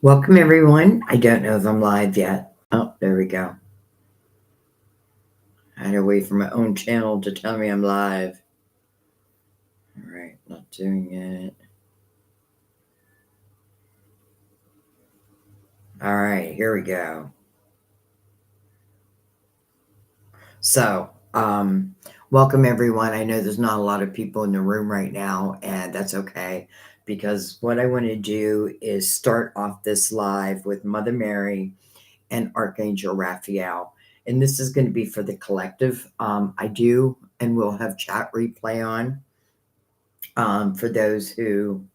Welcome, everyone. I don't know if I'm live yet. Oh, there we go. I had to wait for my own channel to tell me I'm live. All right, not doing it. All right, here we go. So, welcome, everyone. I know there's not a lot of people in the room right now, and that's okay because what I want to do is start off this live with Mother Mary and Archangel Raphael. And this is going to be for the collective. I do, and we'll have chat replay on for those who,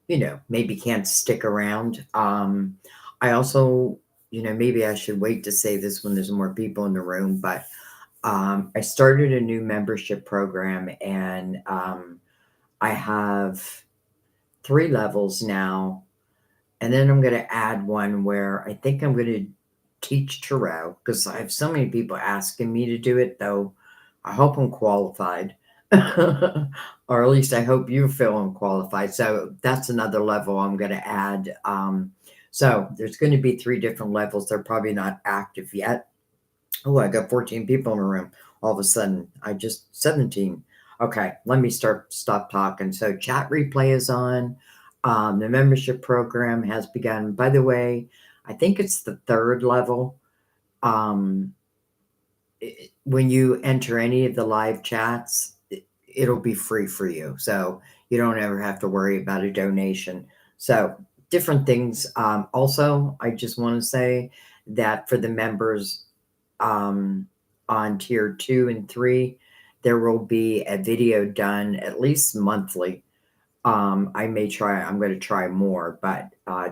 maybe can't stick around. I also, maybe I should wait to say this when there's more people in the room, but I started a new membership program and I have 3 levels now. And then I'm going to add one where I think I'm going to teach tarot because I have so many people asking me to do it, though. I hope I'm qualified, or at least I hope you feel I'm qualified. So that's another level I'm going to add. So there's going to be 3 different levels. They're probably not active yet. Oh, I got 14 people in the room. All of a sudden, I just 17. Okay, let me stop talking. So chat replay is on. The membership program has begun. By the way, I think it's the 3rd level. Um, when you enter any of the live chats, it'll be free for you. So you don't ever have to worry about a donation. So different things. Also, I just want to say that for the members on tier 2 and 3, there will be a video done at least monthly. I'm going to try more, but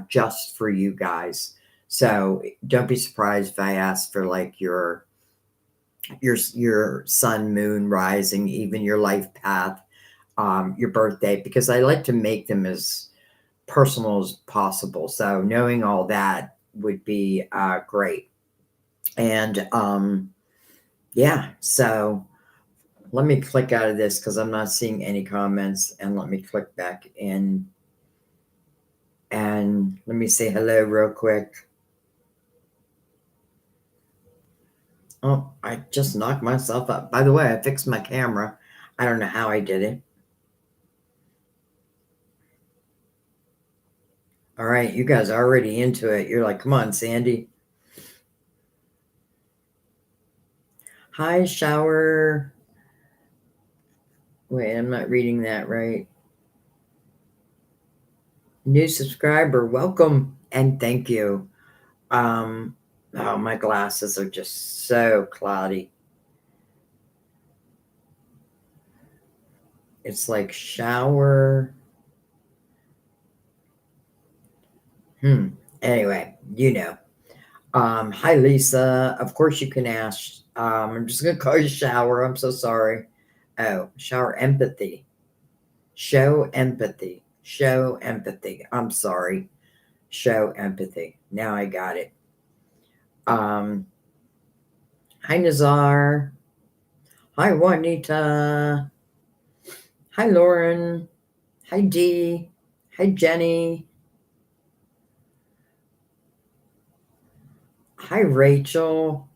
just for you guys. So don't be surprised if I ask for like your sun, moon, rising, even your life path, your birthday, because I like to make them as personal as possible. So knowing all that would be great. And yeah, so let me click out of this because I'm not seeing any comments, and let me click back in and let me say hello real quick. Oh, I just knocked myself up. By the way, I fixed my camera. I don't know how I did it. All right, you guys are already into it. You're like, come on, Sandy. Hi, shower. Wait, I'm not reading that right. New subscriber, welcome and thank you. Um, oh, my glasses are just so cloudy. It's like shower. Anyway, Hi, Lisa. Of course, you can ask. I'm just going to call you Shower. I'm so sorry. Oh, Shower Empathy. Show empathy. Show empathy. I'm sorry. Show empathy. Now I got it. Um, Hi, Nazar. Hi, Juanita. Hi, Lauren. Hi, Dee. Hi, Jenny. Hi, Rachel.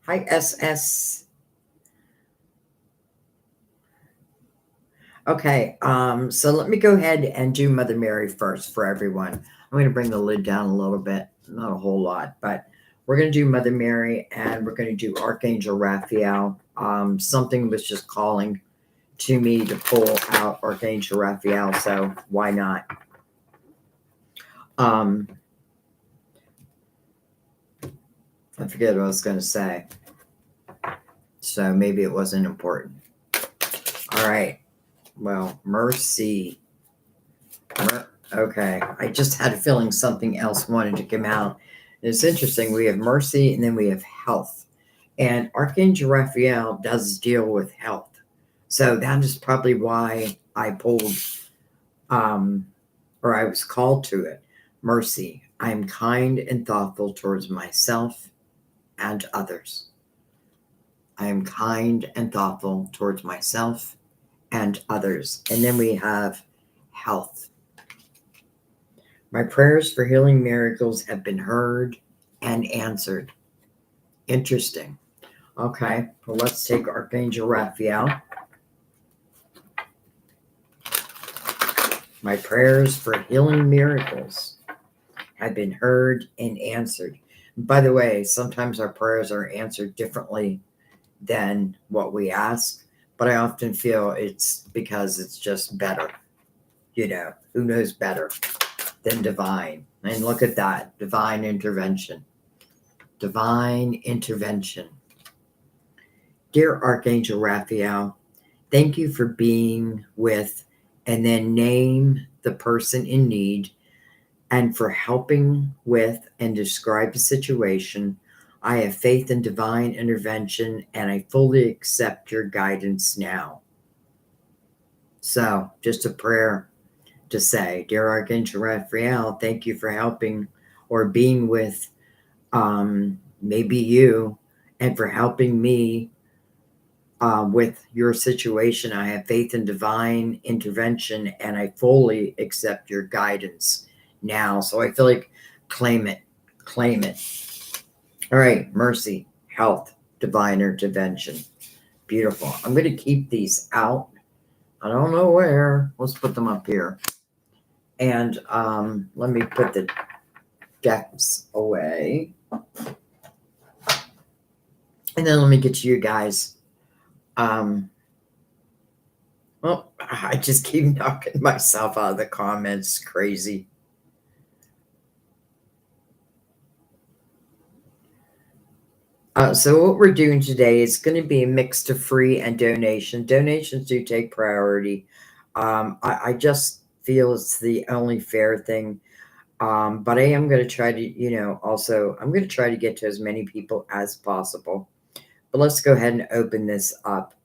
Hi, SS. Okay, so let me go ahead and do Mother Mary first for everyone. I'm going to bring the lid down a little bit, not a whole lot, but we're going to do Mother Mary and we're going to do Archangel Raphael. Something was just calling to me to pull out Archangel Raphael, so why not? I forget what I was going to say, so maybe it wasn't important. All right. Well, mercy. Okay, I just had a feeling something else wanted to come out. It's interesting. We have mercy and then we have health. And Archangel Raphael does deal with health. So that is probably why I pulled, or I was called to it. Mercy. I am kind and thoughtful towards myself and others. I am kind and thoughtful towards myself and others. And then we have health. My prayers for healing miracles have been heard and answered. Interesting. Okay, well, let's take Archangel Raphael. My prayers for healing miracles have been heard and answered. By the way, sometimes our prayers are answered differently than what we ask, but I often feel it's because it's just better. Who knows better than divine? And look at that, divine intervention. Divine intervention. Dear Archangel Raphael, thank you for being with and then name the person in need and for helping with and describe a situation. I have faith in divine intervention and I fully accept your guidance now. So, just a prayer to say, Dear Archangel Raphael, thank you for helping or being with maybe you and for helping me with your situation. I have faith in divine intervention and I fully accept your guidance now. So I feel like claim it. All right, mercy, health, divine intervention. Beautiful. I'm going to keep these out. I don't know where. Let's put them up here. And let me put the decks away. And then let me get to you guys. Well, I just keep knocking myself out of the comments. Crazy. So what we're doing today is going to be a mix of free and donation. Donations do take priority. I just feel it's the only fair thing. But I am going to try to, also, I'm going to try to get to as many people as possible. But let's go ahead and open this up.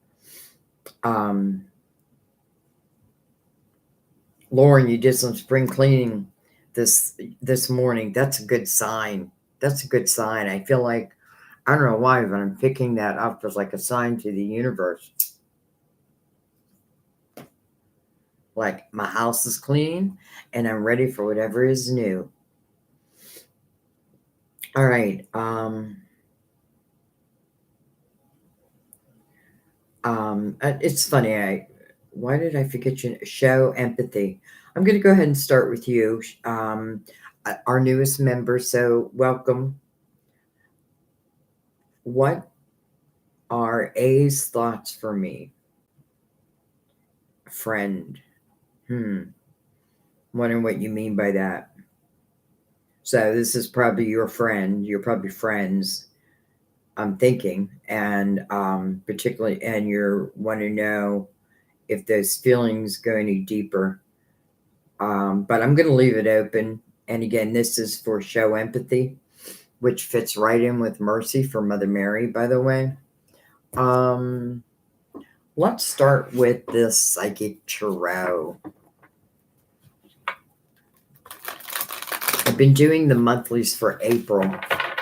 Lauren, you did some spring cleaning this morning. That's a good sign. That's a good sign. I feel like, I don't know why, but I'm picking that up as like a sign to the universe. Like my house is clean and I'm ready for whatever is new. All right. It's funny. Why did I forget you? Show empathy. I'm going to go ahead and start with you, our newest member. So welcome. What are A's thoughts for me? Friend. Wondering what you mean by that. So this is probably your friend. You're probably friends. I'm thinking, and particularly, and you want to know if those feelings go any deeper. But I'm going to leave it open. And again, this is for show empathy, which fits right in with mercy for Mother Mary, by the way. Let's start with this psychic tarot. I've been doing the monthlies for April,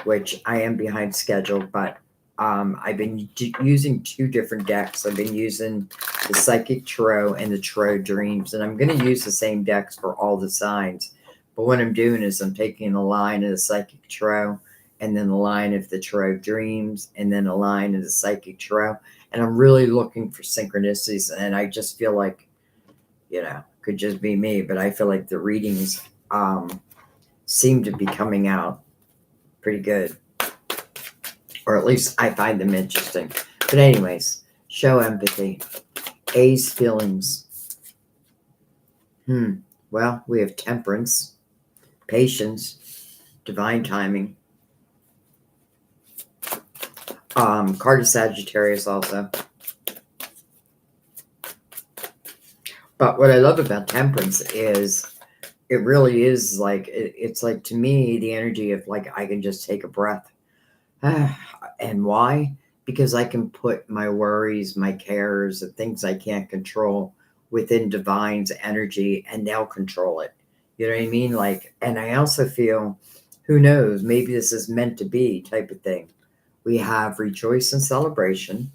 which I am behind schedule, but I've been using two different decks. I've been using the Psychic Tarot and the Tarot Dreams, and I'm going to use the same decks for all the signs. But what I'm doing is I'm taking a line of the Psychic Tarot, and then the line of the Tarot Dreams, and then a line of the Psychic Tarot. And I'm really looking for synchronicities, and I just feel like, could just be me, but I feel like the readings seem to be coming out pretty good. Or at least I find them interesting. But anyways, show empathy. A's feelings. Well, we have temperance, patience, divine timing. Card of Sagittarius also. But what I love about temperance is it really is like, it's like, to me, the energy of like, I can just take a breath. And why? Because I can put my worries, my cares, the things I can't control within divine's energy and they'll control it. You know what I mean? Like, and I also feel, who knows, maybe this is meant to be type of thing. We have rejoice and celebration.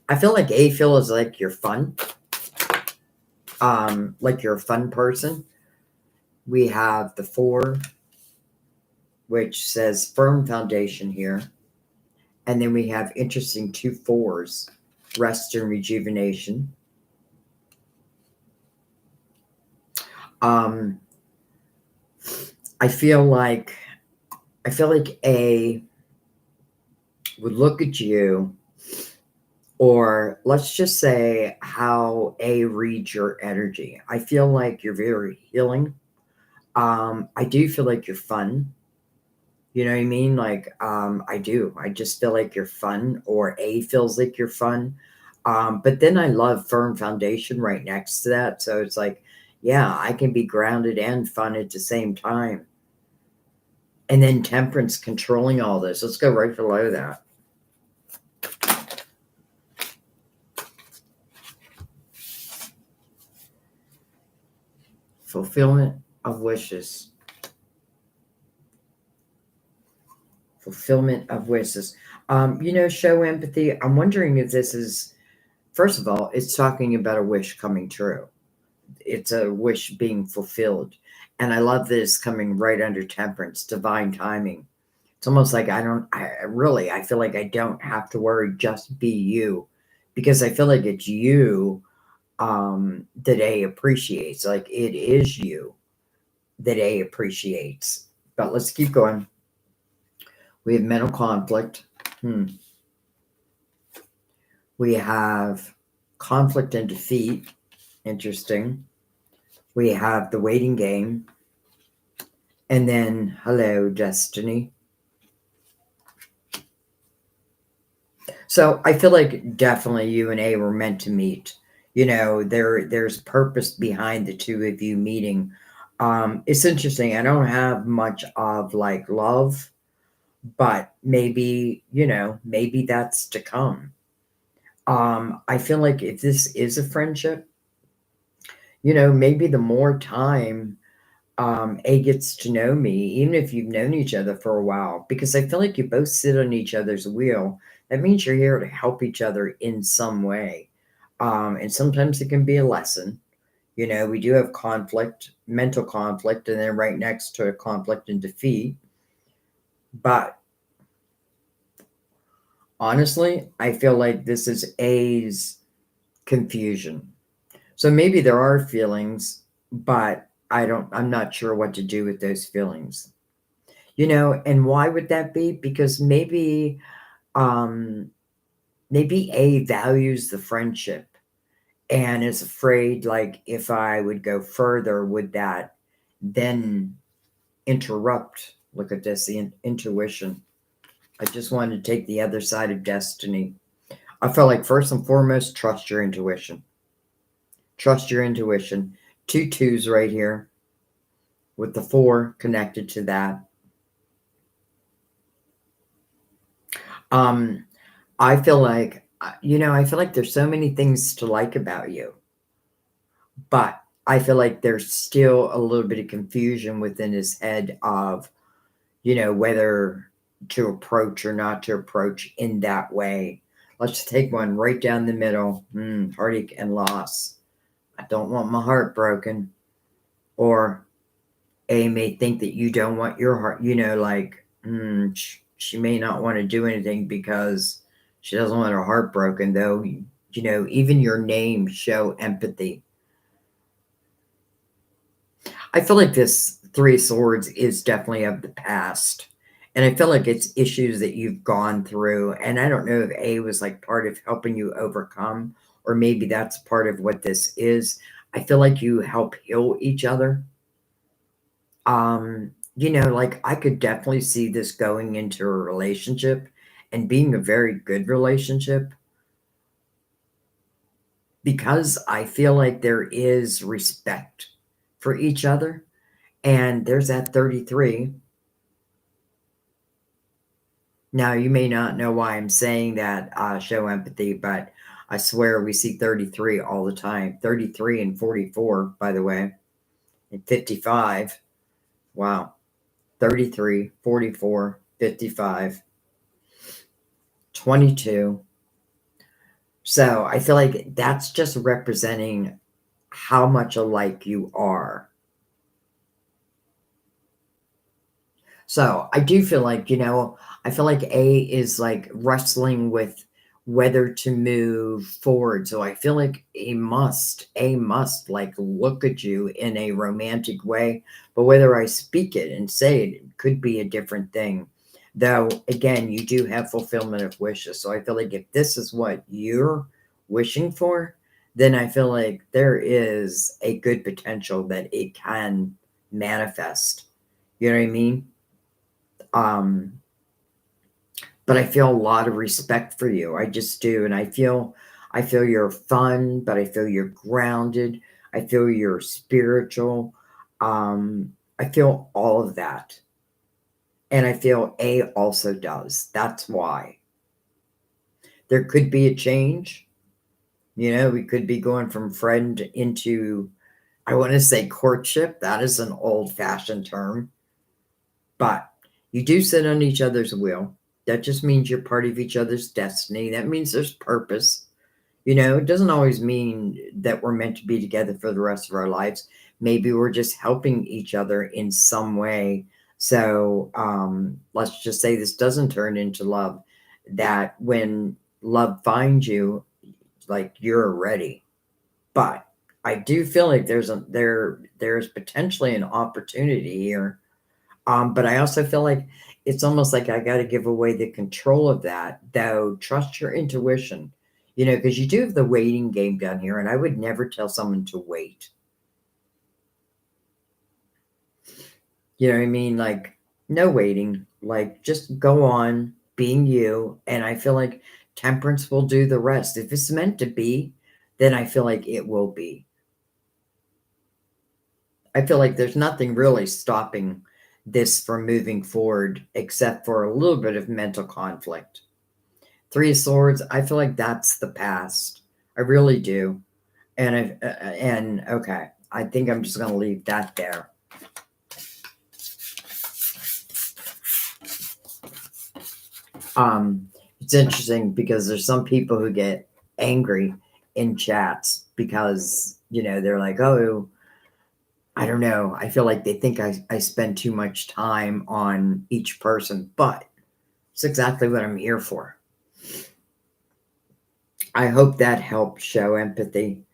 I feel like A feel is like you're fun. Like you're a fun person. We have the 4, which says firm foundation here. And then we have interesting 2 4s, rest and rejuvenation. Um, I feel like A would look at you, or let's just say how A reads your energy. I feel like you're very healing. I do feel like you're fun. You know what I mean? Like, I do. I just feel like you're fun, or A feels like you're fun. But then I love firm foundation right next to that. So it's like, yeah, I can be grounded and fun at the same time. And then temperance controlling all this. Let's go right below that. Fulfillment of wishes. Fulfillment of wishes. Show empathy. I'm wondering if this is, first of all, it's talking about a wish coming true. It's a wish being fulfilled. And I love this coming right under temperance, divine timing. It's almost like I feel like I don't have to worry, just be you. Because I feel like it's you that A appreciates. Like it is you that A appreciates. But let's keep going. We have mental conflict. We have conflict and defeat. Interesting. We have the waiting game. And then, hello, destiny. So I feel like definitely you and A were meant to meet. There's purpose behind the two of you meeting. It's interesting. I don't have much of like love, but maybe that's to come. I feel like if this is a friendship, maybe the more time A gets to know me, even if you've known each other for a while, because I feel like you both sit on each other's wheel. That means you're here to help each other in some way. And sometimes it can be a lesson. We do have conflict, mental conflict, and then right next to conflict and defeat. But honestly, I feel like this is A's confusion. So maybe there are feelings, but I'm not sure what to do with those feelings. And why would that be? Because um maybe A values the friendship and is afraid, like, if I would go further, would that then interrupt? Look at this, the intuition. I just wanted to take the other side of destiny. I felt like first and foremost, trust your intuition. Trust your intuition. 2 2s right here with the 4 connected to that. Um, I feel like, I feel like there's so many things to like about you, but I feel like there's still a little bit of confusion within his head of, whether to approach or not to approach in that way. Let's take one right down the middle. Heartache and loss. I don't want my heart broken. Or A may think that you don't want your heart, she may not want to do anything because she doesn't want her heart broken, though. Even your name show empathy. I feel like this 3 of Swords is definitely of the past. And I feel like it's issues that you've gone through. And I don't know if A was like part of helping you overcome, or maybe that's part of what this is. I feel like you help heal each other. Like I could definitely see this going into a relationship and being a very good relationship, because I feel like there is respect for each other. And there's that 33. Now, you may not know why I'm saying that, show empathy, but I swear we see 33 all the time. 33 and 44, by the way, and 55. Wow. 33, 44, 55, 22. So I feel like that's just representing how much alike you are. So I do feel like, I feel like A is like wrestling with whether to move forward. So I feel like A must like look at you in a romantic way, but whether I speak it and say it, it could be a different thing. Though again, you do have fulfillment of wishes. So I feel like if this is what you're wishing for, then I feel like there is a good potential that it can manifest. You know what I mean? Um, but I feel a lot of respect for you. I just do. And I feel you're fun, but I feel you're grounded. I feel you're spiritual. I feel all of that. And I feel A also does. That's why. There could be a change. We could be going from friend into, I want to say courtship. That is an old fashioned term. But you do sit on each other's wheel. That just means you're part of each other's destiny. That means there's purpose. It doesn't always mean that we're meant to be together for the rest of our lives. Maybe we're just helping each other in some way. So let's just say this doesn't turn into love. That when love finds you, like you're ready. But I do feel like there's potentially an opportunity here, but I also feel like it's almost like I got to give away the control of that, though. Trust your intuition, because you do have the waiting game down here, and I would never tell someone to wait. You know what I mean? Like, no waiting. Like, just go on being you. And I feel like temperance will do the rest. If it's meant to be, then I feel like it will be. I feel like there's nothing really stopping this from moving forward except for a little bit of mental conflict. Three of Swords, I feel like that's the past. I really do. And okay, I think I'm just going to leave that there. It's interesting because there's some people who get angry in chats because, they're like, oh, I don't know. I feel like they think I spend too much time on each person, but it's exactly what I'm here for. I hope that helped show empathy.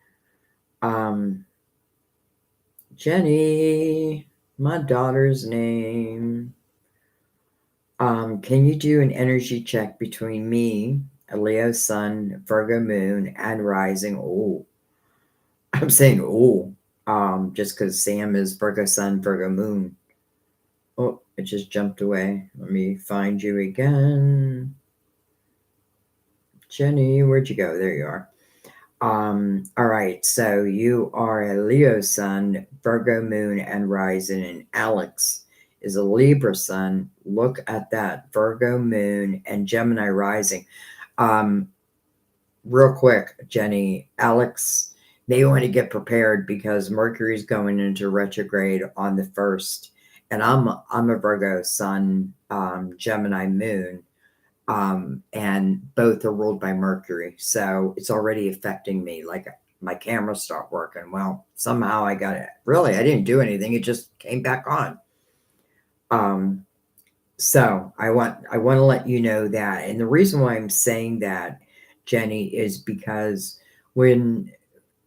Jenny, my daughter's name. Can you do an energy check between me, a Leo sun, Virgo moon, and rising? Oh, I'm saying oh, just because Sam is Virgo sun, Virgo moon. Oh, it just jumped away. Let me find you again. Jenny, where'd you go? There you are. All right, so you are a Leo sun, Virgo moon, and rising, and Alex is a Libra sun. Look at that, Virgo moon and Gemini rising. Real quick, Jenny, Alex, may want to get prepared because Mercury's going into retrograde on the 1st, and I'm a Virgo sun, Gemini moon. And both are ruled by Mercury. So it's already affecting me. Like my camera stopped working. Well, somehow I got it. Really, I didn't do anything. It just came back on. So I want to let you know that. And the reason why I'm saying that, Jenny, is because when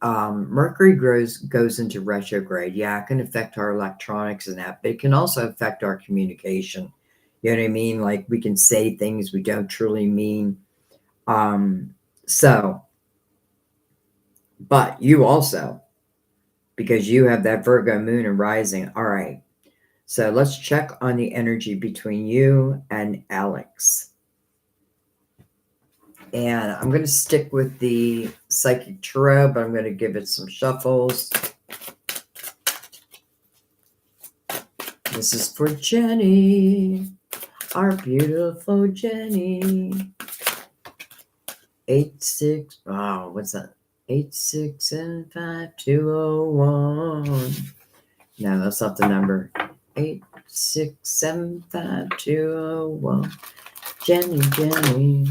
Mercury goes into retrograde, yeah, it can affect our electronics and that, but it can also affect our communication. You know what I mean? Like we can say things we don't truly mean. So, but you also, because you have that Virgo moon and rising. All right. So let's check on the energy between you and Alex. And I'm going to stick with the Psychic Tarot, but I'm going to give it some shuffles. This is for Jenny, our beautiful Jenny. 86, oh, what's that? 8675201. No, that's not the number. 8675201. Jenny.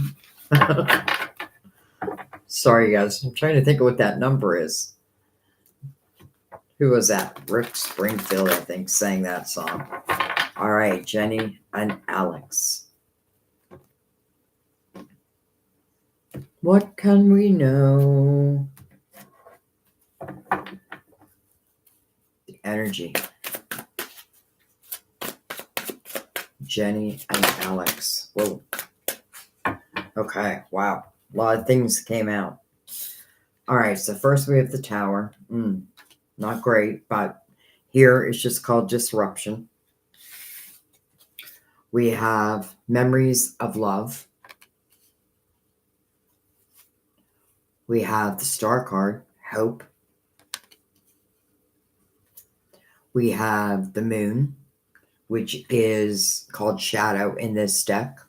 Sorry, guys. I'm trying to think of what that number is. Who was that? Rick Springfield, I think, sang that song. All right, Jenny and Alex. What can we know? The energy. Jenny and Alex. Whoa. Okay, wow. A lot of things came out. All right, so first we have the Tower. Not great, but here it's just called disruption. We have memories of love. We have the Star card, hope. We have the Moon, which is called shadow in this deck.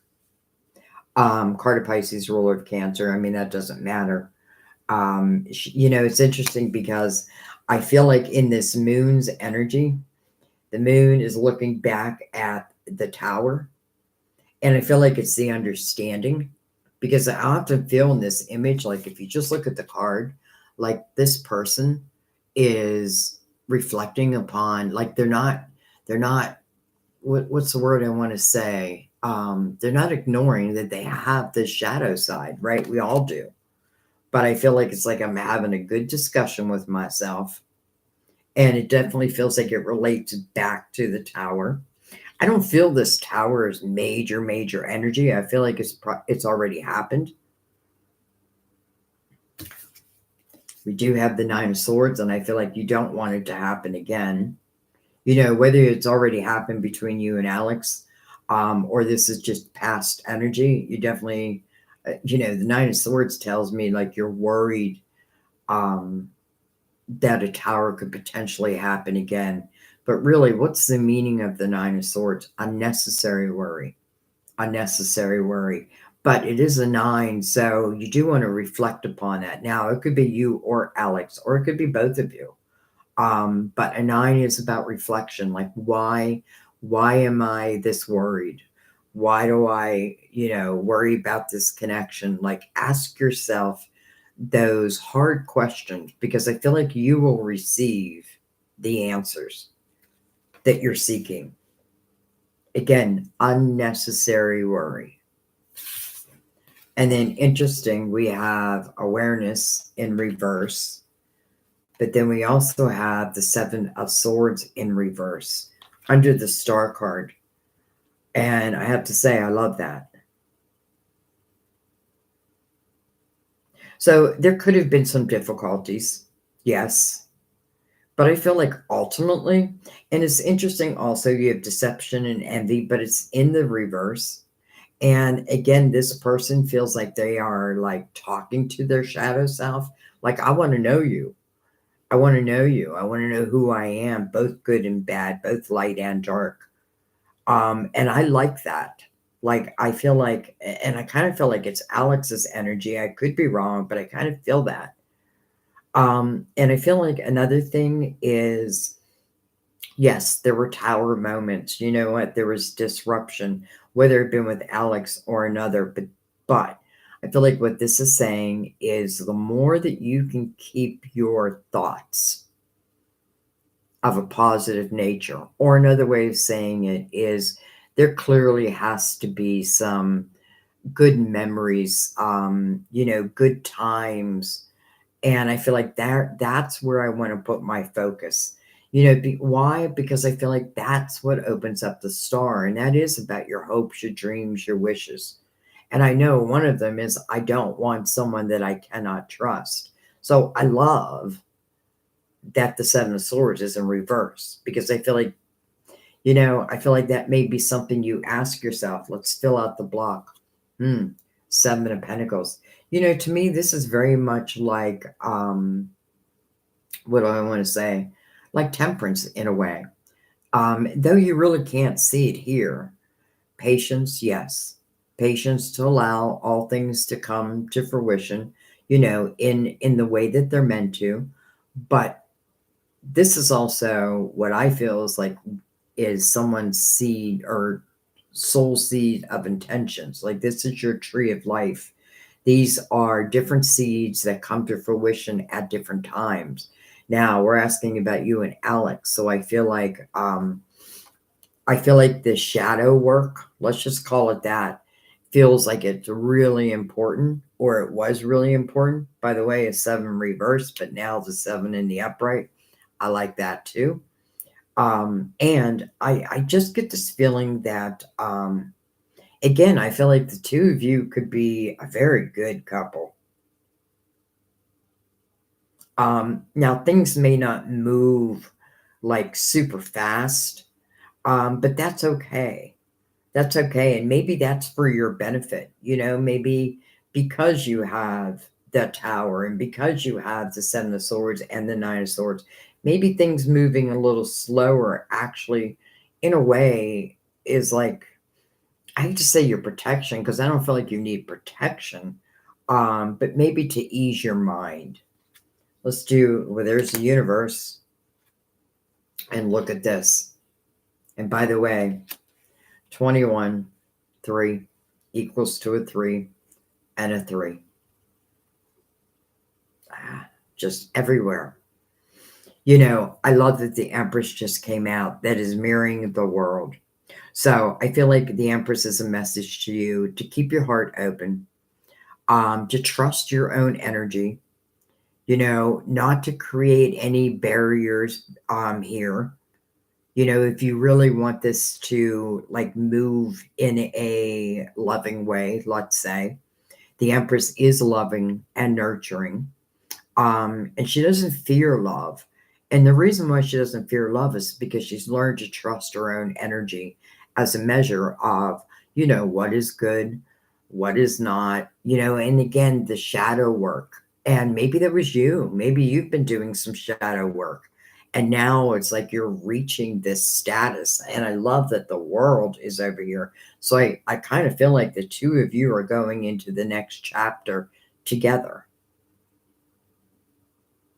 Card of Pisces, ruler of Cancer. I mean, that doesn't matter. It's interesting because I feel like in this moon's energy, the moon is looking back at the Tower, and I feel like it's the understanding, because I often feel in this image, like if you just look at the card, like this person is reflecting upon, like they're not what's the word I want to say? They're not ignoring that they have this shadow side, right? We all do. But I feel like it's like I'm having a good discussion with myself. And it definitely feels like it relates back to the Tower. I don't feel this Tower is major, major energy. I feel like it's already happened. We do have the Nine of Swords, and I feel like you don't want it to happen again. Whether it's already happened between you and Alex, or this is just past energy, you definitely, the Nine of Swords tells me like you're worried that a Tower could potentially happen again. But really, what's the meaning of the Nine of Swords? Unnecessary worry. Unnecessary worry. But it is a nine, so you do want to reflect upon that. Now, it could be you or Alex, or it could be both of you. But a nine is about reflection. Like, why am I this worried? Why do I, worry about this connection? Like, ask yourself those hard questions, because I feel like you will receive the answers that you're seeking. Again, unnecessary worry. And then interesting, we have awareness in reverse. But then we also have the Seven of Swords in reverse under the Star card. And I have to say, I love that. So there could have been some difficulties. Yes. But I feel like ultimately, and it's interesting also, you have deception and envy, but it's in the reverse. And again, this person feels like they are like talking to their shadow self. Like, I want to know you. I want to know you. I want to know who I am, both good and bad, both light and dark. And I like that. Like, I feel like, and I kind of feel like it's Alex's energy. I could be wrong, but I kind of feel that. And I feel like another thing is, yes, there were Tower moments. You know what? There was disruption, whether it been with Alex or another. But I feel like what this is saying is the more that you can keep your thoughts of a positive nature, or another way of saying it is there clearly has to be some good memories, good times. And I feel like that's where I want to put my focus. Why? Because I feel like that's what opens up the star. And that is about your hopes, your dreams, your wishes. And I know one of them is I don't want someone that I cannot trust. So I love that the Seven of Swords is in reverse, because I feel like, I feel like that may be something you ask yourself. Let's fill out the block. Seven of Pentacles. To me, this is very much like, what do I want to say? Like temperance in a way. Though you really can't see it here. Patience, yes. Patience to allow all things to come to fruition, in the way that they're meant to. But this is also what I feel is someone's seed or soul seed of intentions. Like, this is your tree of life. These are different seeds that come to fruition at different times. Now we're asking about you and Alex. So I feel like, I feel like the shadow work, let's just call it that, feels like it's really important, or it was really important. By the way, a 7 reverse, but now it's a 7 in the upright. I like that too. And I just get this feeling that, again, I feel like the two of you could be a very good couple. Now, things may not move like super fast, but that's okay. That's okay. And maybe that's for your benefit. Maybe because you have the tower and because you have the 7 of swords and the 9 of swords, maybe things moving a little slower actually, in a way, is like, I hate to say your protection because I don't feel like you need protection, but maybe to ease your mind. Let's do, well, there's the universe. And look at this. And by the way, 21, 3 equals to a 3 and a 3. Just everywhere. I love that the Empress just came out that is mirroring the world. So I feel like the Empress is a message to you to keep your heart open, to trust your own energy, not to create any barriers here. If you really want this to like move in a loving way, let's say, the Empress is loving and nurturing. And she doesn't fear love. And the reason why she doesn't fear love is because she's learned to trust her own energy as a measure of, what is good, what is not, and again, the shadow work. And maybe that was you. Maybe you've been doing some shadow work. And now it's like you're reaching this status. And I love that the world is over here. So I kind of feel like the two of you are going into the next chapter together.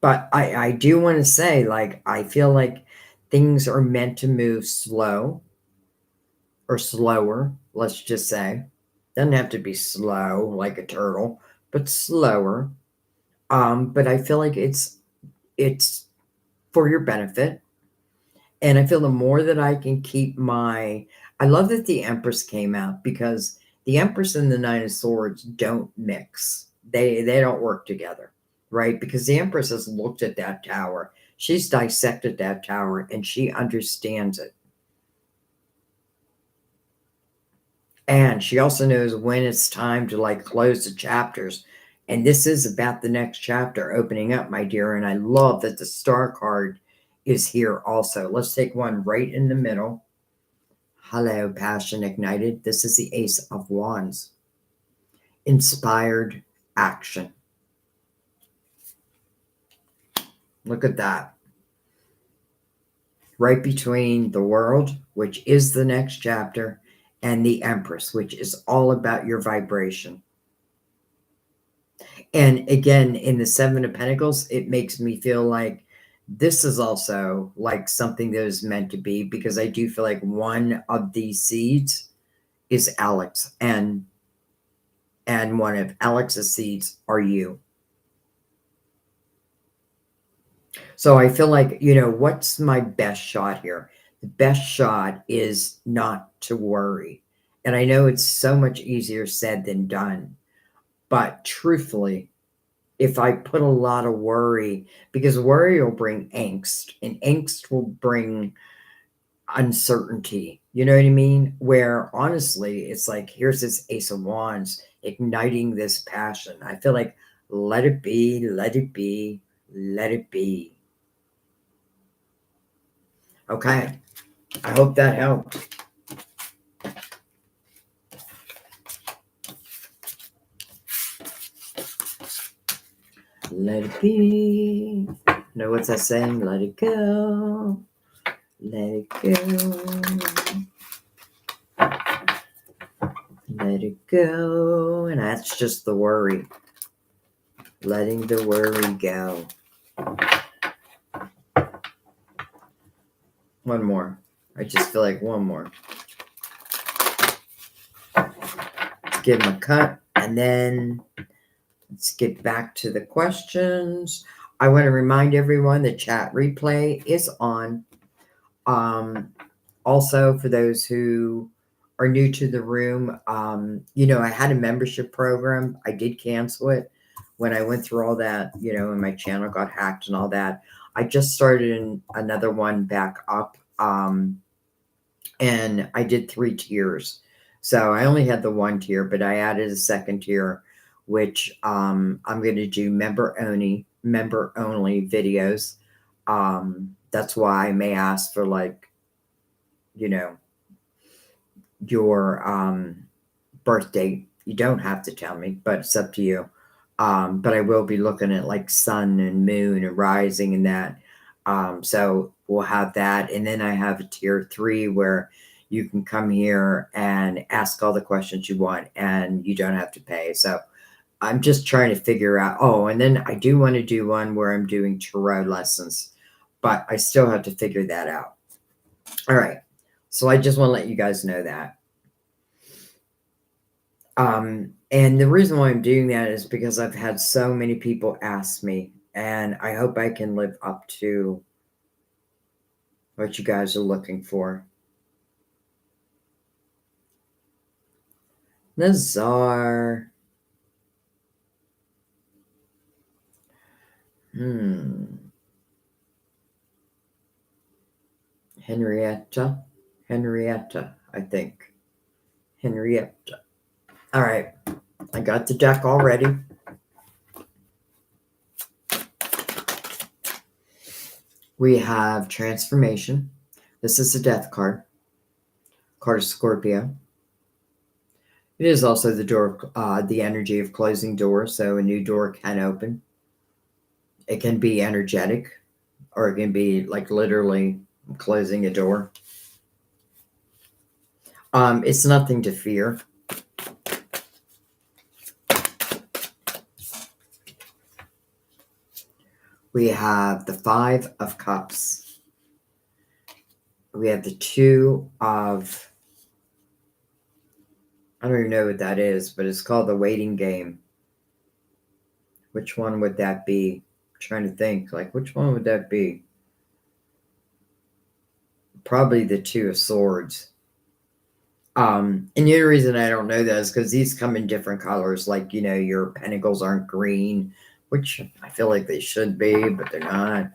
But I do want to say, like, I feel like things are meant to move slow or slower, let's just say. Doesn't have to be slow like a turtle, but slower. But I feel like it's for your benefit. And I feel the more that I can keep I love that the Empress came out because the Empress and the 9 of Swords don't mix. They don't work together, right? Because the Empress has looked at that tower. She's dissected that tower and she understands it. And she also knows when it's time to like close the chapters. And this is about the next chapter opening up, my dear. And I love that the Star card is here also. Let's take one right in the middle. Hello, Passion Ignited. This is the Ace of Wands. Inspired action. Look at that. Right between the World, which is the next chapter, and the Empress, which is all about your vibration. And again, in the 7 of Pentacles, it makes me feel like this is also like something that is meant to be, because I do feel like one of these seeds is Alex, and one of Alex's seeds are you. So I feel like, what's my best shot here? The best shot is not to worry. And I know it's so much easier said than done, but truthfully, if I put a lot of worry, because worry will bring angst, and angst will bring uncertainty. You know what I mean? Where honestly, it's like, here's this Ace of Wands igniting this passion. I feel like, let it be, let it be, let it be. Okay. I hope that helped. Let it be. Know what's that saying? Let it go. Let it go. Let it go. And that's just the worry. Letting the worry go. One more. I just feel like one more. Let's give them a cut. And then let's get back to the questions. I want to remind everyone the chat replay is on. Also, for those who are new to the room, I had a membership program. I did cancel it when I went through all that, and my channel got hacked and all that. I just started another one back up, and I did 3 tiers. So I only had the 1 tier, but I added a second tier, which I'm going to do member only videos. That's why I may ask for you know, your birth date. You don't have to tell me, but it's up to you. But I will be looking at like sun and moon and rising and that. So we'll have that. And then I have a tier 3 where you can come here and ask all the questions you want and you don't have to pay. So I'm just trying to figure out. Oh, and then I do want to do one where I'm doing tarot lessons, but I still have to figure that out. All right. So I just want to let you guys know that. And the reason why I'm doing that is because I've had so many people ask me, and I hope I can live up to what you guys are looking for. Nazar. Henrietta, I think. Henrietta. All right. I got the deck already. We have transformation. This is the death card. Card of Scorpio. It is also the door, the energy of closing doors. So a new door can open. It can be energetic, or it can be like literally closing a door. It's nothing to fear. We have the 5 of Cups. We have the 2 of, I don't even know what that is, but it's called the waiting game. Which one would that be? I'm trying to think, like, which one would that be? Probably the 2 of Swords. And the only reason I don't know that is because these come in different colors. Like, your pentacles aren't green, which I feel like they should be, but they're not.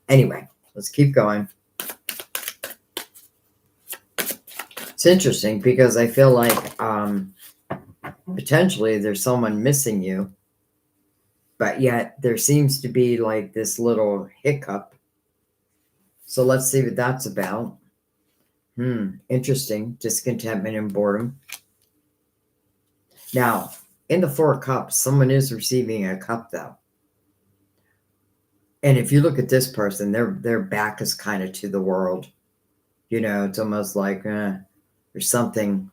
Anyway, let's keep going. It's interesting because I feel like potentially there's someone missing you, but yet there seems to be like this little hiccup. So let's see what that's about. Interesting. Discontentment and boredom. Now, in the 4 of Cups, someone is receiving a cup, though. And if you look at this person, their back is kind of to the world. It's almost like there's something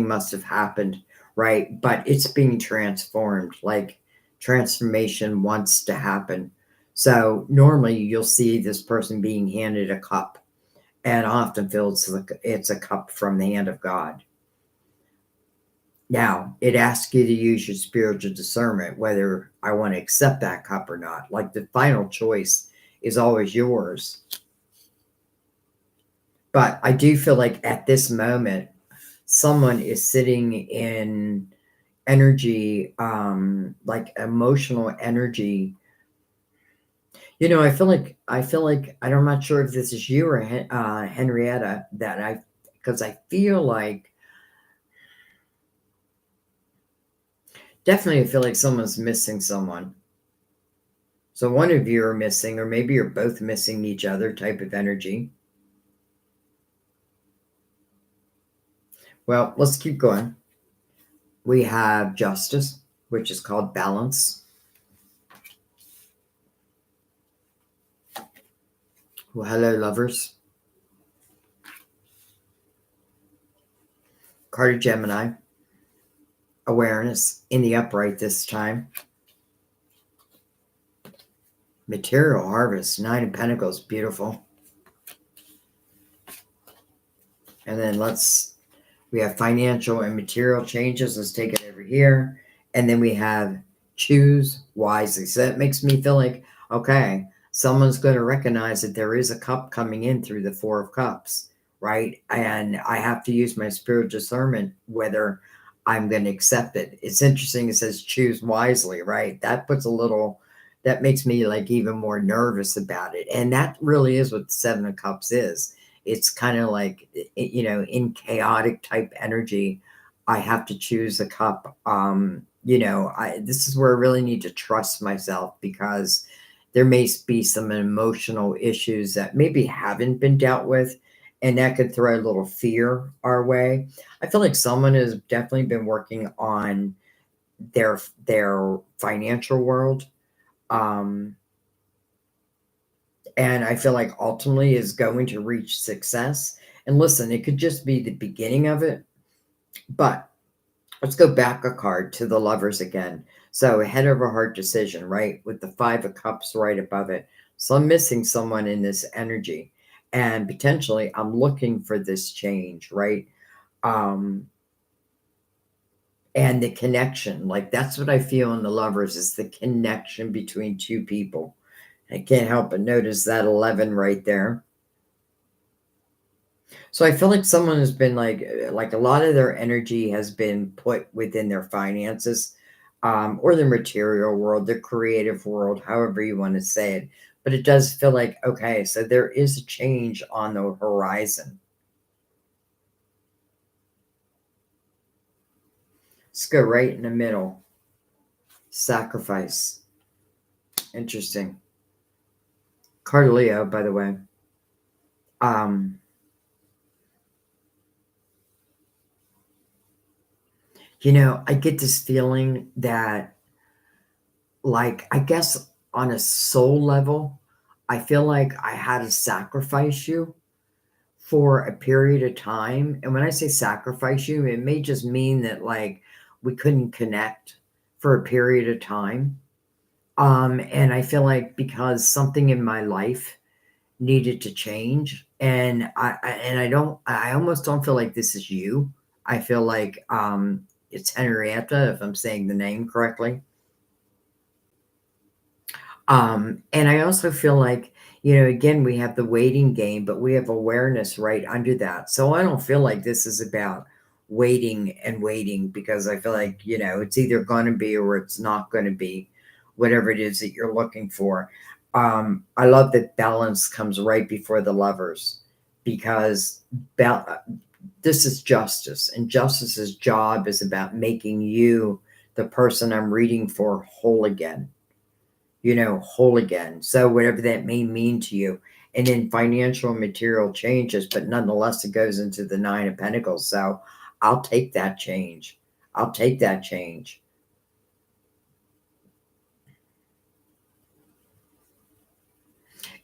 must have happened, right? But it's being transformed. Like transformation wants to happen. So normally you'll see this person being handed a cup. And often it's a cup from the hand of God. Now, it asks you to use your spiritual discernment, whether I want to accept that cup or not. Like the final choice is always yours. But I do feel like at this moment, someone is sitting in energy, like emotional energy. I feel like I'm not sure if this is you or Henrietta, because I feel like definitely I feel like someone's missing someone. So one of you are missing, or maybe you're both missing each other type of energy. Well, let's keep going. We have Justice, which is called balance. Well, hello, lovers. Card of Gemini. Awareness in the upright this time. Material harvest. 9 of Pentacles. Beautiful. And then we have financial and material changes. Let's take it over here. And then we have choose wisely. So that makes me feel like, okay, someone's going to recognize that there is a cup coming in through the 4 of Cups, right? And I have to use my spiritual discernment whether I'm going to accept it. It's interesting. It says choose wisely, right? That makes me like even more nervous about it. And that really is what the Seven of Cups is. It's kind of like, in chaotic type energy, I have to choose a cup. This is where I really need to trust myself because there may be some emotional issues that maybe haven't been dealt with, and that could throw a little fear our way. I feel like someone has definitely been working on their financial world, um, and I feel like ultimately is going to reach success. And listen, it could just be the beginning of it, but let's go back a card to the Lovers again. So head over heart decision, right? With the Five of Cups right above it. So I'm missing someone in this energy. And potentially I'm looking for this change, right? Um, and the connection, like that's what I feel in the Lovers is the connection between two people. I can't help but notice that 11 right there. So I feel like someone has been like a lot of their energy has been put within their finances, or the material world, the creative world, however you want to say it. But it does feel like, okay, so there is a change on the horizon. Let's go right in the middle. Sacrifice. Interesting. Card Leo, by the way. Um, I get this feeling that, like, I guess on a soul level, I feel like I had to sacrifice you for a period of time. And when I say sacrifice you, it may just mean that like we couldn't connect for a period of time. And I feel like because something in my life needed to change, and I almost don't feel like this is you. I feel like it's Henrietta, if I'm saying the name correctly. And I also feel like, again, we have the waiting game, but we have awareness right under that. So I don't feel like this is about waiting and waiting because I feel like, it's either going to be or it's not going to be whatever it is that you're looking for. I love that balance comes right before the Lovers because bal- this is justice, and justice's job is about making you, the person I'm reading for, whole again, whole again. So whatever that may mean to you. And then financial and material changes, but nonetheless, it goes into the Nine of Pentacles. So I'll take that change. I'll take that change.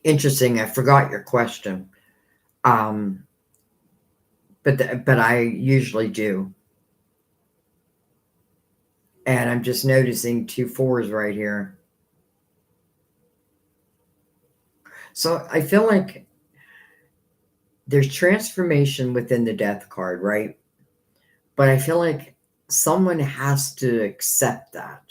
Interesting. I forgot your question. Um, but I usually do. And I'm just noticing two fours right here. So I feel like there's transformation within the death card, right? But I feel like someone has to accept that,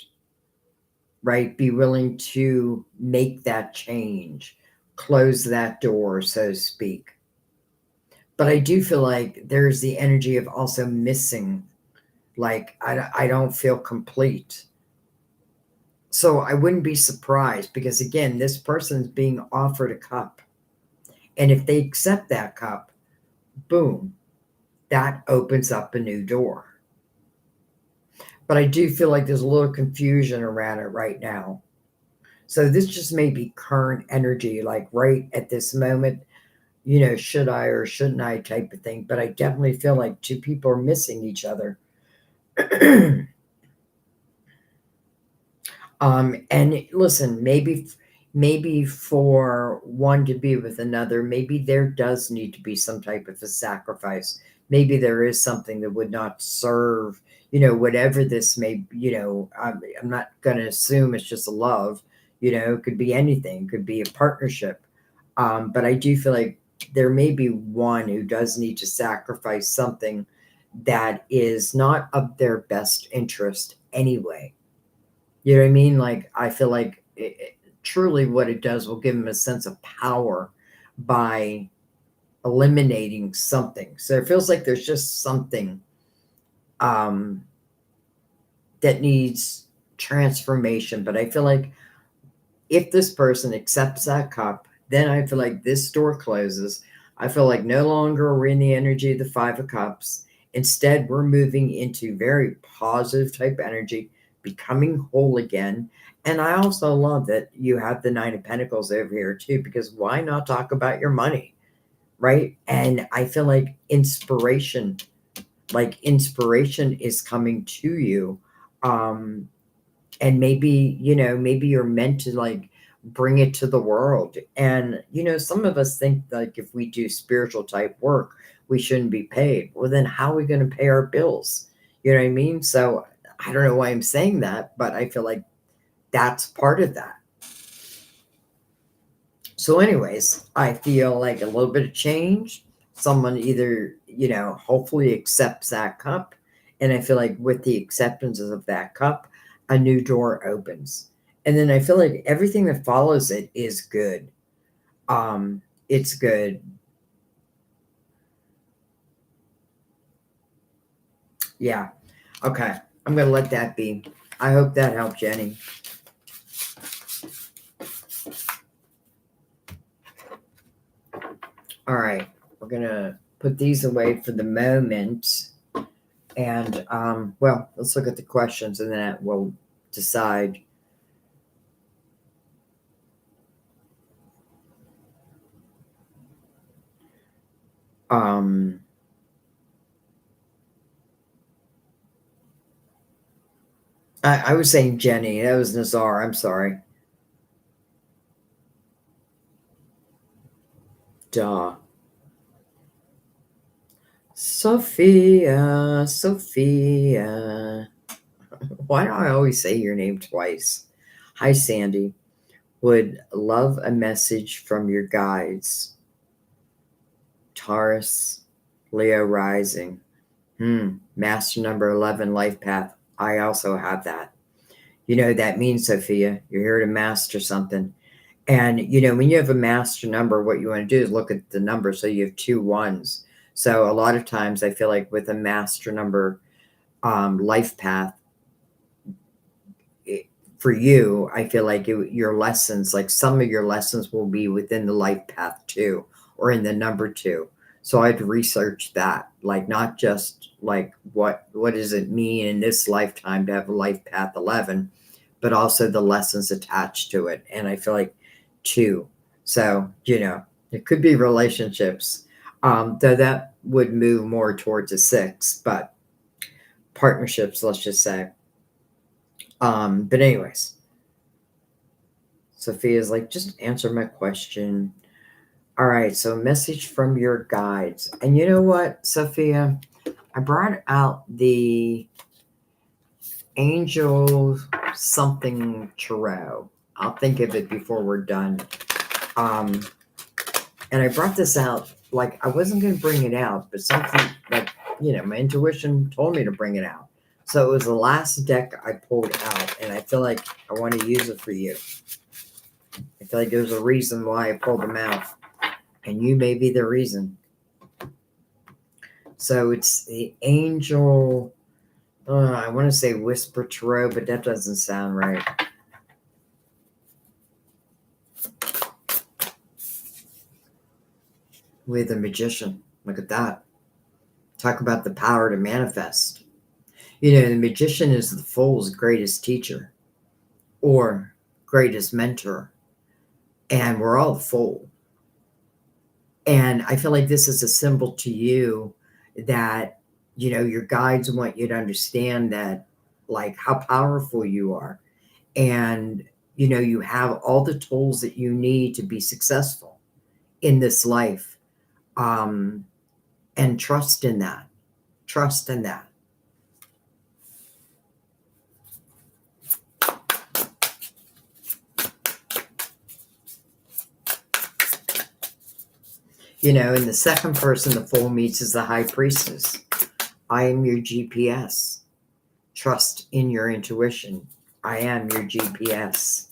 right? Be willing to make that change, close that door, so to speak. But I do feel like there's the energy of also missing, like, I don't feel complete. So I wouldn't be surprised because, again, this person's being offered a cup. And if they accept that cup, boom, that opens up a new door. But I do feel like there's a little confusion around it right now. So this just may be current energy, like right at this moment, should I or shouldn't I type of thing. But I definitely feel like two people are missing each other. And listen, maybe for one to be with another, maybe there does need to be some type of a sacrifice. Maybe there is something that would not serve, whatever this may, I'm not going to assume it's just a love, it could be anything, it could be a partnership. But I do feel like there may be one who does need to sacrifice something that is not of their best interest anyway. You know what I mean? Like, I feel like truly what it does will give them a sense of power by eliminating something. So it feels like there's just something um, that needs transformation. But I feel like if this person accepts that cup, then I feel like this door closes. I feel like no longer we're in the energy of the Five of Cups. Instead, we're moving into very positive type energy, becoming whole again. And I also love that you have the Nine of Pentacles over here too, because why not talk about your money, right? And I feel like inspiration is coming to you. Um, and maybe, maybe you're meant to like bring it to the world. And some of us think like if we do spiritual type work we shouldn't be paid. Well, then how are we going to pay our bills? You know what I mean? So I don't know why I'm saying that, but I feel like that's part of that. So anyways, I feel like a little bit of change. Someone either, hopefully accepts that cup. And I feel like with the acceptances of that cup, a new door opens. And then I feel like everything that follows it is good. It's good. Yeah. Okay. I'm going to let that be. I hope that helped, Jenny. All right. We're going to put these away for the moment. And, well, let's look at the questions and then we'll decide. Um, I was saying Jenny. That was Nazar. I'm sorry. Duh. Sophia. Sophia. Why do I always say your name twice? Hi, Sandy. Would love a message from your guides. Taurus, Leo rising. Master number 11, life path. I also have that. That means, Sophia, you're here to master something. And, when you have a master number, what you want to do is look at the number. So you have 2 1s. So a lot of times I feel like with a master number life path, for you, I feel like your lessons, like some of your lessons will be within the life path too, or in the number 2. So I'd research that, like not just like what does it mean in this lifetime to have a life path 11, but also the lessons attached to it. And I feel like 2. So, it could be relationships, though that would move more towards a 6, but partnerships, let's just say. But anyways, Sophia's like, just answer my question. All right, so message from your guides. And you know what, Sophia? I brought out the Angel something tarot. I'll think of it before we're done. And I brought this out, like I wasn't going to bring it out, but something like, my intuition told me to bring it out. So it was the last deck I pulled out, and I feel like I want to use it for you. I feel like there's a reason why I pulled them out, and you may be the reason. So it's the Angel, I want to say Whisper Tarot, but that doesn't sound right. With the Magician. Look at that. Talk about the power to manifest. The Magician is the fool's greatest teacher or greatest mentor. And we're all the fool. And I feel like this is a symbol to you that, your guides want you to understand that, like, how powerful you are. And, you have all the tools that you need to be successful in this life. And trust in that. Trust in that. And the second person the fool meets is the High Priestess. I am your GPS. Trust in your intuition. I am your GPS.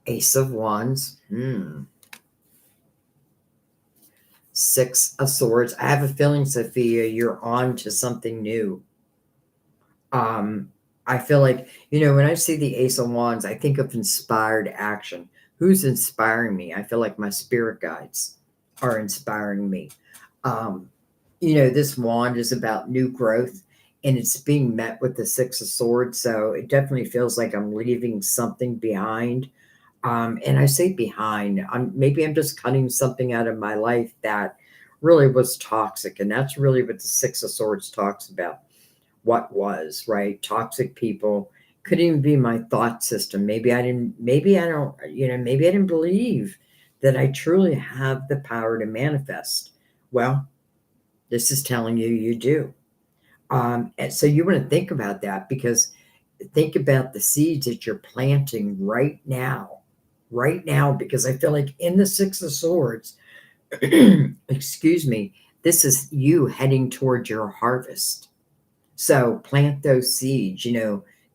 Ace of Wands. Six of Swords. I have a feeling, Sophia, you're on to something new. I feel like, when I see the Ace of Wands, I think of inspired action. Who's inspiring me? I feel like my spirit guides are inspiring me. Um, this wand is about new growth and it's being met with the Six of Swords. So it definitely feels like I'm leaving something behind. And I say behind, maybe I'm just cutting something out of my life that really was toxic. And that's really what the Six of Swords talks about. What was, right? Toxic people could even be my thought system. Maybe I don't, maybe I didn't believe that I truly have the power to manifest. Well, this is telling you you do. And so you want to think about that because think about the seeds that you're planting right now, because I feel like in the Six of Swords, excuse me, this is you heading towards your harvest. So plant those seeds,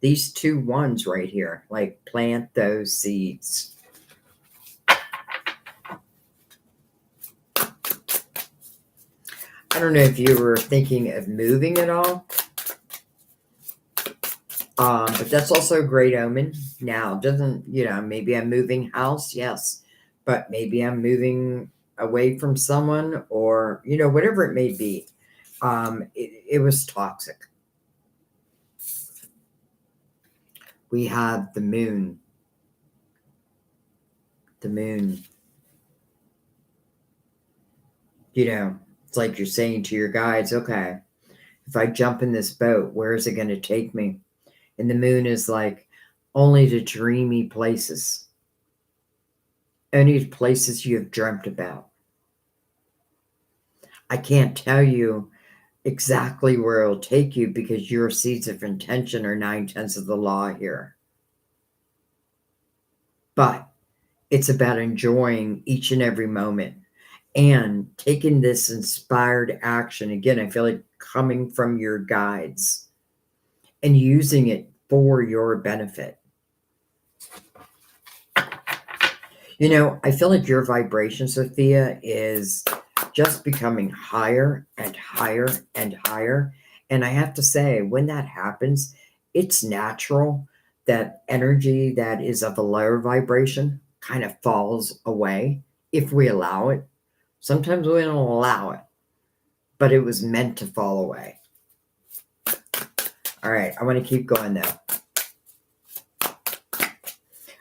these two ones right here, like plant those seeds. I don't know if you were thinking of moving at all, but that's also a great omen. Now, doesn't, maybe I'm moving house, yes, but maybe I'm moving away from someone or, whatever it may be. It was toxic. We have the moon. The moon. It's like you're saying to your guides, okay, if I jump in this boat, where is it going to take me? And the moon is like, only to dreamy places, only to places you have dreamt about. I can't tell you exactly where it'll take you because your seeds of intention are 9/10 of the law here. But it's about enjoying each and every moment and taking this inspired action. Again, I feel like coming from your guides and using it for your benefit. I feel like your vibration, Sophia, is just becoming higher and higher and higher. And I have to say, when that happens, it's natural that energy that is of a lower vibration kind of falls away if we allow it. Sometimes we don't allow it, but it was meant to fall away. All right, I want to keep going though.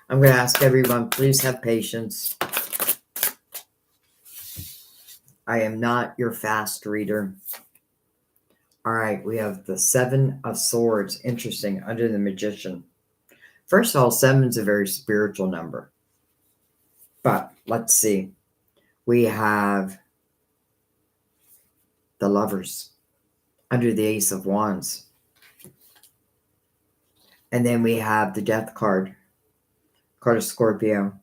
I'm going to ask everyone, please have patience. I am not your fast reader. All right, we have the Seven of Swords. Interesting, under the Magician. First of all, seven's a very spiritual number. But let's see. We have the Lovers under the Ace of Wands. And then we have the Death card of Scorpio.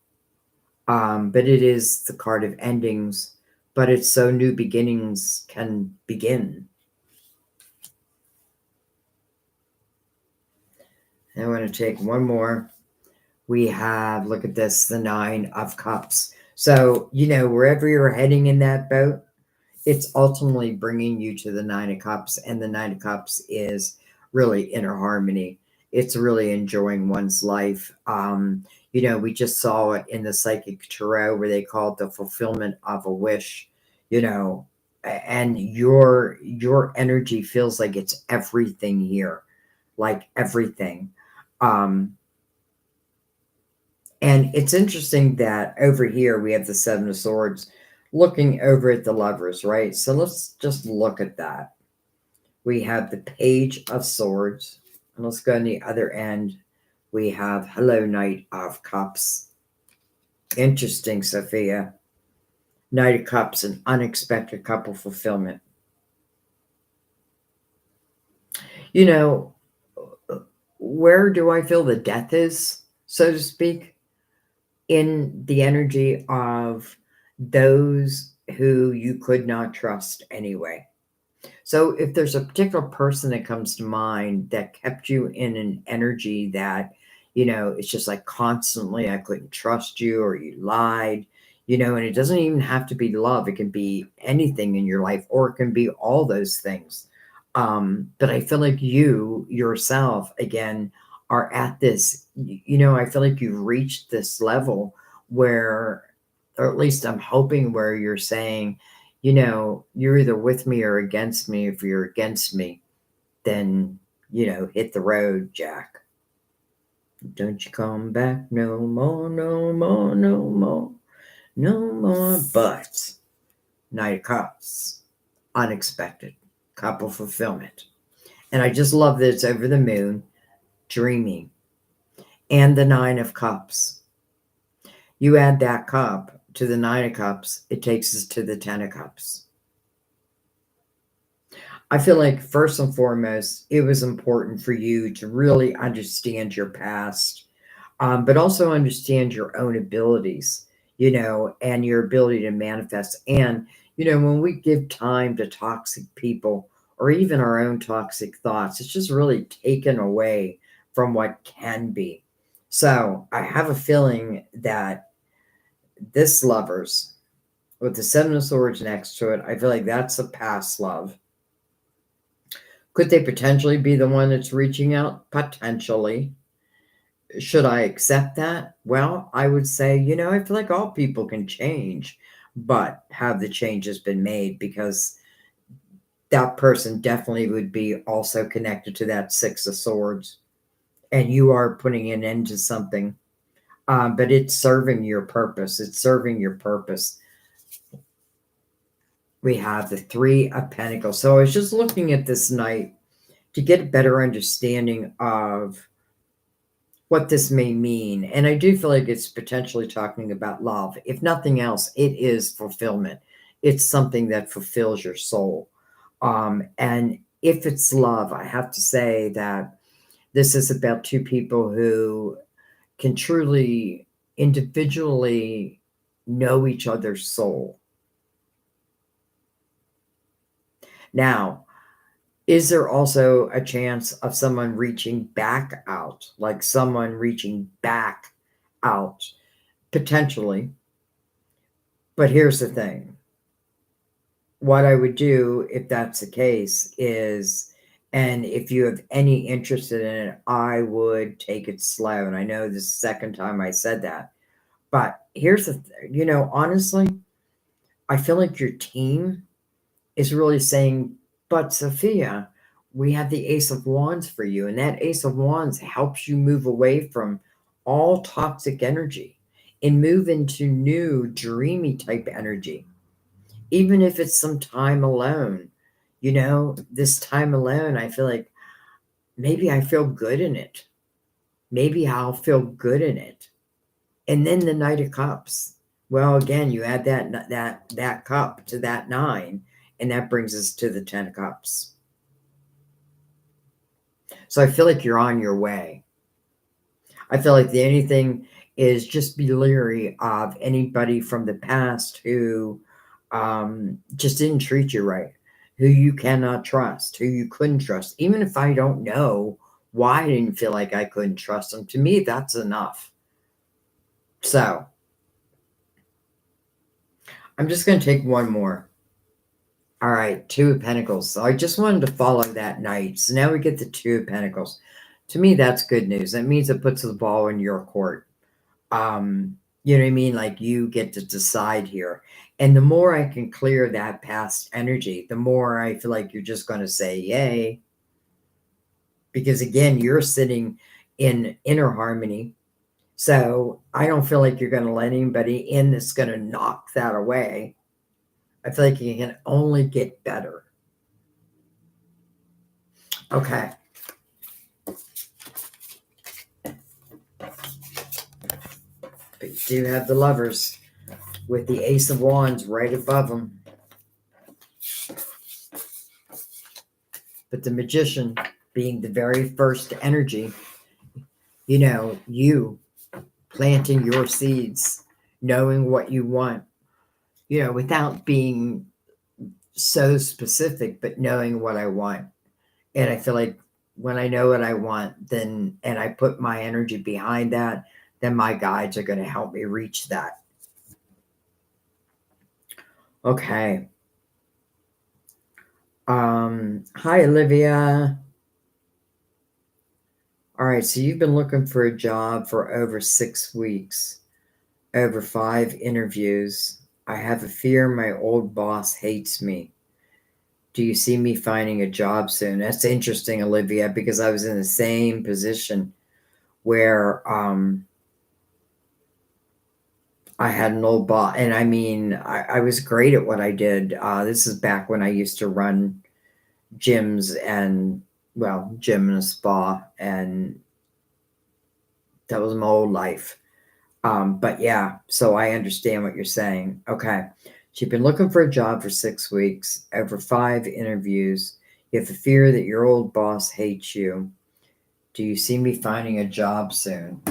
But it is the card of endings, but it's so new beginnings can begin. And I want to take one more. We have, look at this, the Nine of Cups. So, wherever you're heading in that boat, it's ultimately bringing you to the Nine of Cups. And the Nine of Cups is really inner harmony. It's really enjoying one's life. We just saw it in the Psychic Tarot where they call it the fulfillment of a wish, and your energy feels like it's everything here, like everything. And it's interesting that over here we have the Seven of Swords looking over at the Lovers, right? So let's just look at that. We have the Page of Swords. And let's go on the other end. We have hello, Knight of Cups. Interesting, Sophia. Knight of Cups, an unexpected couple fulfillment. Where do I feel the death is, so to speak? In the energy of those who you could not trust anyway. So if there's a particular person that comes to mind that kept you in an energy that It's just like constantly, I couldn't trust you or you lied, and it doesn't even have to be love. It can be anything in your life, or it can be all those things. But I feel like you yourself, again, are at this, I feel like you've reached this level where, or at least I'm hoping where you're saying, you're either with me or against me. If you're against me, then, hit the road, Jack. Don't you come back no more, no more, no more, no more. But Knight of Cups, unexpected, couple fulfillment. And I just love that it's over the moon, dreaming, and the Nine of Cups. You add that cup to the Nine of Cups, it takes us to the Ten of Cups. I feel like first and foremost, it was important for you to really understand your past, but also understand your own abilities, and your ability to manifest. And, when we give time to toxic people or even our own toxic thoughts, it's just really taken away from what can be. So I have a feeling that this lovers with the Seven of Swords next to it, I feel like that's a past love. Could they potentially be the one that's reaching out? Potentially. Should I accept that? Well, I would say, I feel like all people can change, but have the changes been made? Because that person definitely would be also connected to that Six of Swords, and you are putting an end to something. But it's serving your purpose. It's serving your purpose. We have the Three of Pentacles. So I was just looking at this night to get a better understanding of what this may mean. And I do feel like it's potentially talking about love. If nothing else, it is fulfillment. It's something that fulfills your soul. And if it's love, I have to say that this is about two people who can truly individually know each other's soul. Now, is there also a chance of someone reaching back out, like someone reaching back out? Potentially. But here's the thing. What I would do if that's the case is, and if you have any interest in it, I would take it slow. And I know this is the second time I said that. But here's the thing, honestly, I feel like your team is really saying, but Sophia, we have the Ace of Wands for you. And that Ace of Wands helps you move away from all toxic energy and move into new, dreamy type energy. Even if it's some time alone, this time alone, I feel like maybe I feel good in it. Maybe I'll feel good in it. And then the Knight of Cups. Well, again, you add that cup to that nine, and that brings us to the Ten of Cups. So I feel like you're on your way. I feel like the only thing is just be leery of anybody from the past who just didn't treat you right, who you cannot trust, who you couldn't trust. Even if I don't know why I didn't feel like I couldn't trust them, to me, that's enough. So I'm just going to take one more. All right, Two of Pentacles. So I just wanted to follow that night. So now we get the Two of Pentacles. To me, that's good news. That means it puts the ball in your court. You know what I mean? Like you get to decide here. And the more I can clear that past energy, the more I feel like you're just going to say, yay. Because again, you're sitting in inner harmony. So I don't feel like you're going to let anybody in that's going to knock that away. I feel like you can only get better. Okay. But you do have the Lovers with the Ace of Wands right above them. But the Magician being the very first energy, you planting your seeds, knowing what you want, without being so specific, but knowing what I want. And I feel like when I know what I want, then, and I put my energy behind that, then my guides are going to help me reach that. Okay. Hi, Olivia. All right. So you've been looking for a job for over 6 weeks, over 5 interviews. I have a fear my old boss hates me. Do you see me finding a job soon? That's interesting, Olivia, because I was in the same position where I had an old boss, and I mean, I was great at what I did. This is back when I used to run gyms and, well, gym and a spa, and that was my old life. But yeah, so I understand what you're saying. Okay. So you've been looking for a job for 6 weeks, over 5 interviews. You have a fear that your old boss hates you. Do you see me finding a job soon?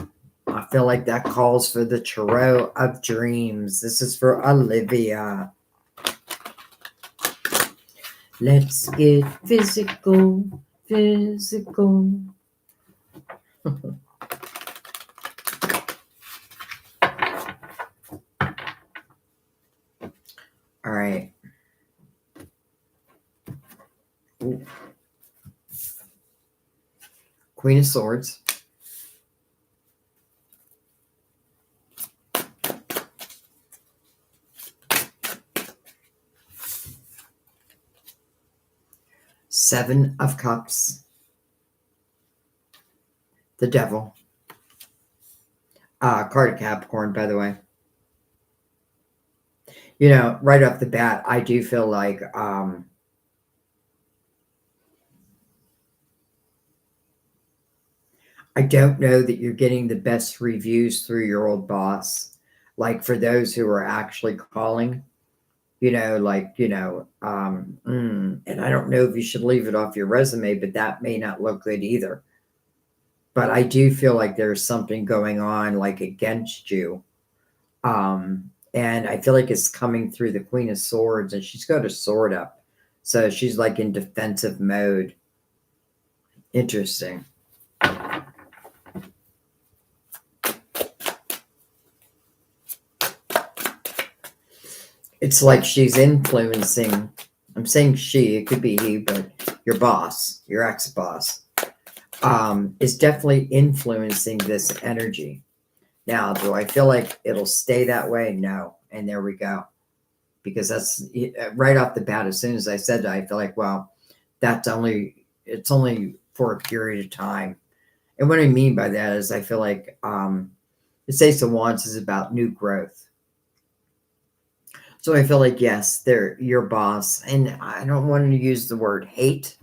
I feel like that calls for the Tarot of Dreams. This is for Olivia. Let's get physical, physical. All right. Ooh. Queen of Swords. Seven of Cups. The Devil. Card of Capricorn, by the way. You know, right off the bat, I do feel like I don't know that you're getting the best reviews through your old boss. Like for those who are actually calling, and I don't know if you should leave it off your resume, but that may not look good either. But I do feel like there's something going on like against you. And I feel like it's coming through the Queen of Swords, and she's got a sword up. So she's like in defensive mode. Interesting. It's like she's influencing. I'm saying she, it could be he, but your boss, your ex boss, is definitely influencing this energy. Now, do I feel like it'll stay that way? No. And there we go. Because that's right off the bat. As soon as I said that, I feel like, well, it's only for a period of time. And what I mean by that is I feel like the Ace of Wands is about new growth. So I feel like, yes, they're your boss. And I don't want to use the word hate,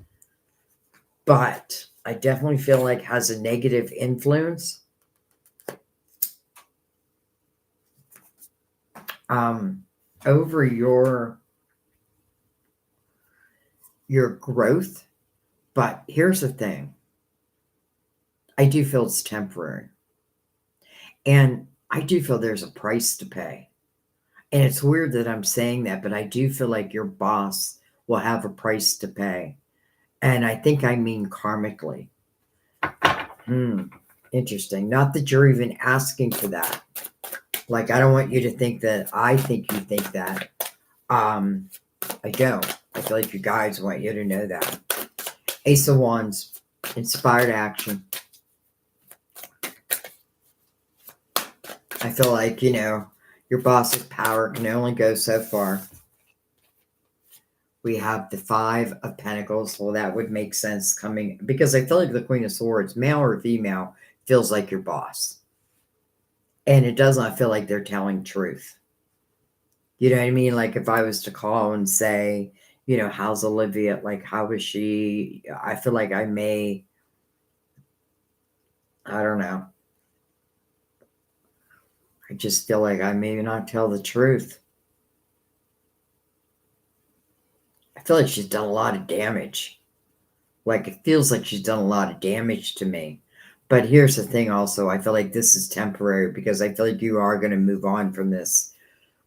but I definitely feel like has a negative influence. Over your growth. But here's the thing. I do feel it's temporary. And I do feel there's a price to pay. And it's weird that I'm saying that, but I do feel like your boss will have a price to pay. And I think I mean karmically. Interesting. Not that you're even asking for that. Like, I don't want you to think that I think you think that. I don't. I feel like your guides want you to know that. Ace of Wands, inspired action. I feel like, your boss's power can only go so far. We have the Five of Pentacles. Well, that would make sense coming because I feel like the Queen of Swords, male or female, feels like your boss. And it does not feel like they're telling truth. You know what I mean? Like if I was to call and say, how's Olivia? Like, how is she? I feel like I don't know. I just feel like I may not tell the truth. I feel like she's done a lot of damage. Like it feels like she's done a lot of damage to me. But here's the thing also, I feel like this is temporary because I feel like you are going to move on from this.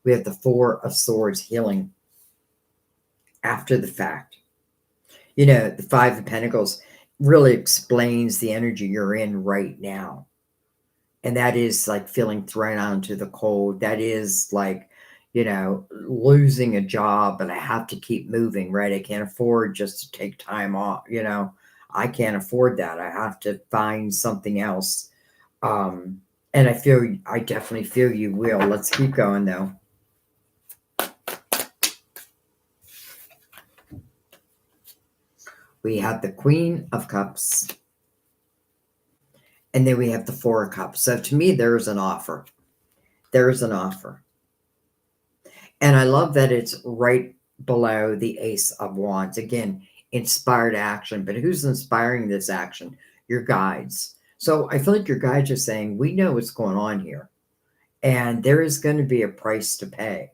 We have the Four of Swords healing after the fact. The Five of Pentacles. really explains the energy you're in right now. And that is like feeling thrown out into the cold. That is like, losing a job, but I have to keep moving, right? I can't afford just to take time off, I can't afford that. I have to find something else. Um, and I definitely feel you will. Let's keep going though. We have the Queen of Cups, and then we have the Four of Cups. So to me, there's an offer. There's an offer. And I love that it's right below the Ace of Wands. Again, inspired action. But who's inspiring this action? Your guides. So I feel like your guides are saying, we know what's going on here. And there is going to be a price to pay.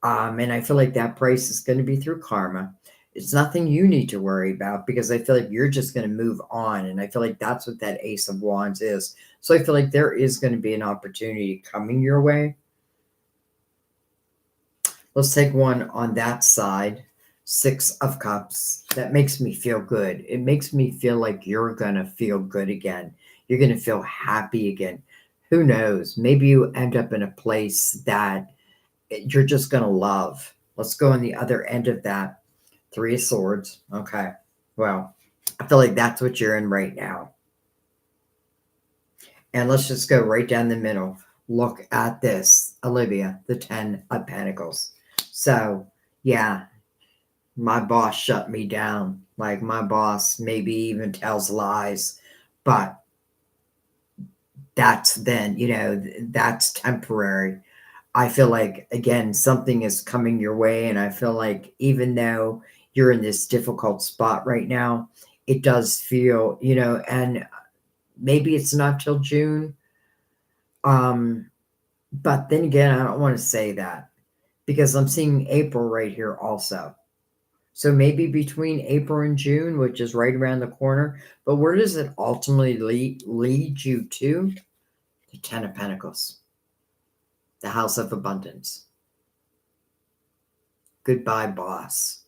And I feel like that price is going to be through karma. It's nothing you need to worry about because I feel like you're just going to move on. And I feel like that's what that Ace of Wands is. So I feel like there is going to be an opportunity coming your way. Let's take one on that side. Six of Cups. That makes me feel good. It makes me feel like you're going to feel good again. You're going to feel happy again. Who knows? Maybe you end up in a place that you're just going to love. Let's go on the other end of that. Three of Swords. Okay. Well, I feel like that's what you're in right now. And let's just go right down the middle. Look at this, Olivia, the 10 of Pentacles. So, yeah, my boss shut me down. Like my boss maybe even tells lies, but that's then, that's temporary. I feel like, again, something is coming your way. And I feel like even though you're in this difficult spot right now, it does feel, and maybe it's not till June. But then again, I don't want to say that because I'm seeing April right here also. So maybe between April and June, which is right around the corner. But where does it ultimately lead you to? The 10 of Pentacles, the House of Abundance. Goodbye, boss.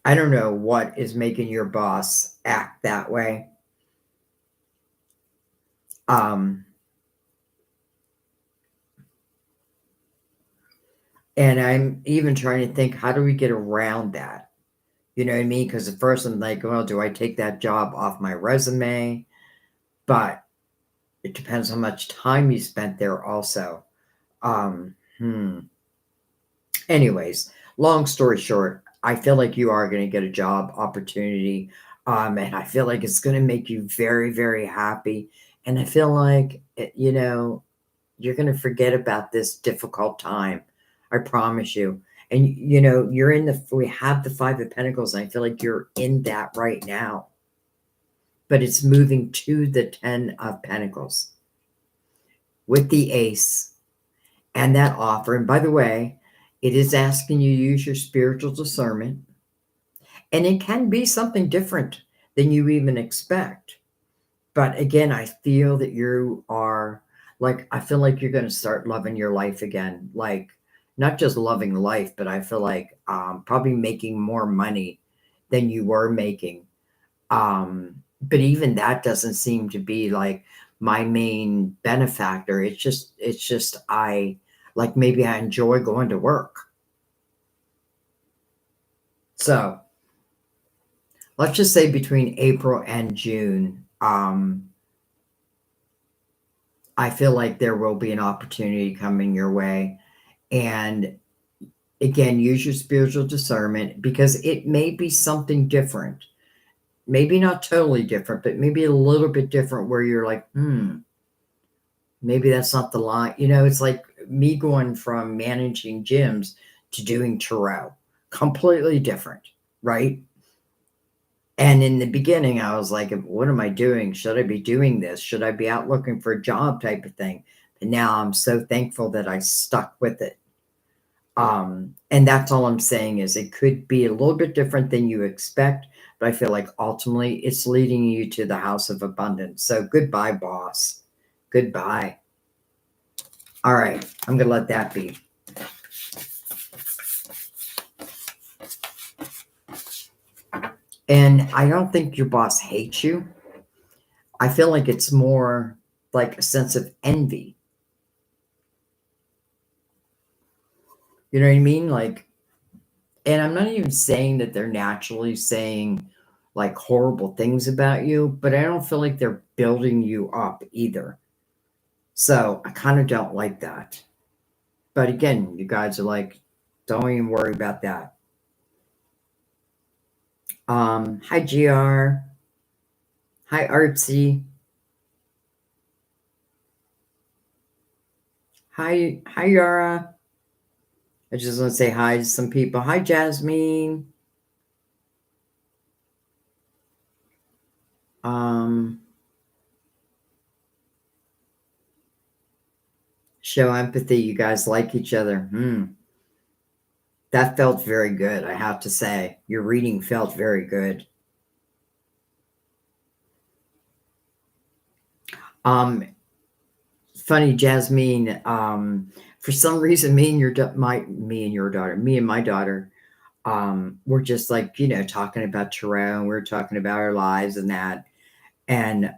I don't know what is making your boss act that way. And I'm even trying to think, how do we get around that? You know what I mean? Because at first I'm like, well, do I take that job off my resume? But it depends how much time you spent there also. Um, hmm. Anyways, long story short, I feel like you are going to get a job opportunity. And I feel like it's going to make you very, very happy. And I feel like, you're going to forget about this difficult time. I promise you. And, we have the Five of Pentacles, and I feel like you're in that right now. But it's moving to the 10 of Pentacles with the Ace and that offer. And by the way, it is asking you to use your spiritual discernment. And it can be something different than you even expect. But again, I feel that you are I feel like you're going to start loving your life again. Like, not just loving life, but I feel like probably making more money than you were making. But even that doesn't seem to be like my main benefactor. It's just maybe I enjoy going to work. So let's just say between April and June, I feel like there will be an opportunity coming your way. And again, use your spiritual discernment because it may be something different. Maybe not totally different, but maybe a little bit different where you're like, maybe that's not the line. It's like me going from managing gyms to doing tarot. Completely different, right? And in the beginning, I was like, what am I doing? Should I be doing this? Should I be out looking for a job type of thing? And now I'm so thankful that I stuck with it. And that's all I'm saying is it could be a little bit different than you expect, but I feel like ultimately it's leading you to the House of Abundance. So goodbye, boss. Goodbye. All right, I'm going to let that be. And I don't think your boss hates you. I feel like it's more like a sense of envy. You know what I mean? Like, and I'm not even saying that they're naturally saying like horrible things about you, but I don't feel like they're building you up either. So I kind of don't like that. But again, you guys are like, don't even worry about that. Hi GR. Hi Artsy. Hi Yara. I just want to say hi to some people. Hi Jasmine. Um, show empathy. You guys like each other. That felt very good, I have to say. Your reading felt very good. Um, funny, Jasmine. For some reason, me and my daughter, we're just like talking about Tarot, and we're talking about our lives and that, and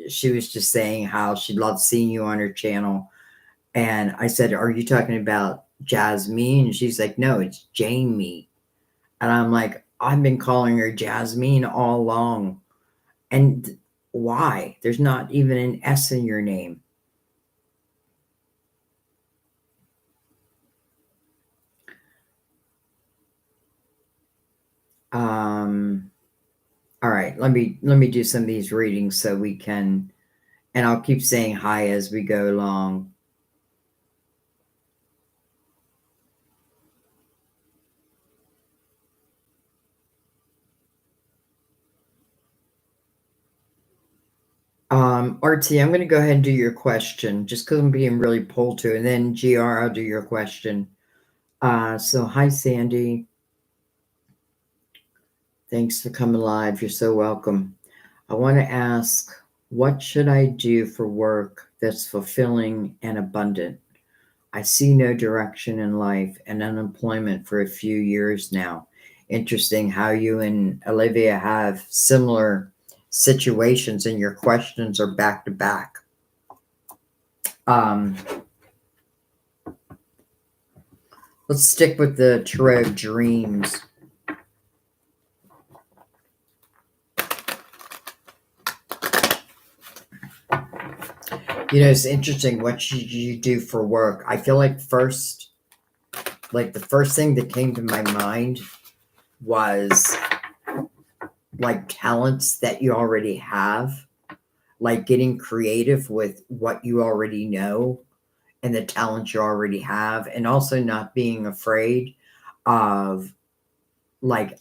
she was just saying how she loved seeing you on her channel, and I said, "Are you talking about Jasmine?" And she's like, "No, it's Jamie," and I'm like, "I've been calling her Jasmine all along." And why? There's not even an S in your name. Um, all right, let me do some of these readings so we can, and I'll keep saying hi as we go along. Artie, I'm going to go ahead and do your question just because I'm being really pulled to, and then GR, I'll do your question. So hi, Sandy. Thanks for coming live. You're so welcome. I want to ask, what should I do for work that's fulfilling and abundant? I see no direction in life and unemployment for a few years now. Interesting how you and Olivia have similar situations and your questions are back to back. Um, let's stick with the Tarot Dreams. It's interesting what should you do for work. I feel like the first thing that came to my mind was like talents that you already have, like getting creative with what you already know and the talents you already have, and also not being afraid of like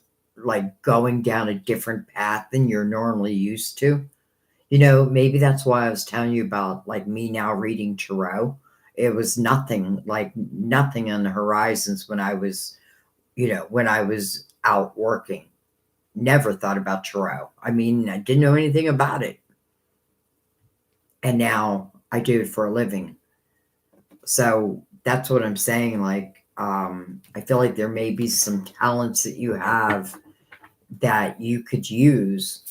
going down a different path than you're normally used to. Maybe that's why I was telling you about like me now reading tarot. It was nothing on the horizons when I was out working. Never thought about tarot. I mean, I didn't know anything about it. And now I do it for a living. So that's what I'm saying. Like, I feel like there may be some talents that you have that you could use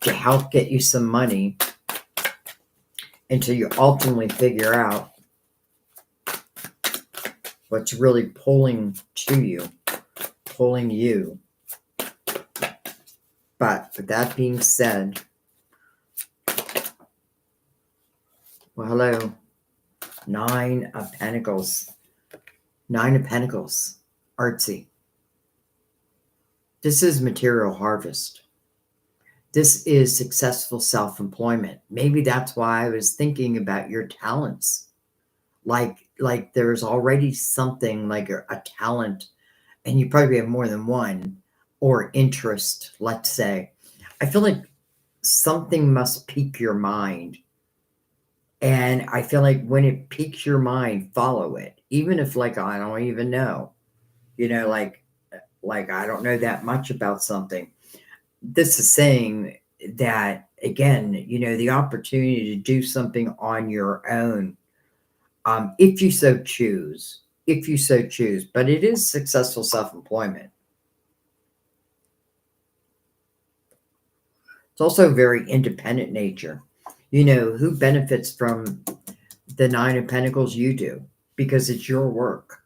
to help get you some money until you ultimately figure out what's really pulling you. But with that being said, well, hello, Nine of Pentacles. Nine of Pentacles, artsy. This is material harvest. This is successful self-employment. Maybe that's why I was thinking about your talents. Like there's already something like a talent, and you probably have more than one, or interest, let's say. I feel like something must pique your mind. And I feel like when it piques your mind, follow it. Even if like I don't even know. Like I don't know that much about something. This is saying that again, the opportunity to do something on your own, if you so choose, but it is successful self-employment. It's also very independent nature. Who benefits from the Nine of Pentacles? You do, because it's your work.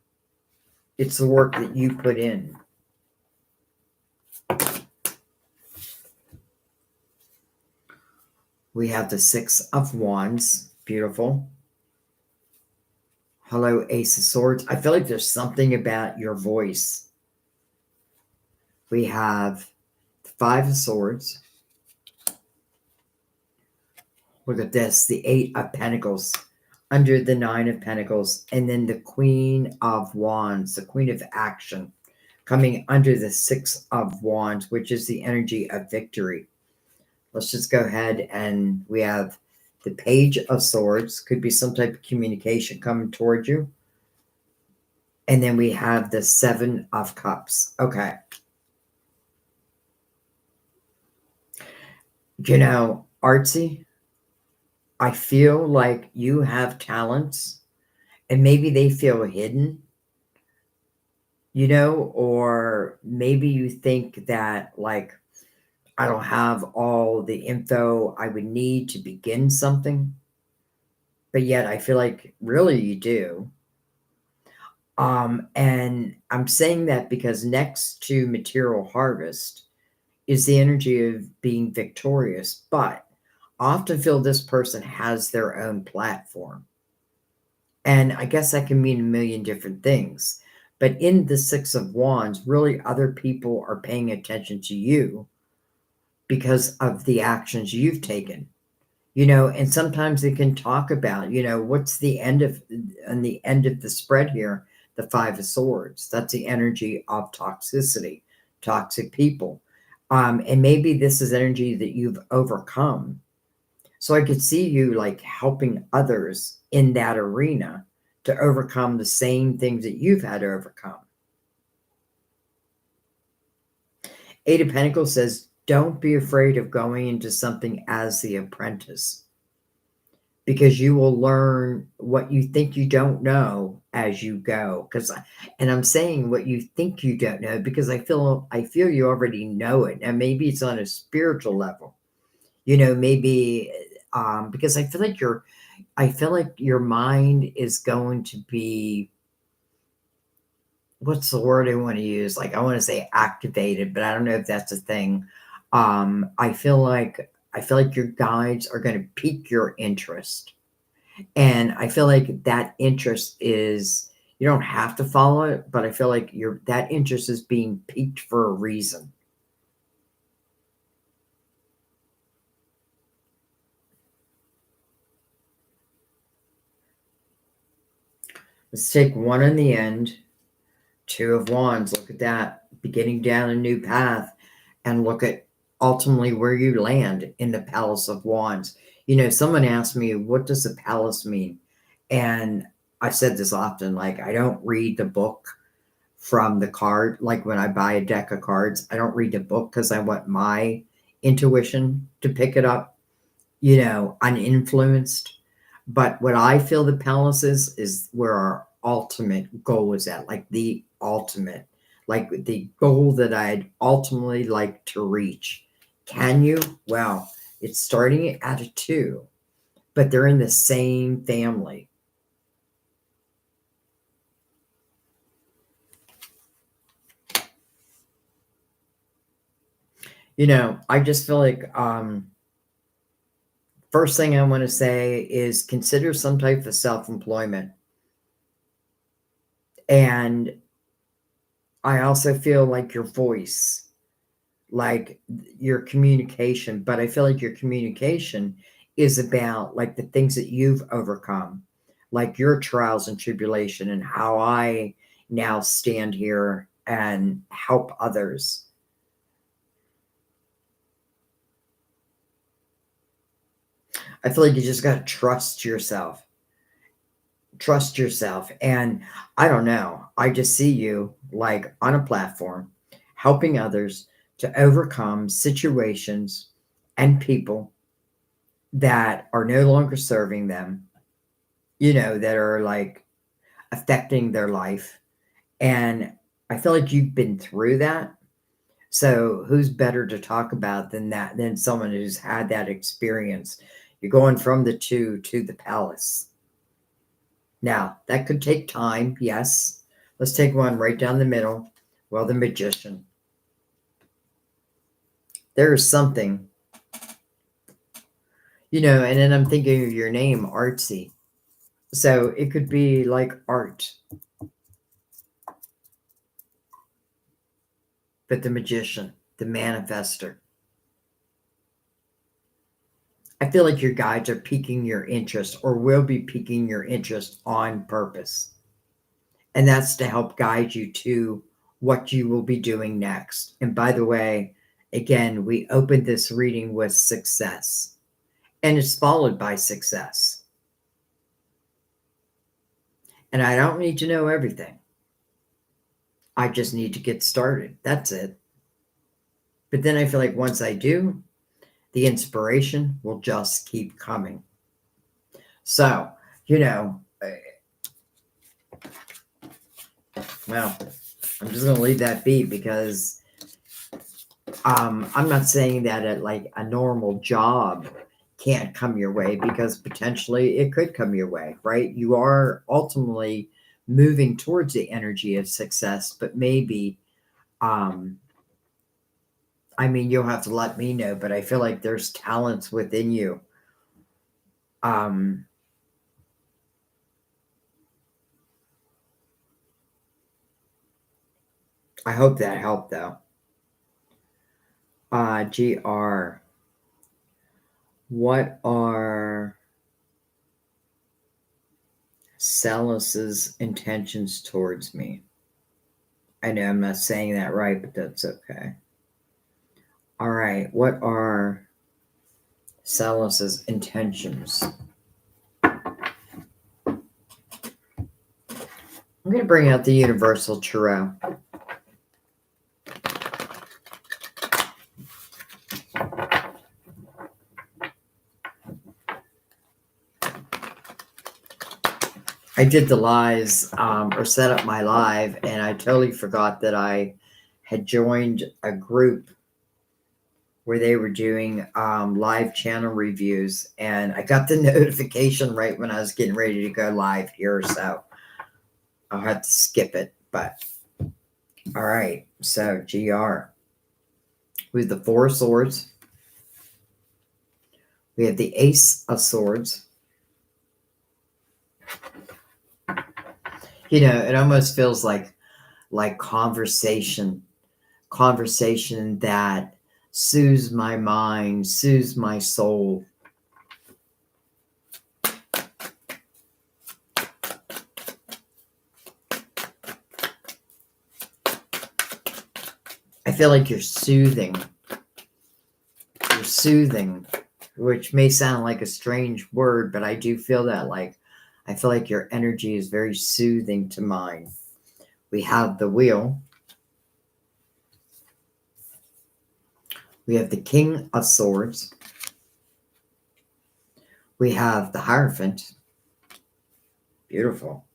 It's the work that you put in. We have the Six of Wands. Beautiful. Hello, Ace of Swords. I feel like there's something about your voice. We have the Five of Swords. Look at this, the Eight of Pentacles under the Nine of Pentacles, and then the Queen of Wands, the Queen of Action, coming under the Six of Wands, which is the energy of victory. Let's just go ahead, and we have the Page of Swords, could be some type of communication coming toward you. And then we have the Seven of Cups. Okay. Artsy, I feel like you have talents and maybe they feel hidden, or maybe you think that, like, I don't have all the info I would need to begin something, but yet I feel like really you do. And I'm saying that because next to material harvest is the energy of being victorious, but I often feel this person has their own platform. And I guess that can mean a million different things. But in the Six of Wands, really other people are paying attention to you because of the actions you've taken. And sometimes they can talk about, what's the end of the spread here, the Five of Swords. That's the energy of toxicity, toxic people. And maybe this is energy that you've overcome. So I could see you like helping others in that arena to overcome the same things that you've had to overcome. Eight of Pentacles says, don't be afraid of going into something as the apprentice, because you will learn what you think you don't know as you go. And I'm saying what you think you don't know because I feel you already know it. And maybe it's on a spiritual level, maybe because I feel like your mind is going to be, what's the word I want to use? Like, I want to say activated, but I don't know if that's a thing. I feel like your guides are going to pique your interest. And I feel like that interest is, you don't have to follow it, but I feel like that interest is being piqued for a reason. Let's take one in the end. Two of Wands. Look at that. Beginning down a new path. And look at ultimately where you land in the Palace of Wands. Someone asked me, what does the palace mean? And I've said this often, like, I don't read the book from the card. Like when I buy a deck of cards, I don't read the book because I want my intuition to pick it up, uninfluenced. But what I feel the palace is where our ultimate goal is at, like the ultimate, like the goal that I'd ultimately like to reach. Can you? Well, it's starting at a 2, but they're in the same family. I just feel like first thing I want to say is consider some type of self-employment. And I also feel like your voice, like your communication, but I feel like your communication is about like the things that you've overcome, like your trials and tribulation, and how I now stand here and help others. I feel like you just got to trust yourself. Trust yourself. And I don't know, I just see you like on a platform helping others to overcome situations and people that are no longer serving them, that are like affecting their life. And I feel like you've been through that. So who's better to talk about than someone who's had that experience? You're going from the two to the palace. Now, that could take time, yes. Let's take one right down the middle. Well, the magician. There is something, and then I'm thinking of your name, Artsy. So it could be like art, but the magician, the manifester. I feel like your guides are piquing your interest or will be piquing your interest on purpose. And that's to help guide you to what you will be doing next. And by the way, again, we opened this reading with success, and it's followed by success. And I don't need to know everything. I just need to get started. That's it. But then I feel like once I do, the inspiration will just keep coming. So, well, I'm just going to leave that be because I'm not saying that like a normal job can't come your way, because potentially it could come your way, right? You are ultimately moving towards the energy of success, but maybe, you'll have to let me know, but I feel like there's talents within you. I hope that helped though. GR. What are Celis's intentions towards me? I know I'm not saying that right, but that's okay. All right. What are Celis's intentions? I'm going to bring out the Universal Tarot. I did the lives or set up my live, and I totally forgot that I had joined a group where they were doing live channel reviews, and I got the notification right when I was getting ready to go live here, so I'll have to skip it. But all right, so GR with the Four of Swords, we have the Ace of Swords. It almost feels like conversation that soothes my mind, soothes my soul. I feel like you're soothing. You're soothing, which may sound like a strange word, but I do feel that I feel like your energy is very soothing to mine. We have the Wheel. We have the King of Swords. We have the Hierophant. Beautiful.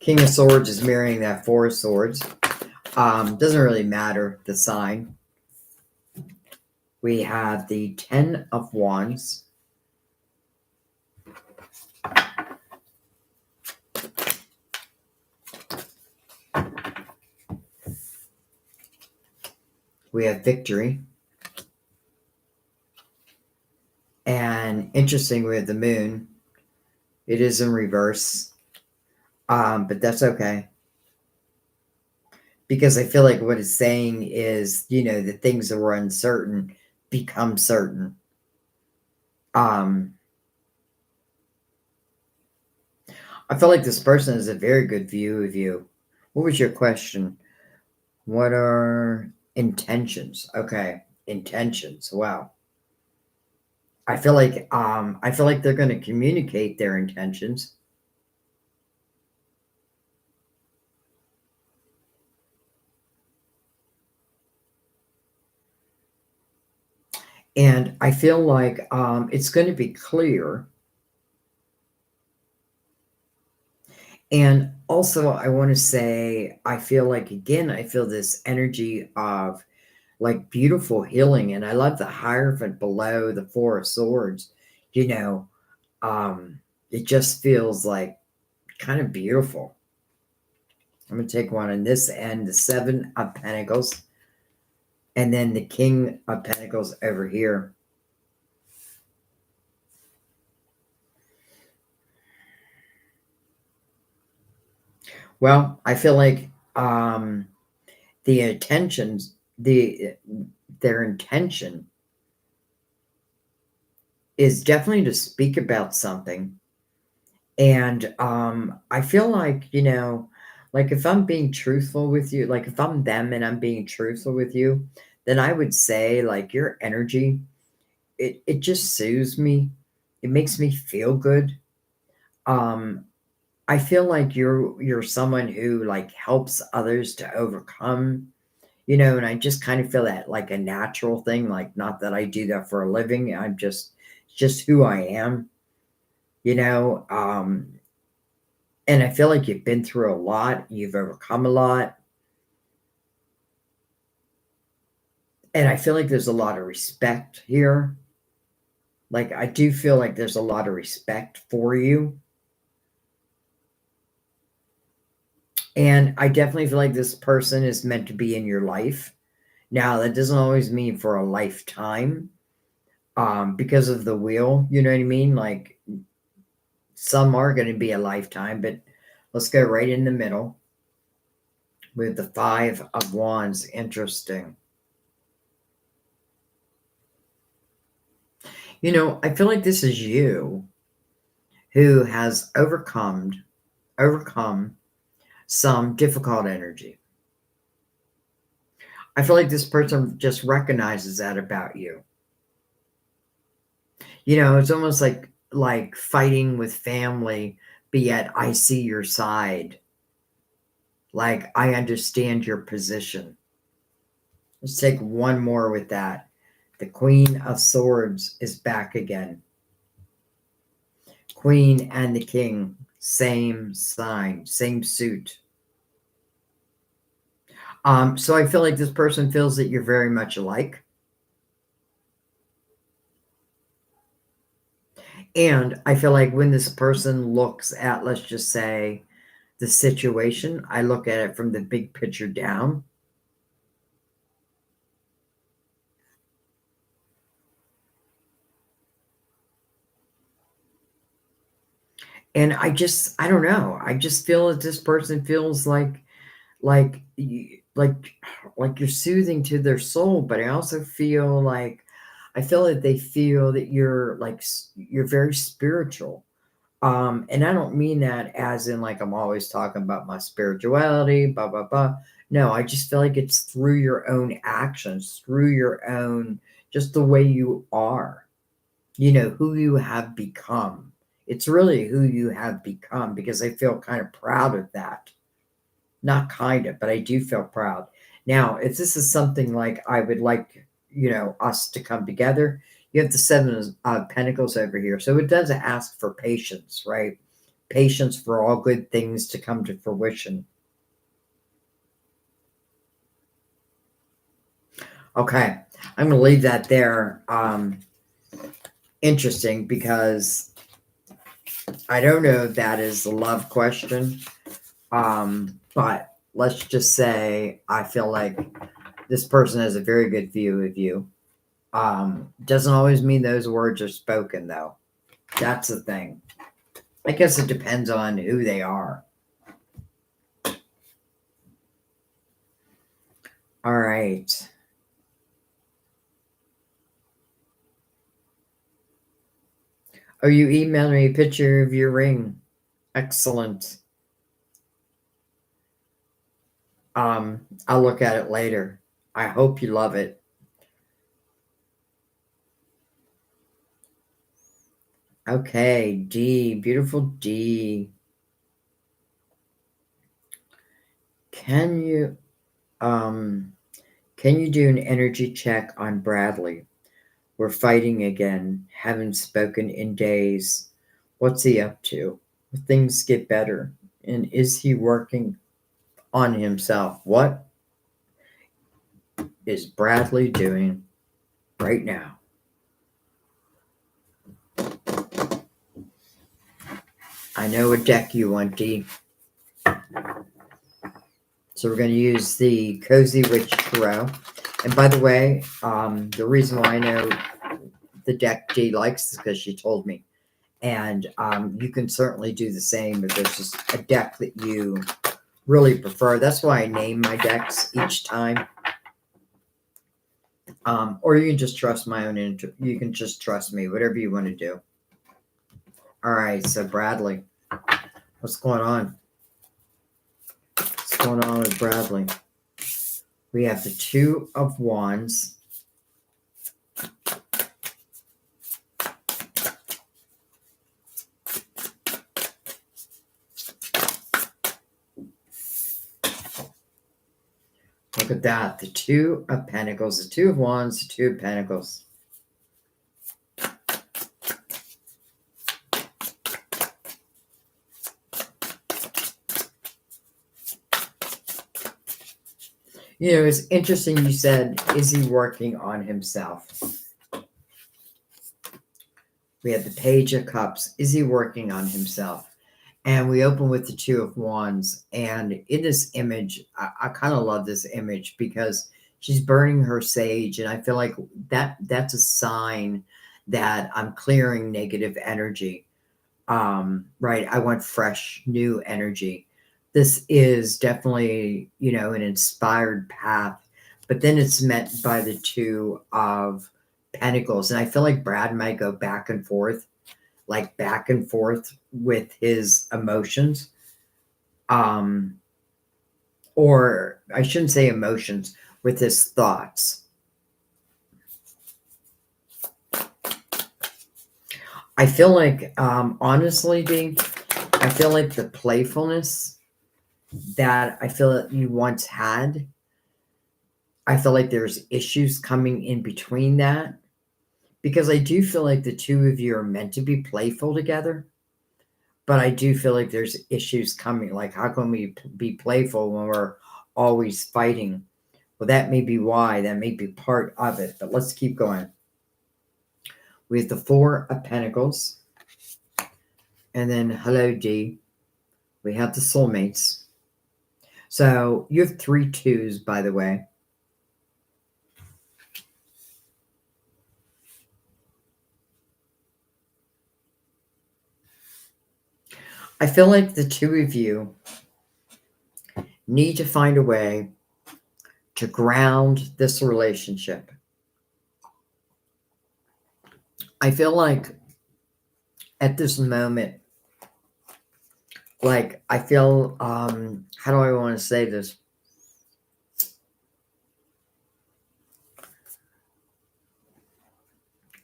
King of Swords is mirroring that Four of Swords. Doesn't really matter the sign. We have the Ten of Wands. We have Victory. And interesting, we have the Moon. It is in reverse. But that's okay. Because I feel like what it's saying is, the things that were uncertain become certain. I feel like this person has a very good view of you. What was your question? What are intentions? Okay, intentions. Wow. I feel like they're going to communicate their intentions. And I feel like it's going to be clear. And also, I want to say, I feel like, again, I feel this energy of like beautiful healing. And I love the Hierophant below the Four of Swords. You know, it just feels like kind of beautiful. I'm going to take one on this end, the Seven of Pentacles, and then the King of Pentacles over here. Well, I feel like the intentions, their intention is definitely to speak about something. And I feel like, like if I'm being truthful with you, like if I'm them and I'm being truthful with you, then I would say like your energy, it just soothes me. It makes me feel good. Um, I feel like you're someone who like helps others to overcome, and I just kind of feel that like a natural thing, like not that I do that for a living. It's just who I am, you know. And I feel like you've been through a lot, you've overcome a lot. And I feel like there's a lot of respect here. Like I do feel like there's a lot of respect for you. And I definitely feel like this person is meant to be in your life. Now, that doesn't always mean for a lifetime, because of the wheel, you know what I mean? Like some are going to be a lifetime, but let's go right in the middle with the Five of Wands. Interesting. I feel like this is you who has overcome some difficult energy. I feel like this person just recognizes that about you. It's almost like fighting with family, but yet I see your side. Like I understand your position. Let's take one more with that. The Queen of Swords is back again. Queen and the King, same sign, same suit. So I feel like this person feels that you're very much alike. And I feel like when this person looks at, let's just say, the situation, I look at it from the big picture down. And I don't know. I just feel that this person feels like like like you're soothing to their soul, but I also feel like I feel that they feel that you're like you're very spiritual. And I don't mean that as in like I'm always talking about my spirituality, blah blah blah. No, I just feel like it's through your own actions, through your own, just the way you are, who you have become. It's really who you have become, because I feel kind of proud of that. Not kind of, but I do feel proud. Now, if this is something like I would like, us to come together, you have the Seven of Pentacles over here. So it does ask for patience, right? Patience for all good things to come to fruition. Okay, I'm going to leave that there. Interesting, because I don't know if that is a love question. But let's just say I feel like this person has a very good view of you. Doesn't always mean those words are spoken, though. That's the thing. I guess it depends on who they are. All right. Oh, you emailed me a picture of your ring. Excellent. I'll look at it later. I hope you love it. Okay, D, beautiful D. Can you um can you do an energy check on Bradley? We're fighting again. Haven't spoken in days. What's he up to? Will things get better? And is he working on himself? What is Bradley doing right now? I know what deck you want, Dee. So we're going to use the Cozy Witch Tarot. And by the way, the reason why I know the deck Dee likes is because she told me. And you can certainly do the same if there's just a deck that you really prefer. That's why I name my decks each time. Or you can just trust my own you can just trust me, whatever you want to do. All right, so Bradley, what's going on? What's going on with Bradley? We have the Two of Wands. Look at that. The Two of Pentacles, the Two of Wands, the Two of Pentacles. You know, it's interesting you said, is he working on himself? We have the Page of Cups. Is he working on himself? And we open with the Two of Wands. And in this image, I kind of love this image because she's burning her sage. And I feel like that's a sign that I'm clearing negative energy. Right. I want fresh, new energy. This is definitely, you know, an inspired path. But then it's met by the Two of Pentacles. And I feel like Brad might go back and forth with his emotions. Or I shouldn't say emotions, with his thoughts. I feel like, honestly, Dee, I feel like the playfulness that I feel that you once had, I feel like there's issues coming in between that. Because I do feel like the two of you are meant to be playful together. But I do feel like there's issues coming. Like, how can we be playful when we're always fighting? Well, that may be why. That may be part of it. But let's keep going. We have the Four of Pentacles. And then, hello, Dee. We have the soulmates. So you have 3 twos, by the way. I feel like the two of you need to find a way to ground this relationship. I feel like at this moment, like I feel, how do I want to say this?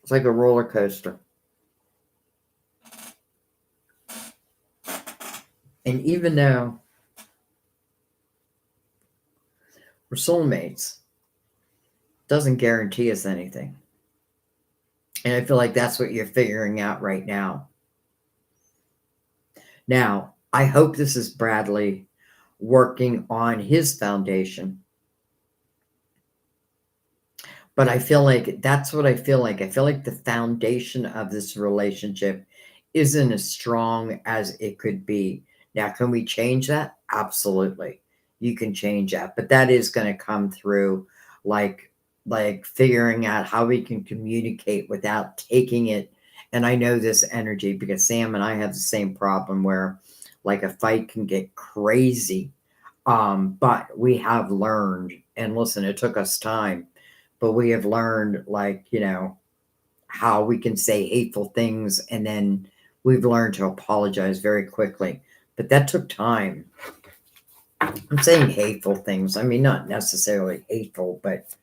It's like a roller coaster. And even though we're soulmates, doesn't guarantee us anything. And I feel like that's what you're figuring out right now. Now, I hope this is Bradley working on his foundation. But I feel like that's what I feel like. I feel like the foundation of this relationship isn't as strong as it could be. Now, can we change that? Absolutely. You can change that. But that is going to come through like figuring out how we can communicate without taking it. And I know this energy because Sam and I have the same problem where like a fight can get crazy. But we have learned, and listen, it took us time, but we have learned, like, you know, how we can say hateful things, and then we've learned to apologize very quickly. But that took time. I'm saying hateful things. I mean, not necessarily hateful, but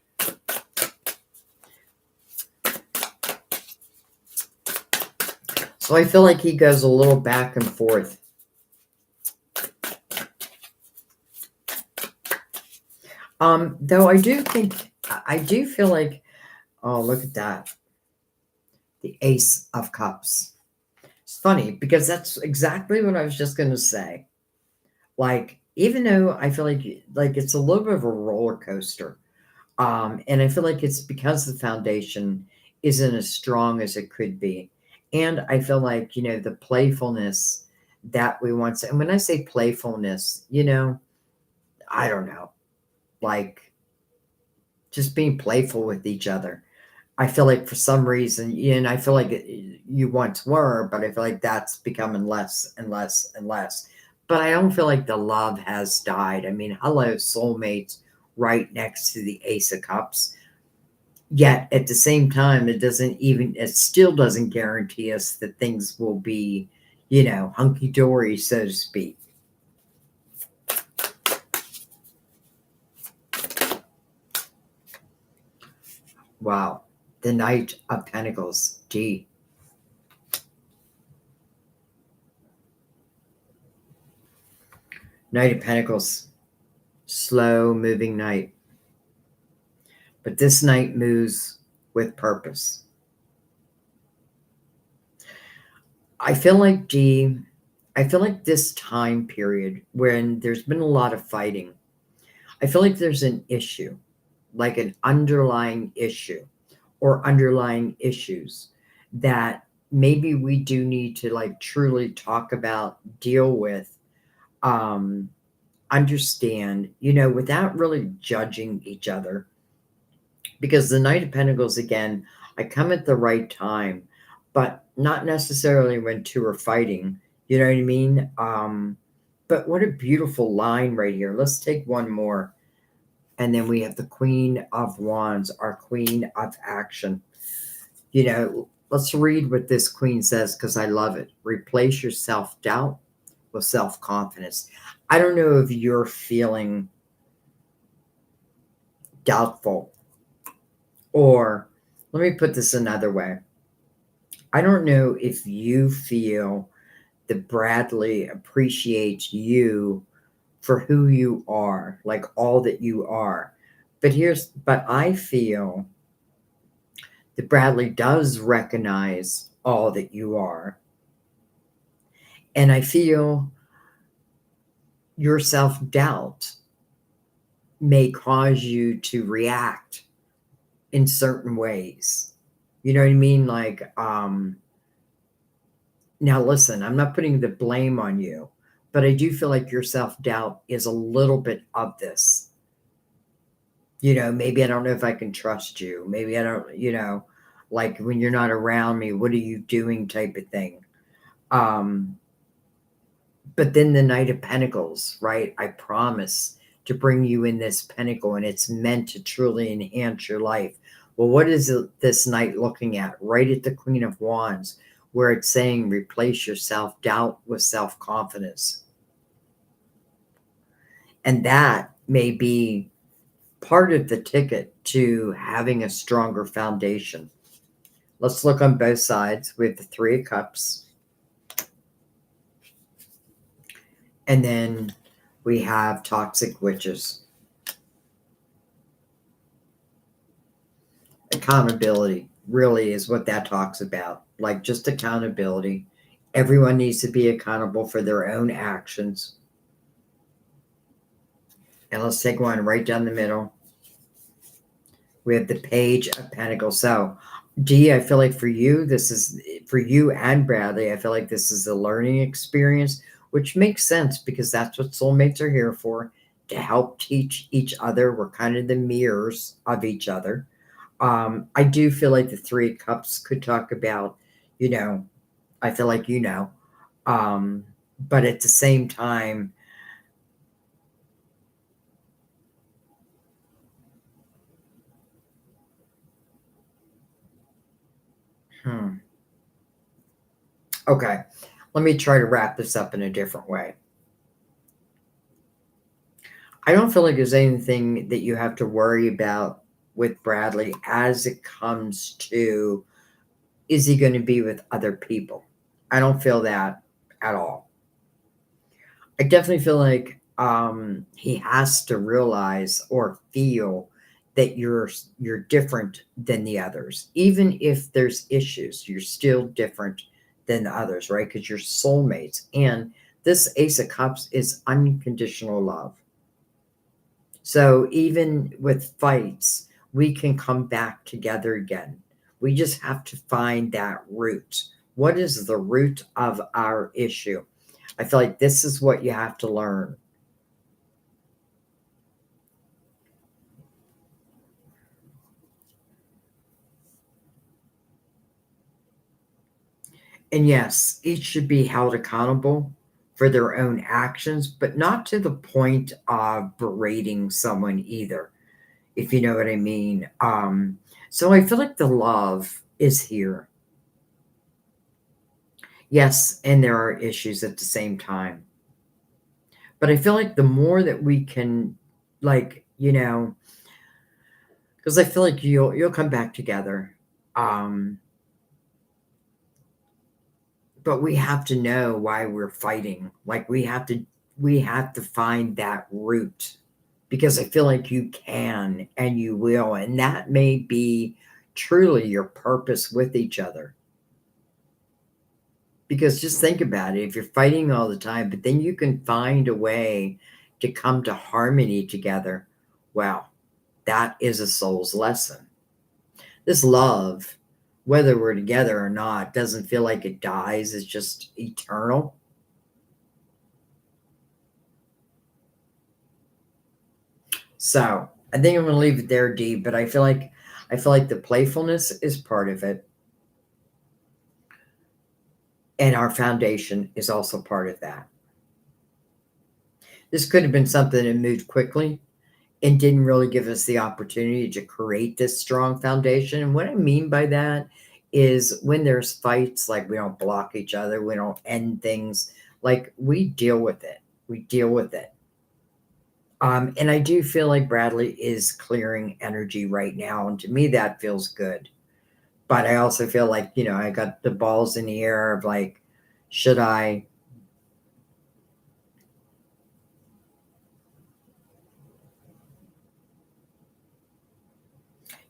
so I feel like he goes a little back and forth. Though I do feel like, oh, look at that. The Ace of Cups. It's funny because that's exactly what I was just going to say. Like, even though I feel like it's a little bit of a roller coaster, and I feel like it's because the foundation isn't as strong as it could be. And I feel like, the playfulness that we want to, and when I say playfulness, I don't know, like just being playful with each other. I feel like for some reason, and I feel like you once were, but I feel like that's becoming less and less and less. But I don't feel like the love has died. I mean, hello, soulmates, right next to the Ace of Cups. Yet at the same time, it still doesn't guarantee us that things will be, hunky dory, so to speak. Wow. The Knight of Pentacles, D. Knight of Pentacles, slow moving knight. But this knight moves with purpose. I feel like, D, I feel like this time period when there's been a lot of fighting, I feel like there's an issue, like an underlying issue or underlying issues that maybe we do need to like truly talk about, deal with, um, understand, without really judging each other. Because the Knight of Pentacles, again, I come at the right time, but not necessarily when two are fighting. You know what I mean? But what a beautiful line right here. Let's take one more. And then we have the Queen of Wands, our Queen of Action. Let's read what this Queen says because I love it. Replace your self doubt with self confidence. I don't know if you're feeling doubtful, or let me put this another way. I don't know if you feel that Bradley appreciates you for who you are, like all that you are. But I feel that Bradley does recognize all that you are. And I feel your self doubt may cause you to react in certain ways. You know what I mean? Like, now listen, I'm not putting the blame on you, but I do feel like your self doubt is a little bit of this. Maybe I don't know if I can trust you. Maybe I don't, like when you're not around me, what are you doing type of thing. Um, but then the Knight of Pentacles, right? I promise to bring you in this pentacle, and it's meant to truly enhance your life. Well, what is this knight looking at? Right at the Queen of Wands, where it's saying replace your self doubt with self confidence. And that may be part of the ticket to having a stronger foundation. Let's look on both sides. We have the Three of Cups. And then we have Toxic Witches. Accountability really is what that talks about. Like just accountability. Everyone needs to be accountable for their own actions. And let's take one right down the middle. We have the Page of Pentacles. So, D, I feel like for you and Bradley, I feel like this is a learning experience, which makes sense because that's what soulmates are here for, to help teach each other. We're kind of the mirrors of each other. I do feel like the Three of Cups could talk about, I feel like, but at the same time, okay, let me try to wrap this up in a different way. I don't feel like there's anything that you have to worry about with Bradley as it comes to, is he going to be with other people? I don't feel that at all. I definitely feel like he has to realize or feel that you're different than the others. Even if there's issues, you're still different than the others, right? Because you're soulmates. And This Ace of Cups is unconditional love. So even with fights, we can come back together again. We just have to find that root. What is the root of our issue? I feel like this is what you have to learn. And yes, each should be held accountable for their own actions, but not to the point of berating someone either, if you know what I mean. So I feel like the love is here. Yes, and there are issues at the same time. But I feel like the more that we can, like, because I feel like you'll come back together. Um, but we have to know why we're fighting. Like we have to find that root, because I feel like you can and you will, and that may be truly your purpose with each other. Because just think about it, if you're fighting all the time, but then you can find a way to come to harmony together, wow, that is a soul's lesson. This love, whether we're together or not, doesn't feel like it dies, it's just eternal. So I think I'm gonna leave it there, D, but I feel like the playfulness is part of it, and our foundation is also part of that. This could have been something that moved quickly and didn't really give us the opportunity to create this strong foundation. And what I mean by that is when there's fights, like we don't block each other, we don't end things, like we deal with it. We deal with it. And I do feel like Bradley is clearing energy right now. And to me, that feels good. But I also feel like, I got the balls in the air of like, should I?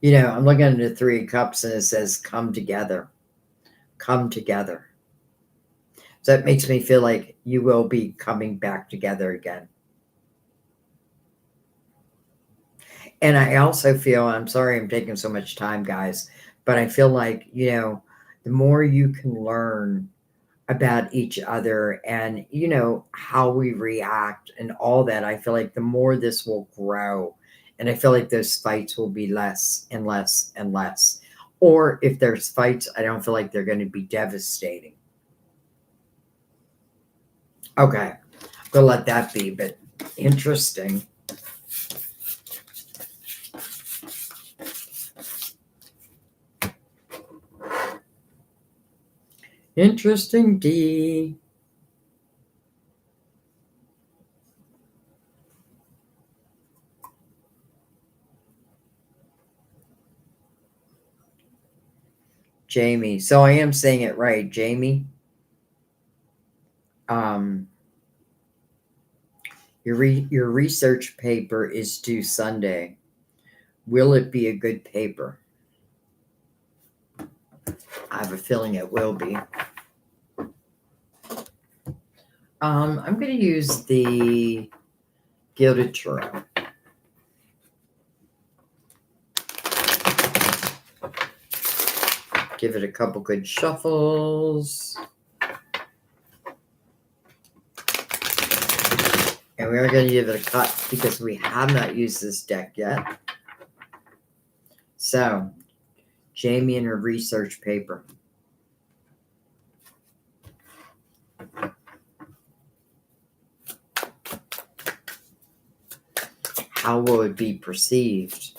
I'm looking at the Three of Cups and it says, come together, come together. So it makes me feel like you will be coming back together again. And I also feel, I'm sorry I'm taking so much time, guys, but I feel like, the more you can learn about each other and, how we react and all that, I feel like the more this will grow. And I feel like those fights will be less and less and less. Or if there's fights, I don't feel like they're going to be devastating. Okay, we'll let that be, but interesting. Interesting, D. Jamie. So I am saying it right, Jamie. Um, your research paper is due Sunday. Will it be a good paper? I have a feeling it will be. I'm going to use the Gilded Tarot. Give it a couple good shuffles. And we are going to give it a cut because we have not used this deck yet. So, Jamie and her research paper. How will it be perceived?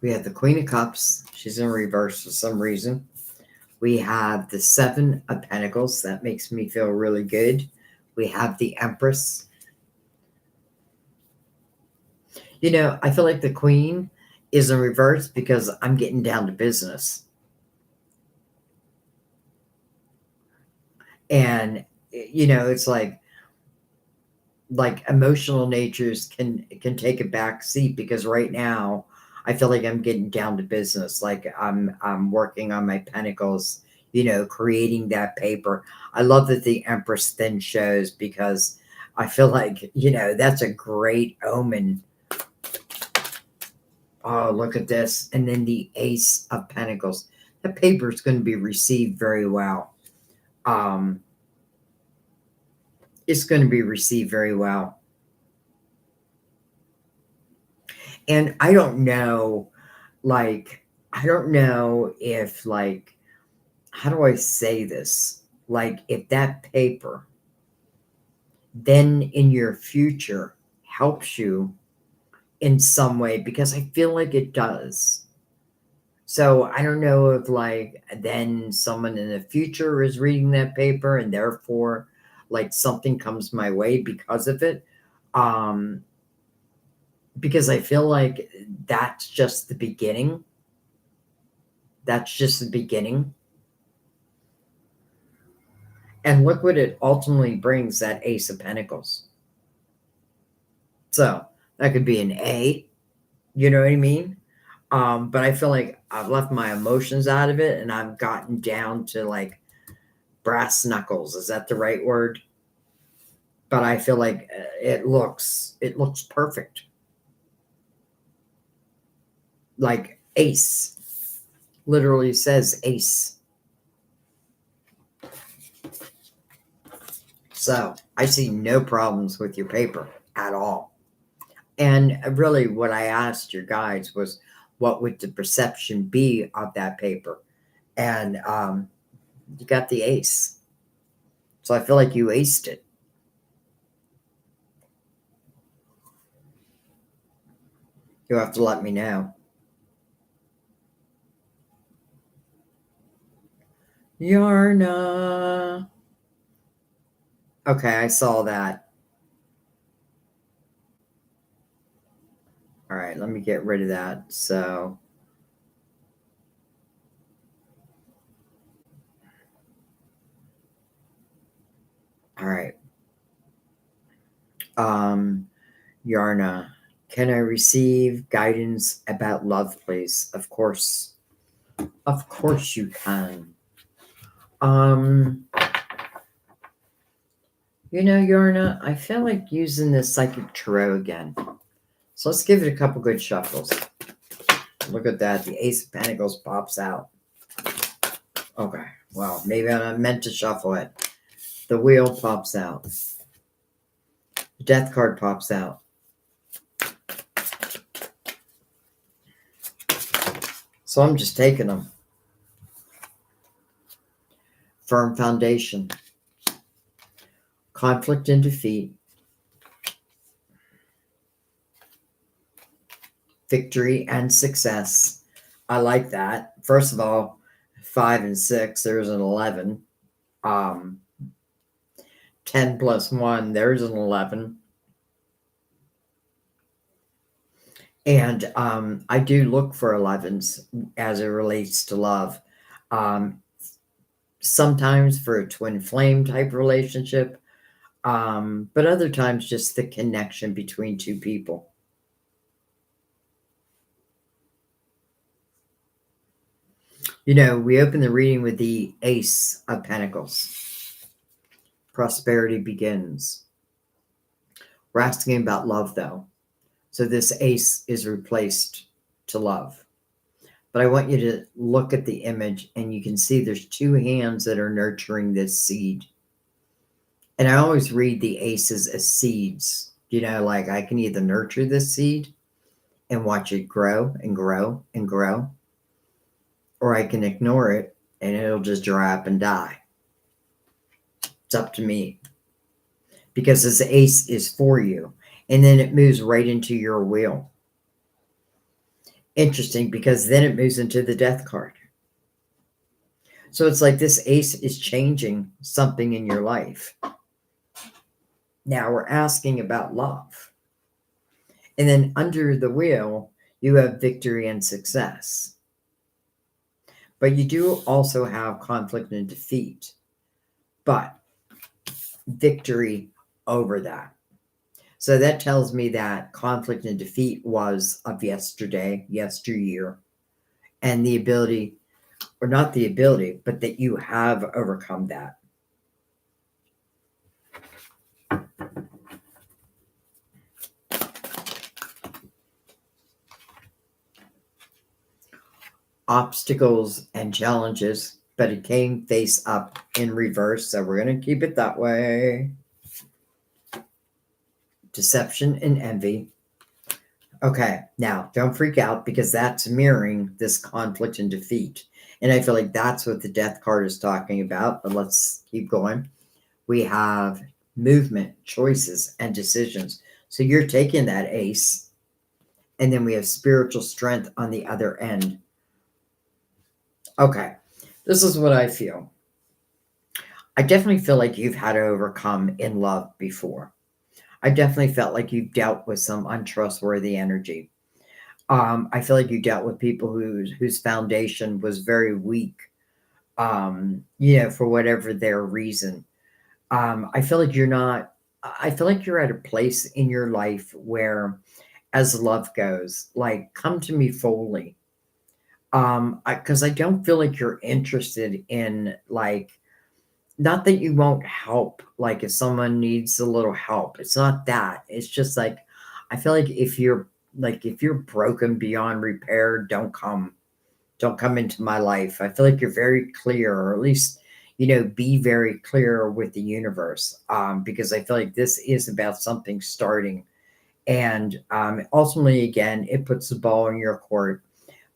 We have the Queen of Cups. She's in reverse for some reason. We have the Seven of Pentacles. That makes me feel really good. We have the Empress. I feel like the Queen is in reverse because I'm getting down to business. And it's like emotional natures can take a back seat, because right now I feel like I'm getting down to business. Like I'm working on my pentacles, creating that paper. I love that the Empress then shows, because I feel like, that's a great omen. Oh, look at this. And then the Ace of Pentacles. The paper is going to be received very well. It's going to be received very well. And I don't know, I don't know if, how do I say this? Like, if that paper then in your future helps you in some way, because I feel like it does. So I don't know if, then someone in the future is reading that paper and therefore, something comes my way because of it. Um, because I feel like that's just the beginning. That's just the beginning. And look what it ultimately brings, that Ace of Pentacles. So that could be an A, you know what I mean? But I feel like I've left my emotions out of it and I've gotten down to brass knuckles. Is that the right word? But I feel like it looks perfect. Like ace. Literally says ace. So I see no problems with your paper at all. And really what I asked your guides was, what would the perception be of that paper? And you got the ace. So I feel like you aced it. You'll have to let me know. Yarna. Okay, I saw that. All right, let me get rid of that. So, all right. Yarna, can I receive guidance about love, please? Of course. Of course you can. Um, Yarna, I feel like using the Psychic Tarot again. So let's give it a couple good shuffles. Look at that. The Ace of Pentacles pops out. Okay. Well, maybe I meant to shuffle it. The Wheel pops out. The Death card pops out. So I'm just taking them. Firm foundation. Conflict and defeat. Victory and success. I like that. First of all, 5 and 6, there's an 11. 10 plus 1, there's an 11. And I do look for 11s as it relates to love. Sometimes for a twin flame type relationship, but other times just the connection between two people. We open the reading with the Ace of Pentacles. Prosperity begins. We're asking about love, though. So this ace is replaced to love. But I want you to look at the image, and you can see there's two hands that are nurturing this seed. And I always read the aces as seeds. I can either nurture this seed and watch it grow and grow and grow, or I can ignore it and it'll just dry up and die. It's up to me. Because this ace is for you. And then it moves right into your wheel. Interesting, because then it moves into the Death card. So it's like this ace is changing something in your life. Now we're asking about love. And then under the wheel, you have victory and success. But you do also have conflict and defeat. But victory over that. So that tells me that conflict and defeat was of yesterday, yesteryear, and the ability, or not the ability, but that you have overcome that. Obstacles and challenges, but it came face up in reverse, so we're going to keep it that way. Deception and envy. Okay, now don't freak out because that's mirroring this conflict and defeat. And I feel like that's what the death card is talking about, but let's keep going. We have movement, choices, and decisions. So you're taking that ace. And then we have spiritual strength on the other end. Okay, this is what I feel. I definitely feel like you've had to overcome in love before. I definitely felt like you've dealt with some untrustworthy energy. I feel like you dealt with people whose foundation was very weak, for whatever their reason. I feel like you're not, I feel like you're at a place in your life where, as love goes, like, come to me fully. Because I don't feel like you're interested in, like, not that you won't help, like, if someone needs a little help. It's not that. It's just like, I feel like if you're broken beyond repair, don't come into my life. I feel like you're very clear, or at least, be very clear with the universe. Because I feel like this is about something starting. And ultimately, again, it puts the ball in your court.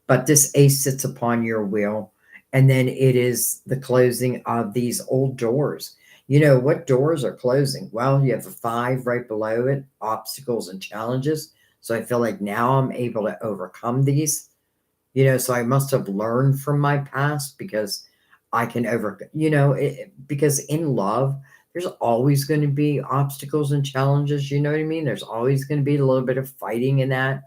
But this ace sits upon your wheel, and then it is the closing of these old doors. What doors are closing? Well, you have a 5 right below it, obstacles and challenges. So I feel like now I'm able to overcome these. So I must have learned from my past, because I can because in love, there's always going to be obstacles and challenges. You know what I mean? There's always going to be a little bit of fighting in that.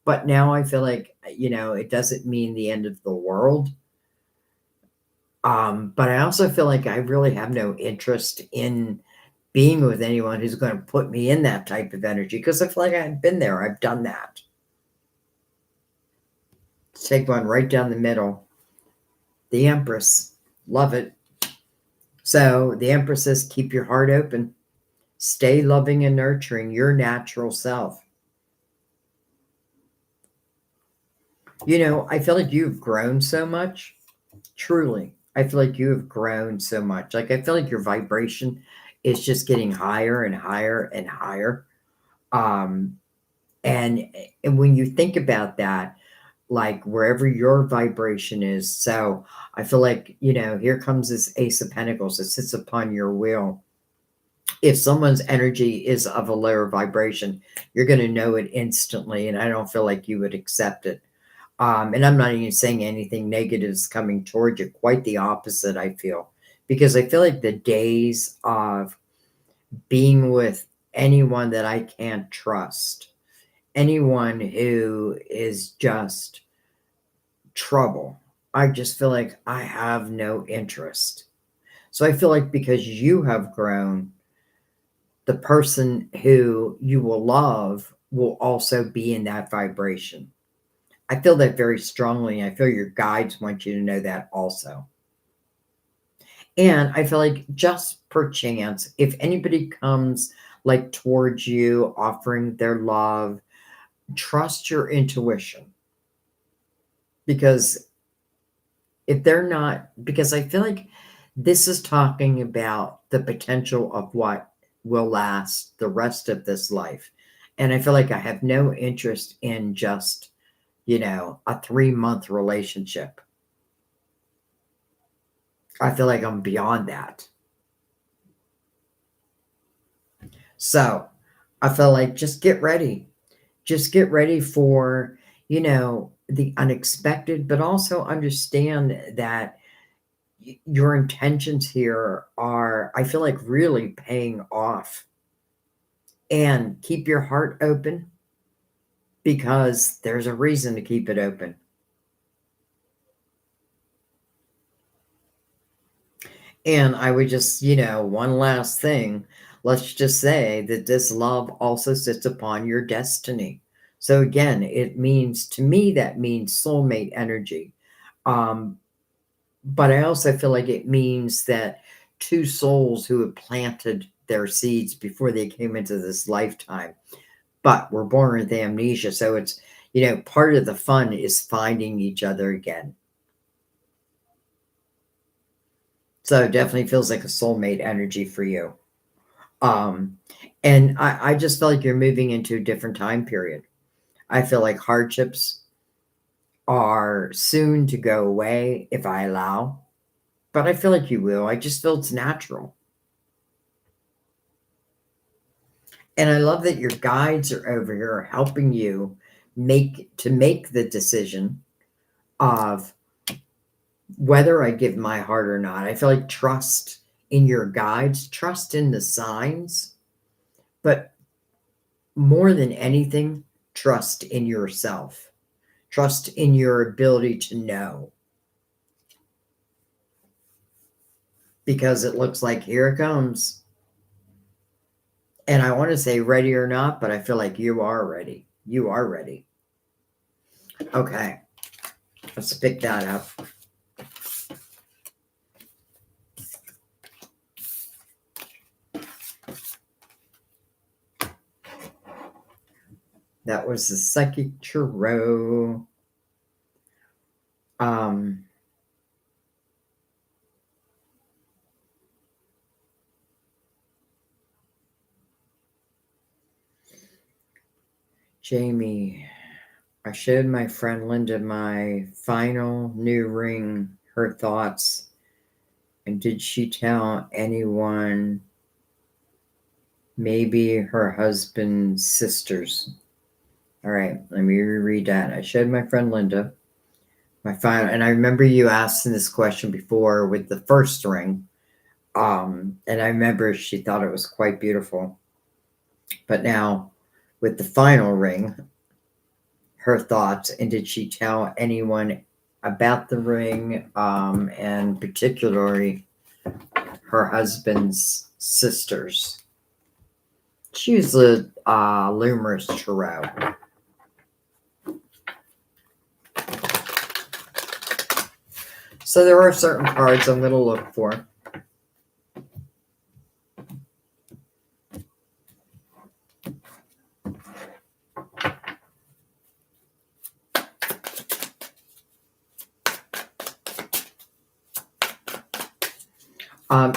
But now I feel like, it doesn't mean the end of the world. But I also feel like I really have no interest in being with anyone who's going to put me in that type of energy, because I feel like I've been there. I've done that. Let's take one right down the middle. The Empress. Love it. So the Empress says, keep your heart open. Stay loving and nurturing your natural self. I feel like you've grown so much. Truly. I feel like you have grown so much. Like, I feel like your vibration is just getting higher and higher and higher. Um, and and when you think about that, like, wherever your vibration is, so I feel like, here comes this Ace of Pentacles that sits upon your wheel. If someone's energy is of a lower vibration, you're going to know it instantly, and I don't feel like you would accept it. And I'm not even saying anything negative is coming toward you. Quite the opposite, I feel. Because I feel like the days of being with anyone that I can't trust, anyone who is just trouble, I just feel like I have no interest. So I feel like because you have grown, the person who you will love will also be in that vibration. I feel that very strongly. I feel your guides want you to know that also. And I feel like, just perchance, if anybody comes, like, towards you, offering their love, trust your intuition. Because if they're not, because I feel like this is talking about the potential of what will last the rest of this life. And I feel like I have no interest in just, a 3-month relationship. I feel like I'm beyond that. So I feel like, just get ready. Just get ready for, the unexpected, but also understand that your intentions here are, I feel like, really paying off. And keep your heart open, because there's a reason to keep it open. And I would just, one last thing. Let's just say that this love also sits upon your destiny. So again, it means, to me, that means soulmate energy. Um, but I also feel like it means that two souls who have planted their seeds before they came into this lifetime, but were born with amnesia. So it's, part of the fun is finding each other again. So it definitely feels like a soulmate energy for you. Um, and I just feel like you're moving into a different time period. I feel like hardships are soon to go away if I allow, but I feel like you will. I just feel it's natural. And I love that your guides are over here helping you make the decision of whether I give my heart or not. I feel like trust in your guides, trust in the signs, but more than anything, trust in yourself. Trust in your ability to know. Because it looks like here it comes. And I want to say ready or not, but I feel like you are ready. You are ready. Okay, let's pick that up. That was the Psychic Tarot. Um, Jamie, I showed my friend Linda my final new ring, her thoughts, and did she tell anyone, maybe her husband's sisters? All right, let me reread that. I showed my friend Linda my final, and I remember you asking this question before with the first ring. And I remember she thought it was quite beautiful. But now with the final ring, her thoughts, and did she tell anyone about the ring, and particularly her husband's sisters? She used the Lumerous Tarot. So there are certain cards I'm going to look for.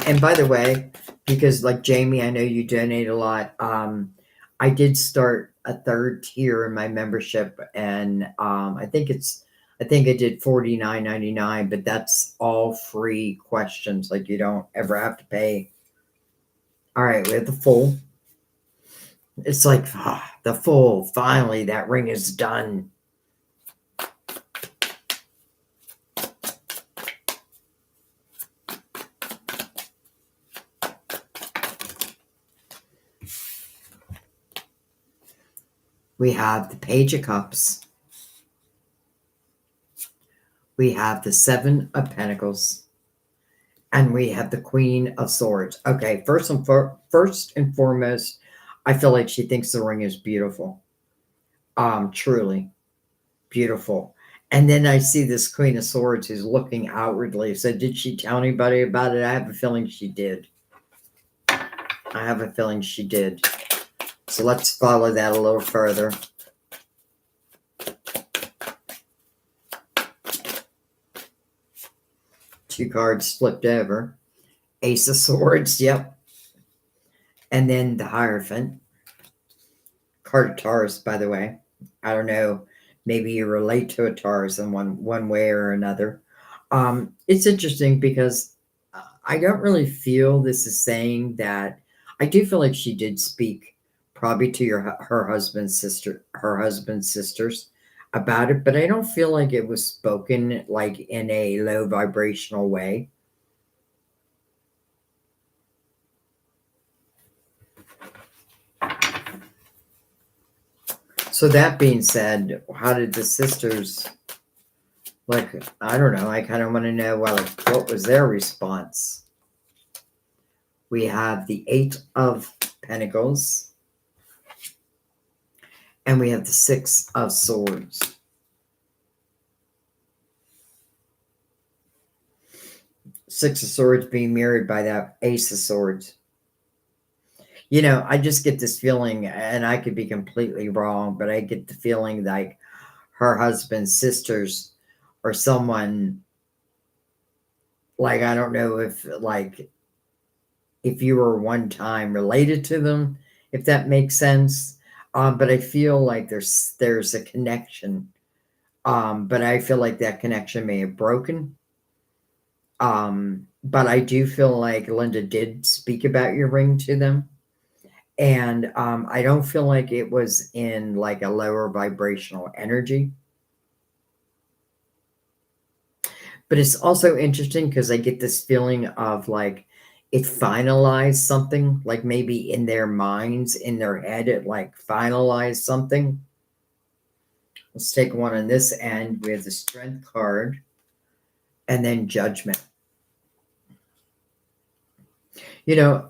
And by the way, because like Jamie, I know you donate a lot. I did start a third tier in my membership, and I think I did $49.99, but that's all free questions. Like you don't ever have to pay. All right, we have the full. It's like the full. Finally, that ring is done. We have the Page of Cups. We have the Seven of Pentacles. And we have the Queen of Swords. Okay, first and foremost, I feel like she thinks the ring is beautiful. Truly beautiful. And then I see this Queen of Swords who's looking outwardly. So did she tell anybody about it? I have a feeling she did. I have a feeling she did. So let's follow that a little further. Two cards flipped over. Ace of Swords, yep. And then the Hierophant. Card of Taurus, by the way. I don't know. Maybe you relate to a Taurus in one way or another. It's interesting because I don't really feel this is saying that. I do feel like she did speak probably to her husband's sisters about it, but I don't feel like it was spoken like in a low vibrational way. So that being said, how did the sisters, like, I don't know, I kind of want to know, well, like, what was their response? We have the Eight of Pentacles. And we have the Six of Swords. Six of Swords being mirrored by that Ace of Swords. You know, I just get this feeling, and I could be completely wrong, but I get the feeling like her husband's sisters or someone, like, I don't know if you were one time related to them, if that makes sense. But I feel like there's a connection. But I feel like that connection may have broken. But I do feel like Linda did speak about your ring to them. And I don't feel like it was in like a lower vibrational energy. But it's also interesting because I get this feeling of like it finalized something, like maybe in their minds, in their head, it like finalized something. Let's take one on this end. We have the Strength card and then Judgment. You know,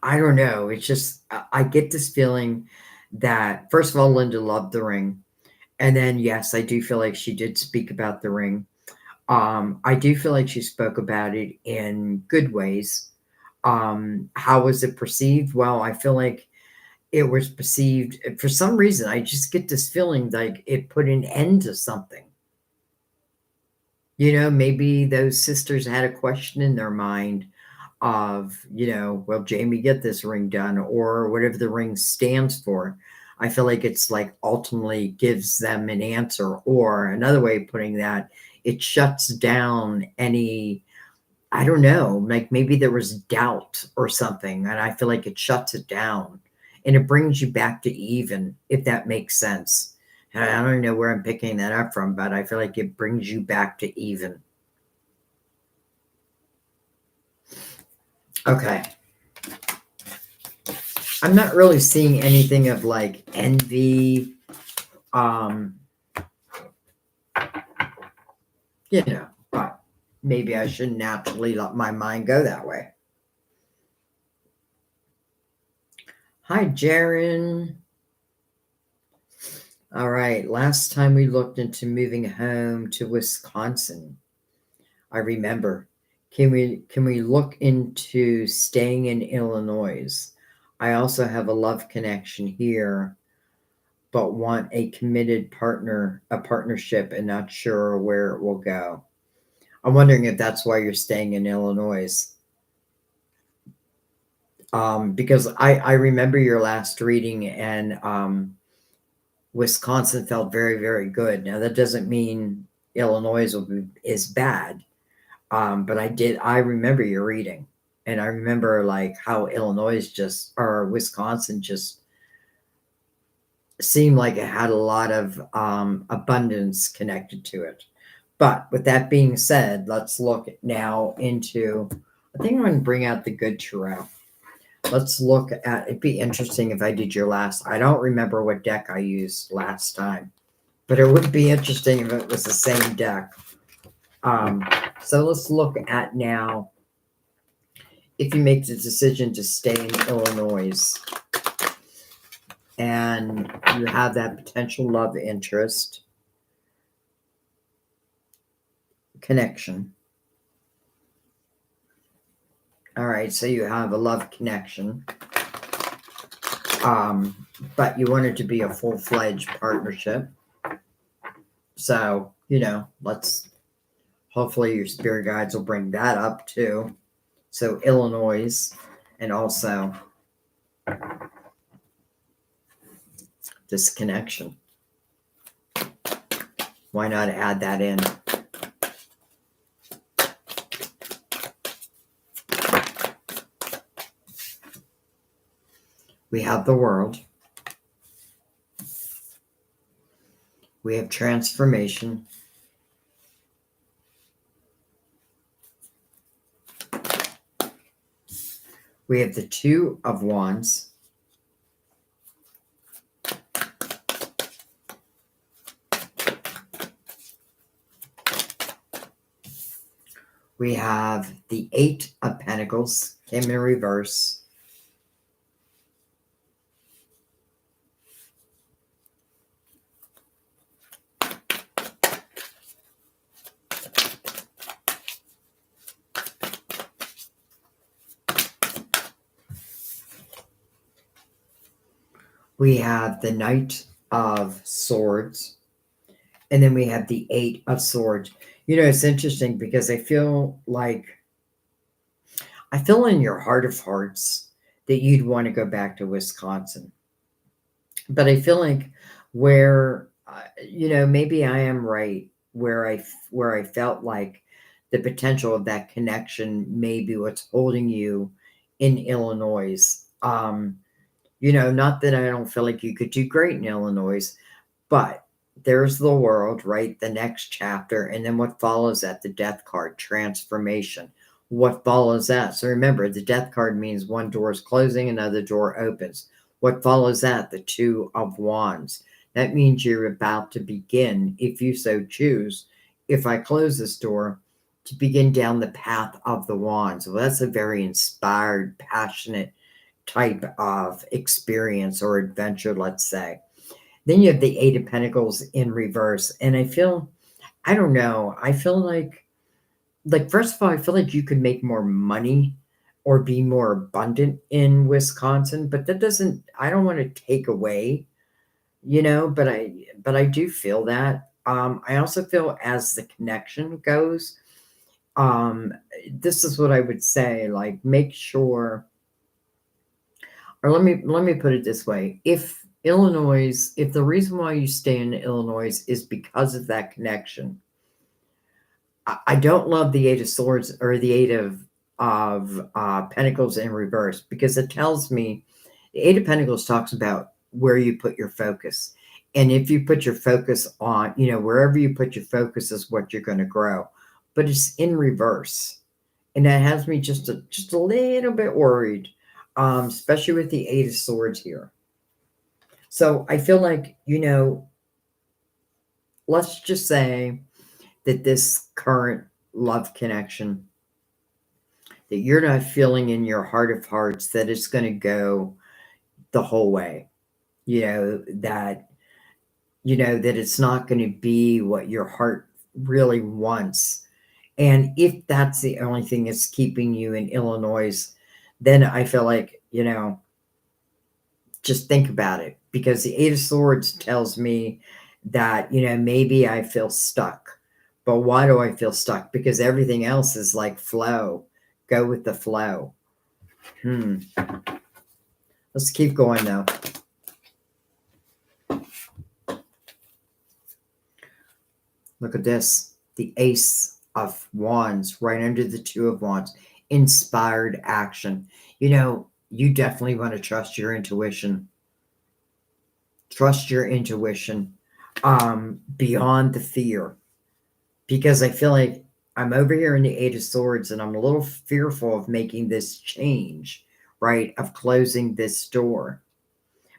I don't know. It's just, I get this feeling that, first of all, Linda loved the ring. And then, yes, I do feel like she did speak about the ring. I do feel like she spoke about it in good ways. How was it perceived? Well, I feel like it was perceived, for some reason, I just get this feeling like it put an end to something. You know, maybe those sisters had a question in their mind of, you know, will Jamie get this ring done or whatever the ring stands for. I feel like it's like ultimately gives them an answer, or another way of putting that, it shuts down any, I don't know, like maybe there was doubt or something, and I feel like it shuts it down and it brings you back to even, if that makes sense. And I don't know where I'm picking that up from, but I feel like it brings you back to even. Okay. I'm not really seeing anything of like envy. You know, but maybe I shouldn't naturally let my mind go that way. Hi, Jaren. All right. Last time we looked into moving home to Wisconsin, I remember. Can we look into staying in Illinois? I also have a love connection here, but want a committed partner, a partnership, and not sure where it will go. I'm wondering if that's why you're staying in Illinois. Because I remember your last reading, and Wisconsin felt very, very good. Now, that doesn't mean Illinois is bad, but I remember your reading, and I remember like how Illinois just, or Wisconsin just seemed like it had a lot of abundance connected to it. But with that being said, let's look now into, I think I'm going to bring out the Good Tarot. Let's look at, it'd be interesting if I did your last, I don't remember what deck I used last time, but it would be interesting if it was the same deck. So let's look at now, if you make the decision to stay in Illinois and you have that potential love interest connection. All right, so you have a love connection. But you want it to be a full-fledged partnership. So, you know, hopefully your spirit guides will bring that up too. So Illinois, and also this connection. Why not add that in? We have the World. We have transformation. We have the Two of Wands. We have the Eight of Pentacles, came in reverse. We have the Knight of Swords, and then we have the Eight of Swords. You know, it's interesting because I feel in your heart of hearts that you'd want to go back to Wisconsin. But I feel like maybe I am right where I felt like the potential of that connection may be what's holding you in Illinois. Not that I don't feel like you could do great in Illinois, but there's the world, right? The next chapter. And then what follows that? The death card, transformation. What follows that? So remember, the death card means one door is closing, another door opens. What follows that? The Two of Wands. That means you're about to begin, if you so choose, if I close this door, to begin down the path of the wands. Well, that's a very inspired, passionate type of experience or adventure, let's say. Then you have the Eight of Pentacles in reverse. And I don't know, I feel like first of all, I feel like you could make more money or be more abundant in Wisconsin, but I don't want to take away, but I do feel that. I also feel as the connection goes, um, this is what I would say, like make sure, or let me put it this way. If the reason why you stay in Illinois is because of that connection, I don't love the Eight of Swords or the Eight of Pentacles in reverse, because it tells me the Eight of Pentacles talks about where you put your focus. And if you put your focus on, wherever you put your focus is what you're going to grow. But it's in reverse. And that has me just a little bit worried, especially with the Eight of Swords here. So I feel like, let's just say that this current love connection that you're not feeling in your heart of hearts, that it's going to go the whole way, that it's not going to be what your heart really wants. And if that's the only thing that's keeping you in Illinois, then I feel like, just think about it, because the Eight of Swords tells me that, maybe I feel stuck. But why do I feel stuck? Because everything else is like flow. Go with the flow. Let's keep going though. Look at this. The Ace of Wands right under the Two of Wands. Inspired action. You definitely want to trust your intuition. Trust your intuition beyond the fear. Because I feel like I'm over here in the Eight of Swords and I'm a little fearful of making this change, right? Of closing this door.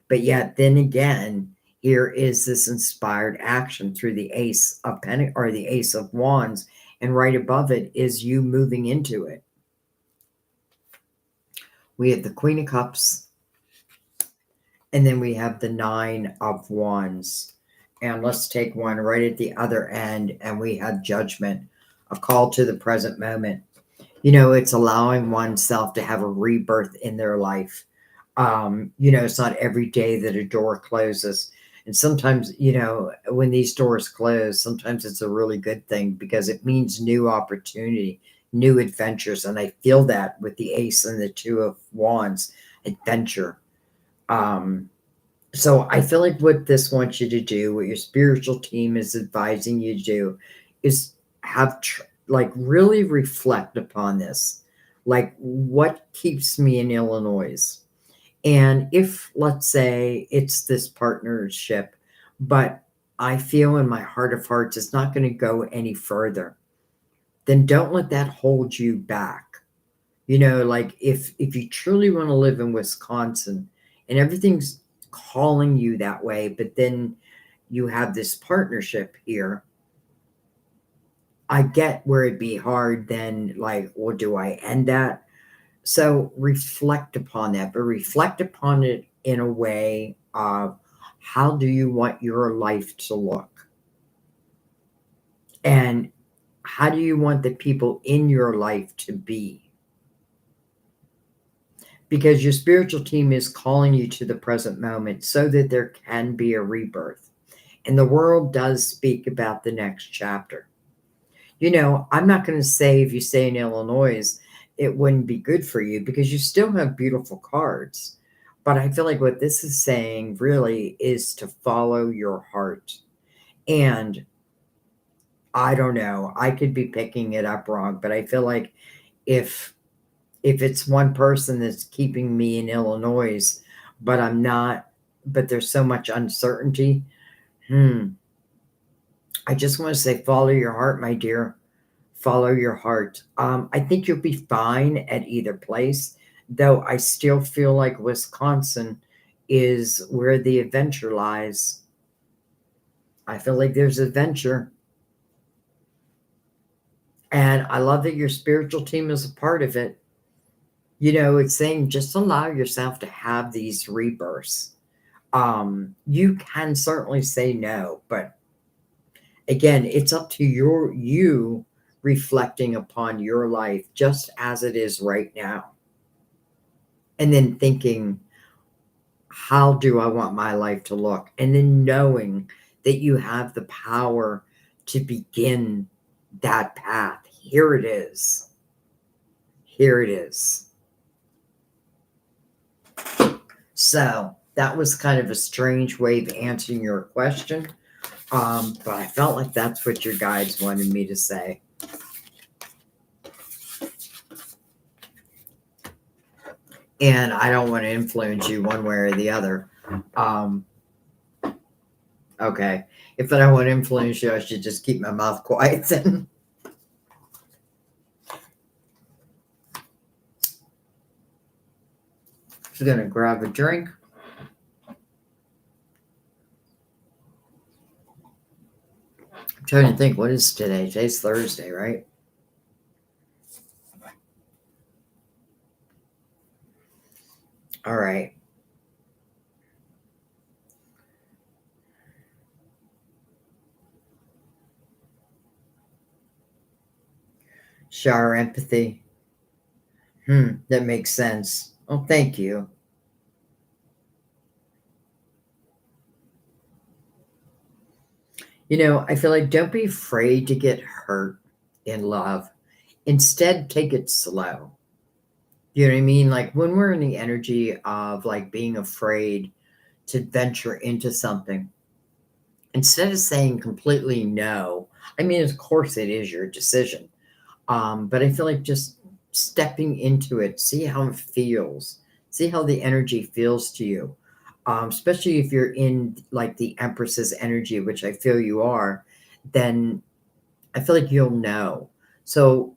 But yet, then again, here is this inspired action through the Ace of Pentacles or the Ace of Wands, and right above it is you moving into it. We have the Queen of Cups, and then we have the Nine of Wands. And let's take one right at the other end, and we have Judgment, a call to the present moment. It's allowing oneself to have a rebirth in their life. It's not every day that a door closes. And sometimes, when these doors close, sometimes it's a really good thing because it means new opportunity, new adventures. And I feel that with the Ace and the Two of Wands, adventure. So I feel like what this wants you to do, what your spiritual team is advising you to do, is really reflect upon this. Like, what keeps me in Illinois? And if, let's say, it's this partnership, but I feel in my heart of hearts it's not going to go any further, then don't let that hold you back. Like if you truly want to live in Wisconsin and everything's calling you that way, but then you have this partnership here, I get where it'd be hard then, like, well, do I end that? So reflect upon that, but reflect upon it in a way of how do you want your life to look? And how do you want the people in your life to be? Because your spiritual team is calling you to the present moment so that there can be a rebirth. And the world does speak about the next chapter. You know, I'm not going to say if you stay in Illinois, it wouldn't be good for you because you still have beautiful cards. But I feel like what this is saying really is to follow your heart. And I don't know, I could be picking it up wrong, but I feel like if it's one person that's keeping me in Illinois, but I'm not, but there's so much uncertainty. I just want to say, follow your heart, my dear. Follow your heart. I think you'll be fine at either place, though I still feel like Wisconsin is where the adventure lies. I feel like there's adventure. And I love that your spiritual team is a part of it. You know, it's saying just allow yourself to have these rebirths. You can certainly say no, but again, it's up to you reflecting upon your life just as it is right now. And then thinking, how do I want my life to look? And then knowing that you have the power to begin that path. Here it is. Here it is. So that was kind of a strange way of answering your question. But I felt like that's what your guides wanted me to say. And I don't want to influence you one way or the other. Okay. If I don't want to influence you, I should just keep my mouth quiet then. Just gonna grab a drink. I'm trying to think, what is today? Today's Thursday, right? All right. Shower empathy. That makes sense. Oh, thank you. You know, I feel like don't be afraid to get hurt in love. Instead, take it slow. You know what I mean? Like when we're in the energy of like being afraid to venture into something, instead of saying completely no, I mean, of course it is your decision. But I feel like just stepping into it, see how it feels, see how the energy feels to you. Especially if you're in like the Empress's energy, which I feel you are, then I feel like you'll know. So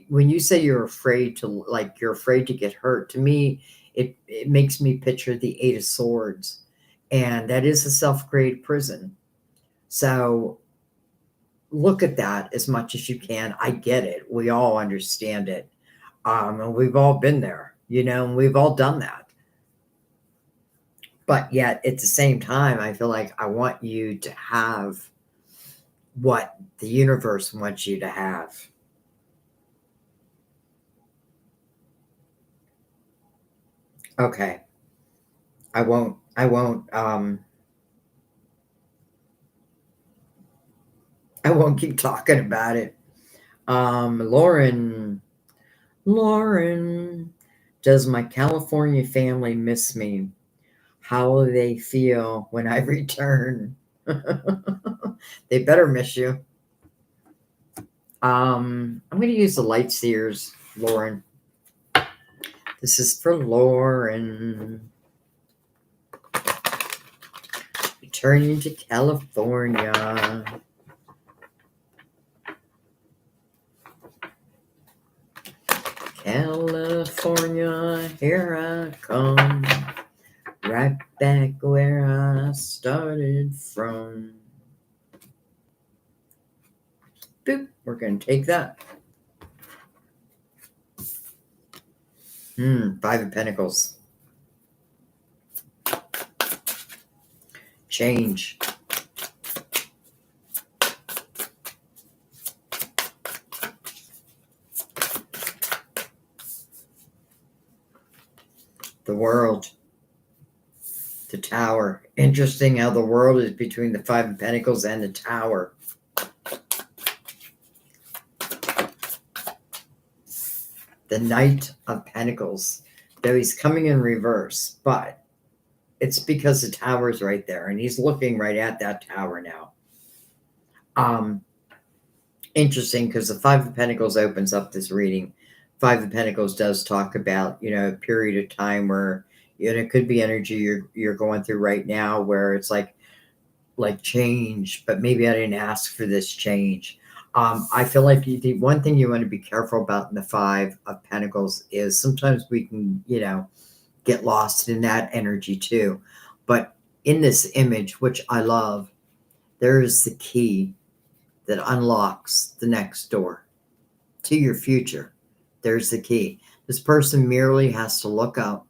when you say you're afraid to you're afraid to get hurt, to me, it makes me picture the Eight of Swords, and that is a self-created prison. So look at that as much as you can. I get it. We all understand it. And we've all been there, you know, and we've all done that. But yet at the same time, I feel like I want you to have what the universe wants you to have. Okay. I won't I won't keep talking about it. Lauren, does my California family miss me? How will they feel when I return? They better miss you. I'm going to use the light seers, Lauren. This is for Lauren. Returning to California. California, here I come. Right back where I started from. Boop. We're going to take that. Five of Pentacles. Change. The World. The Tower. Interesting how the World is between the Five of Pentacles and the Tower. The Knight of Pentacles. Though he's coming in reverse, but it's because the Tower's right there, and he's looking right at that Tower now. Interesting, because the Five of Pentacles opens up this reading. Five of Pentacles does talk about, a period of time where, it could be energy you're going through right now where it's like change, but maybe I didn't ask for this change. I feel like the one thing you want to be careful about in the Five of Pentacles is sometimes we can, get lost in that energy too. But in this image, which I love, there is the key that unlocks the next door to your future. There's the key. This person merely has to look up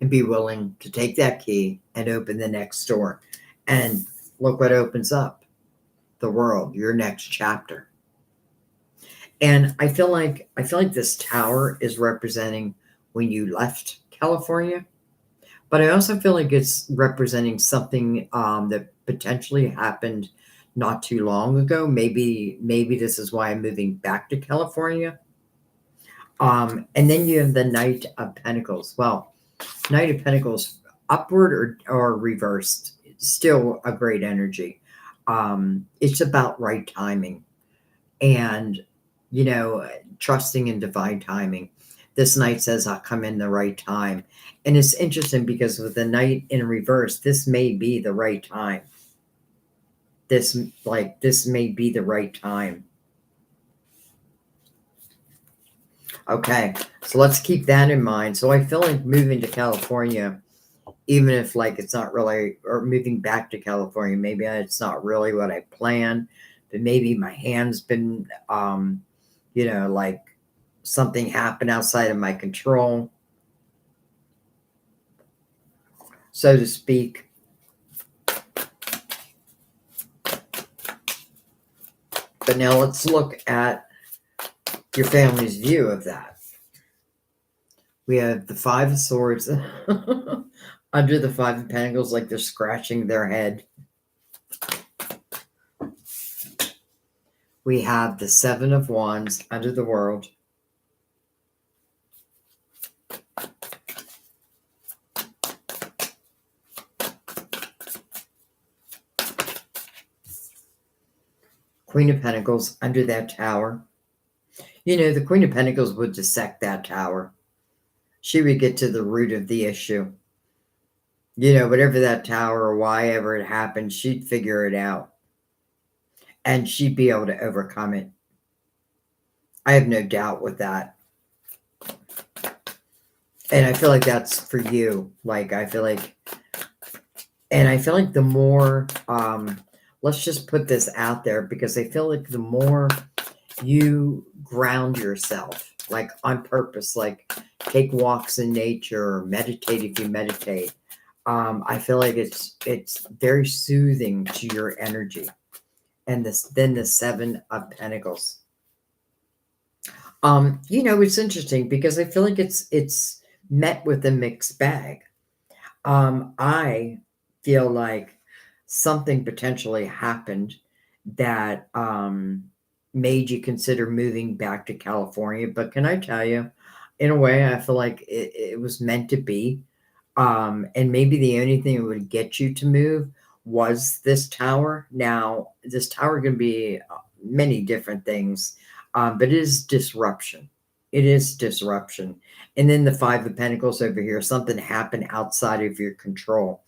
and be willing to take that key and open the next door. And look what opens up. The World, your next chapter. And I feel like this Tower is representing when you left California, but I also feel like it's representing something that potentially happened not too long ago. Maybe this is why I'm moving back to California. And then you have the Knight of Pentacles. Well, Knight of Pentacles, upward or reversed, still a great energy. It's about right timing and, trusting in divine timing. This Knight says, I'll come in the right time. And it's interesting because with the Knight in reverse, this may be the right time. This may be the right time. Okay, so let's keep that in mind. So I feel like moving to California, even if it's not really, or moving back to California, maybe it's not really what I planned, but maybe my hand's been, something happened outside of my control, so to speak. But now let's look at your family's view of that. We have the Five of Swords under the Five of Pentacles, like they're scratching their head. We have the Seven of Wands under the World. Queen of Pentacles under that Tower. The Queen of Pentacles would dissect that Tower. She would get to the root of the issue. Whatever that Tower or why ever it happened, she'd figure it out. And she'd be able to overcome it. I have no doubt with that. And I feel like that's for you. I feel like the more, let's just put this out there, because I feel like the more you ground yourself, on purpose, take walks in nature or meditate if you meditate. I feel like it's very soothing to your energy. And then the Seven of Pentacles. It's interesting because I feel like it's met with a mixed bag. I feel like something potentially happened that made you consider moving back to California. But can I tell you, in a way, I feel like it was meant to be. And maybe the only thing that would get you to move was this Tower. Now, this Tower can be many different things, but it is disruption. It is disruption. And then the Five of Pentacles over here, something happened outside of your control.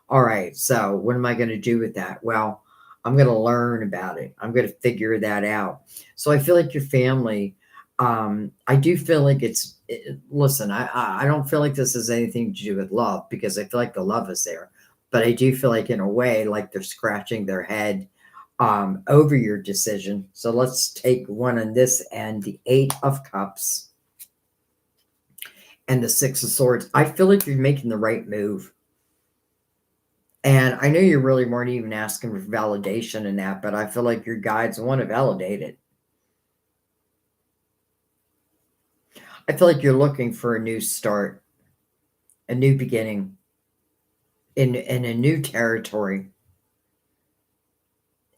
All right, so what am I going to do with that? Well, I'm going to learn about it. I'm going to figure that out. So I feel like your family, I do feel like listen, I don't feel like this has anything to do with love, because I feel like the love is there. But I do feel like in a way, like they're scratching their head. over your decision. So let's take one on this end, the Eight of Cups and the Six of Swords. I feel like you're making the right move. And I know you really weren't even asking for validation in that, but I feel like your guides want to validate it. I feel like you're looking for a new start, a new beginning in a new territory.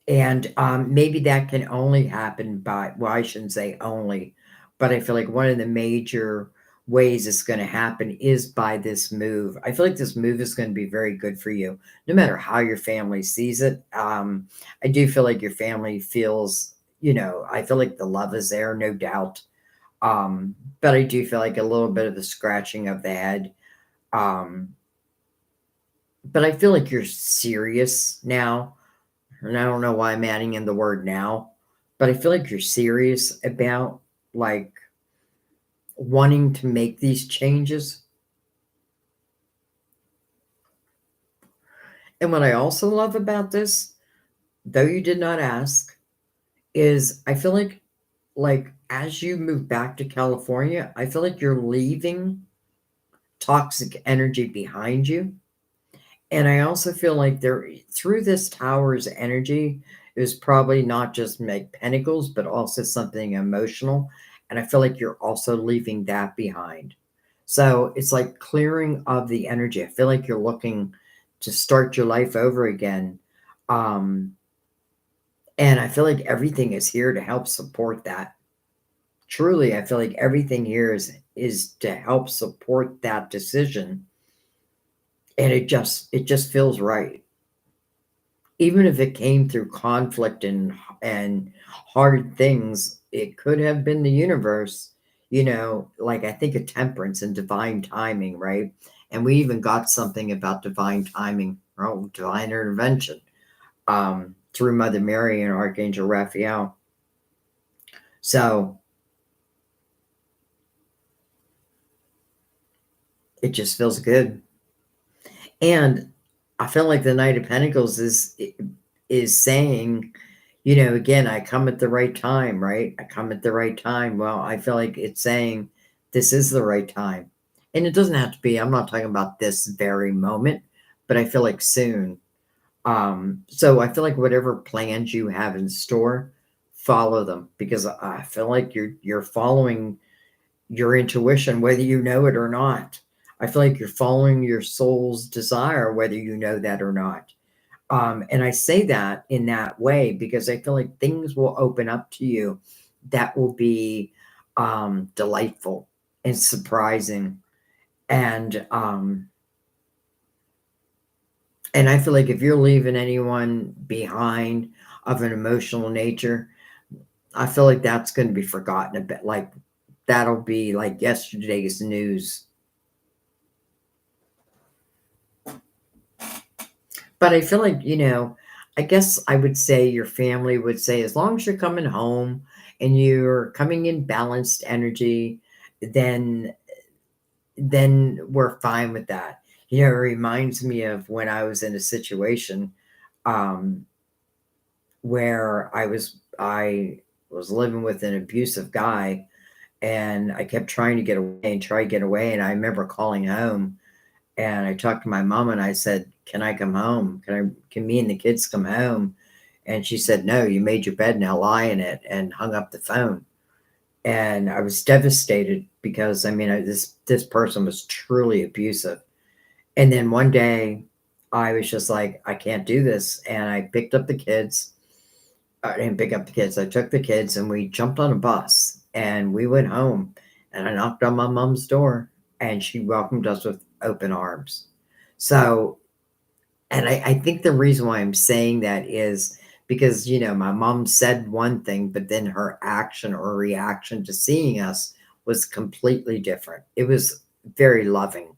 And maybe that can only happen by, well, I shouldn't say only, but I feel like one of the major ways it's going to happen is by this move. I feel like this move is going to be very good for you, no matter how your family sees it. I do feel like your family feels, I feel like the love is there, no doubt. But I do feel like a little bit of the scratching of the head. Um, but I feel like you're serious now, and I don't know why I'm adding in the word now, but I feel like you're serious about like wanting to make these changes. And what I also love about this, though you did not ask, is I feel like as you move back to California, I feel like you're leaving toxic energy behind you. And I also feel like there through this tower's energy, it was probably not just like pentacles, but also something emotional. And I feel like you're also leaving that behind. So it's like clearing of the energy. I feel like you're looking to start your life over again. Um, and I feel like everything is here to help support that. Truly, I feel like everything here is to help support that decision. And it just feels right. Even if it came through conflict and hard things, it could have been the universe, like I think of temperance and divine timing, right? And we even got something about divine timing, or divine intervention, through Mother Mary and Archangel Raphael. So it just feels good. And I feel like the Knight of Pentacles is saying, again, I come at the right time, right? I come at the right time. Well, I feel like it's saying this is the right time. And it doesn't have to be, I'm not talking about this very moment, but I feel like soon. So I feel like whatever plans you have in store, follow them, because I feel like you're following your intuition, whether you know it or not. I feel like you're following your soul's desire, whether you know that or not. And I say that in that way because I feel like things will open up to you that will be delightful and surprising. And I feel like if you're leaving anyone behind of an emotional nature, I feel like that's going to be forgotten a bit. Like that'll be like yesterday's news. But I feel like, I guess I would say your family would say, as long as you're coming home and you're coming in balanced energy, then we're fine with that. It reminds me of when I was in a situation um, where I was living with an abusive guy, and I kept trying to get away and try to get away. And I remember calling home, and I talked to my mom and I said, "Can I come home? Can me and the kids come home?" And she said, "No, you made your bed, now lie in it," and hung up the phone. And I was devastated because this person was truly abusive. And then one day I was just like, I can't do this. And I picked up the kids. I didn't pick up the kids. I took the kids and we jumped on a bus and we went home. And I knocked on my mom's door and she welcomed us with open arms. So, and I think the reason why I'm saying that is because, my mom said one thing, but then her action or reaction to seeing us was completely different. It was very loving.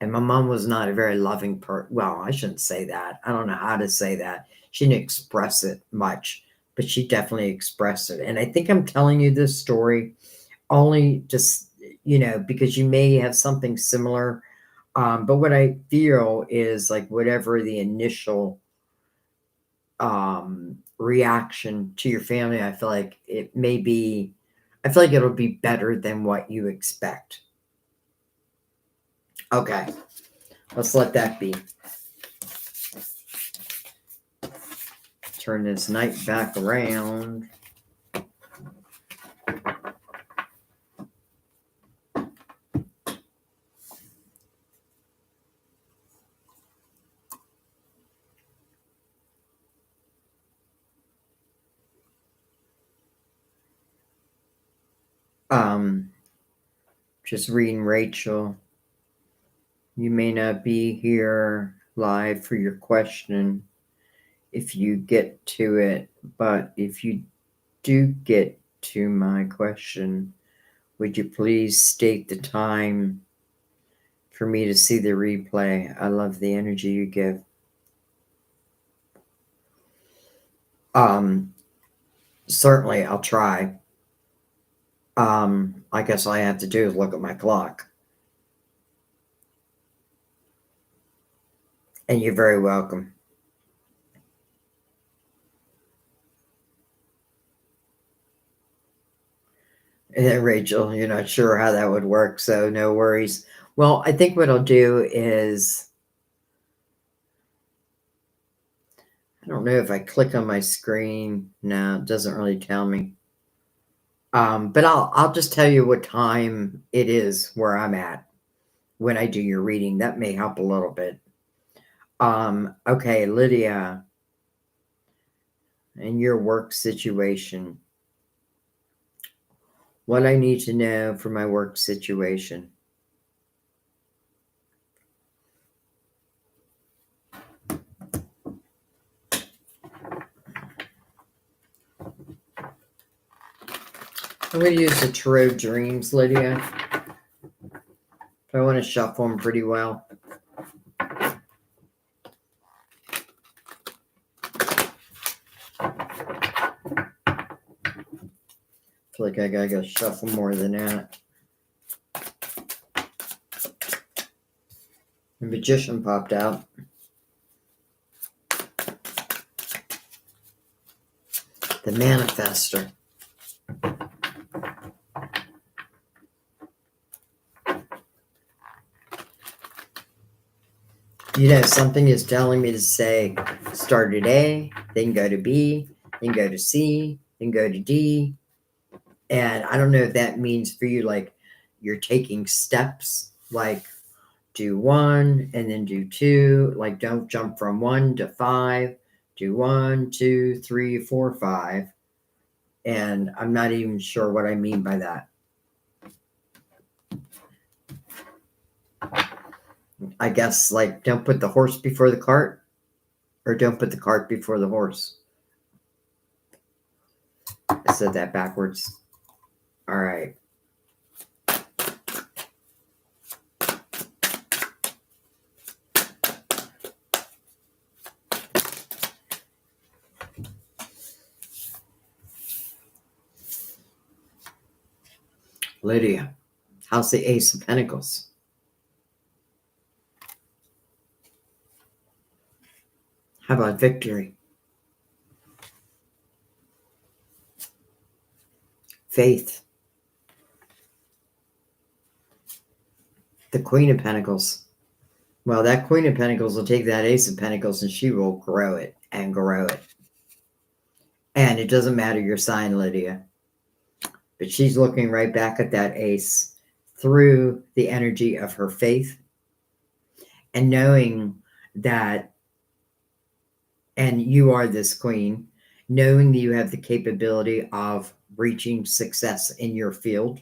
And my mom was not a very loving well, I shouldn't say that. I don't know how to say that. She didn't express it much, but she definitely expressed it. And I think I'm telling you this story only just, because you may have something similar. But what I feel is like whatever the initial reaction to your family. I feel like I feel like it'll be better than what you expect. Okay, let's let that be. Turn this night back around. Just reading Rachel. You may not be here live for your question if you get to it, but if you do get to my question, would you please state the time for me to see the replay? I love the energy you give. Certainly I'll try. I guess all I have to do is look at my clock. And you're very welcome. And Rachel, you're not sure how that would work, so no worries. Well, I think what I'll do is, I don't know if I click on my screen. No, it doesn't really tell me. But I'll just tell you what time it is where I'm at when I do your reading. That may help a little bit. Okay, Lydia, in your work situation, what I need to know for my work situation. I'm going to use the Tarot Dreams, Lydia. I want to shuffle them pretty well. I feel like I gotta go shuffle more than that. The Magician popped out. The Manifester. You know, something is telling me to say, start at A, then go to B, then go to C, then go to D. And I don't know if that means for you, like, you're taking steps, like do 1 and then do 2. Like, don't jump from 1 to 5. Do 1, 2, 3, 4, 5. And I'm not even sure what I mean by that. I guess, like, don't put the horse before the cart, or don't put the cart before the horse. I said that backwards. All right. Lydia, how's the Ace of Pentacles? How about victory? Faith. The Queen of Pentacles. Well, that Queen of Pentacles will take that Ace of Pentacles and she will grow it and grow it. And it doesn't matter your sign, Lydia. But she's looking right back at that Ace through the energy of her faith and knowing that, and you are this queen, knowing that you have the capability of reaching success in your field.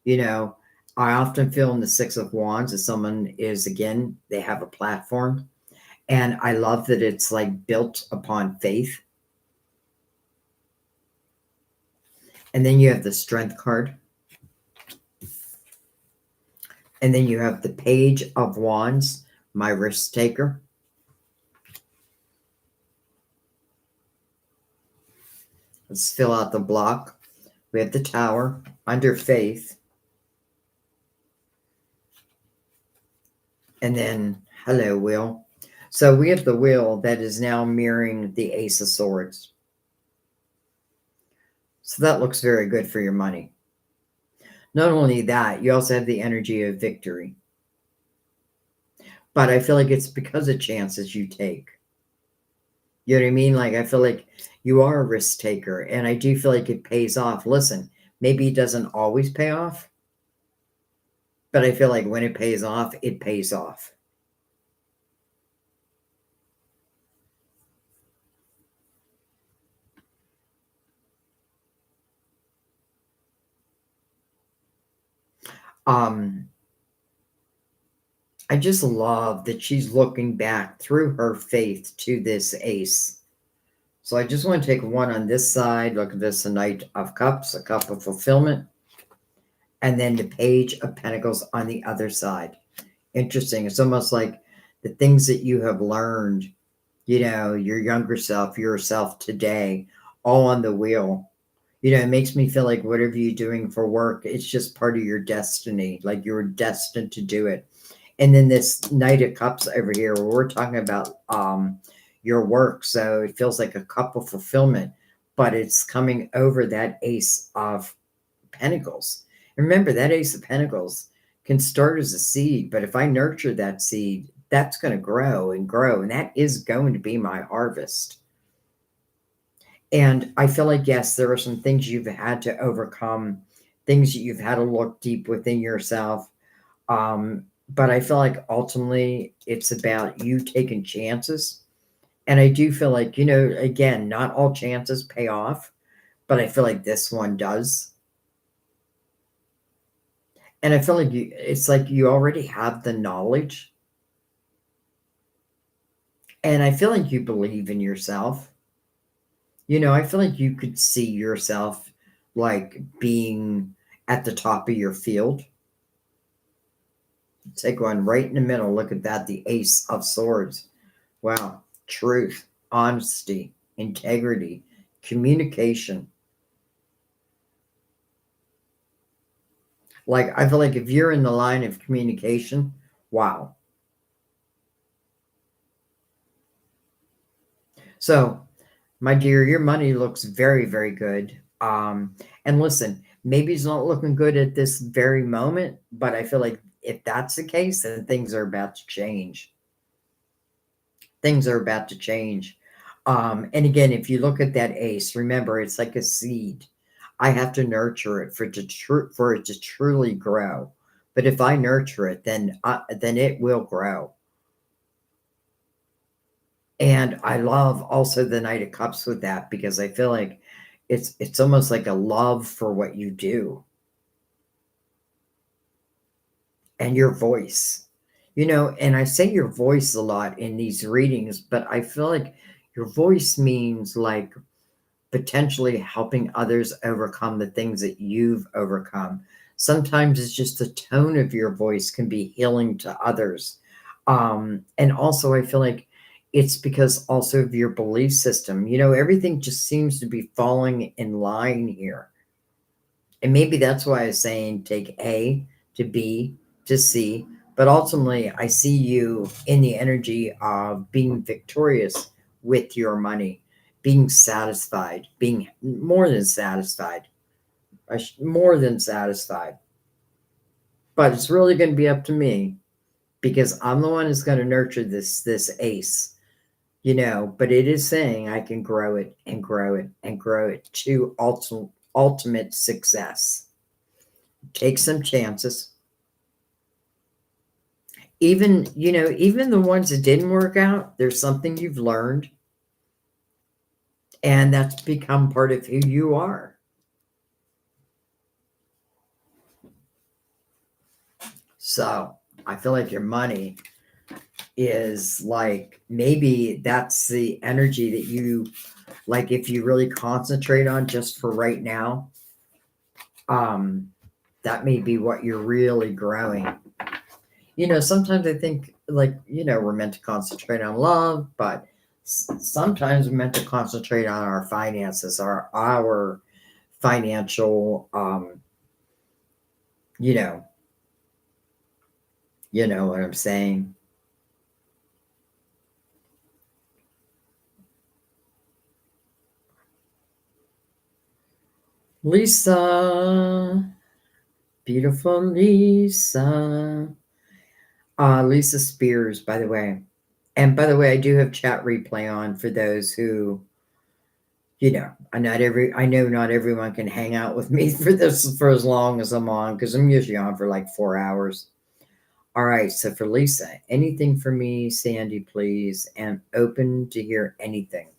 You know, I often feel in the Six of Wands that someone is, again, they have a platform. And I love that it's like built upon faith. And then you have the Strength card. And then you have the Page of Wands, my risk taker. Let's fill out the block. We have the Tower, under faith. And then, hello, Will. So we have the wheel that is now mirroring the Ace of Swords. So that looks very good for your money. Not only that, you also have the energy of victory. But I feel like it's because of chances you take. You know what I mean? Like, I feel like you are a risk taker, and I do feel like it pays off. Listen, maybe it doesn't always pay off, but I feel like when it pays off, it pays off. Um, I just love that she's looking back through her faith to this ace. So I just want to take one on this side. Look at this, a Knight of Cups, a cup of fulfillment, and then the Page of Pentacles on the other side. Interesting. It's almost like the things that you have learned, your younger self, yourself today, all on the wheel. It makes me feel like whatever you're doing for work, it's just part of your destiny. Like you're destined to do it. And then this Knight of Cups over here, where we're talking about your work. So it feels like a cup of fulfillment, but it's coming over that Ace of Pentacles. And remember, that Ace of Pentacles can start as a seed, but if I nurture that seed, that's going to grow and grow. And that is going to be my harvest. And I feel like, yes, there are some things you've had to overcome, things that you've had to look deep within yourself. But I feel like ultimately it's about you taking chances. And I do feel like, again, not all chances pay off, but I feel like this one does. And I feel like it's like you already have the knowledge. And I feel like you believe in yourself. I feel like you could see yourself like being at the top of your field. Take one right in the middle. Look at that, the Ace of Swords. Wow. Truth, honesty, integrity, communication. Like, I feel like if you're in the line of communication, wow. So, my dear, your money looks very, very good. And listen, maybe it's not looking good at this very moment, but I feel like if that's the case, then things are about to change. Things are about to change. And again, if you look at that ace, remember it's like a seed. I have to nurture it for it to truly grow. But if I nurture it, then it will grow. And I love also the Knight of Cups with that because I feel like it's almost like a love for what you do and your voice. And I say your voice a lot in these readings, but I feel like your voice means like potentially helping others overcome the things that you've overcome. Sometimes it's just the tone of your voice can be healing to others. And also, I feel like it's because also of your belief system. Everything just seems to be falling in line here. And maybe that's why I was saying take A to B to C. But ultimately, I see you in the energy of being victorious with your money, being satisfied, being more than satisfied, more than satisfied. But it's really going to be up to me because I'm the one who's going to nurture this ace, But it is saying I can grow it and grow it and grow it to ultimate success. Take some chances. Even the ones that didn't work out, there's something you've learned, and that's become part of who you are. So I feel like your money is like maybe that's the energy that you like if you really concentrate on just for right now, that may be what you're really growing. Sometimes I think like, we're meant to concentrate on love, but sometimes we're meant to concentrate on our finances, our financial, you know, you know what I'm saying? Lisa, beautiful Lisa. Lisa Spears, by the way. And by the way, I do have chat replay on for those who, I know not everyone can hang out with me for this for as long as I'm on, because I'm usually on for like 4 hours. All right, so for Lisa, anything for me, Sandy, please, and open to hear anything.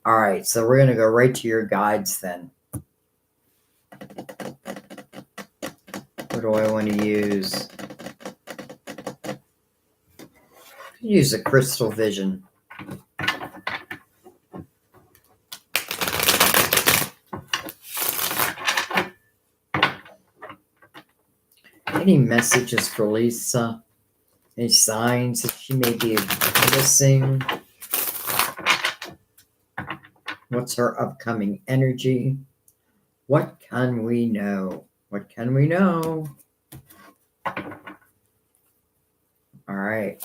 All right, so we're gonna go right to your guides then. What do I want to use? Use a crystal vision. Any messages for Lisa? Any signs that she may be missing? What's her upcoming energy? What can we know? What can we know? All right,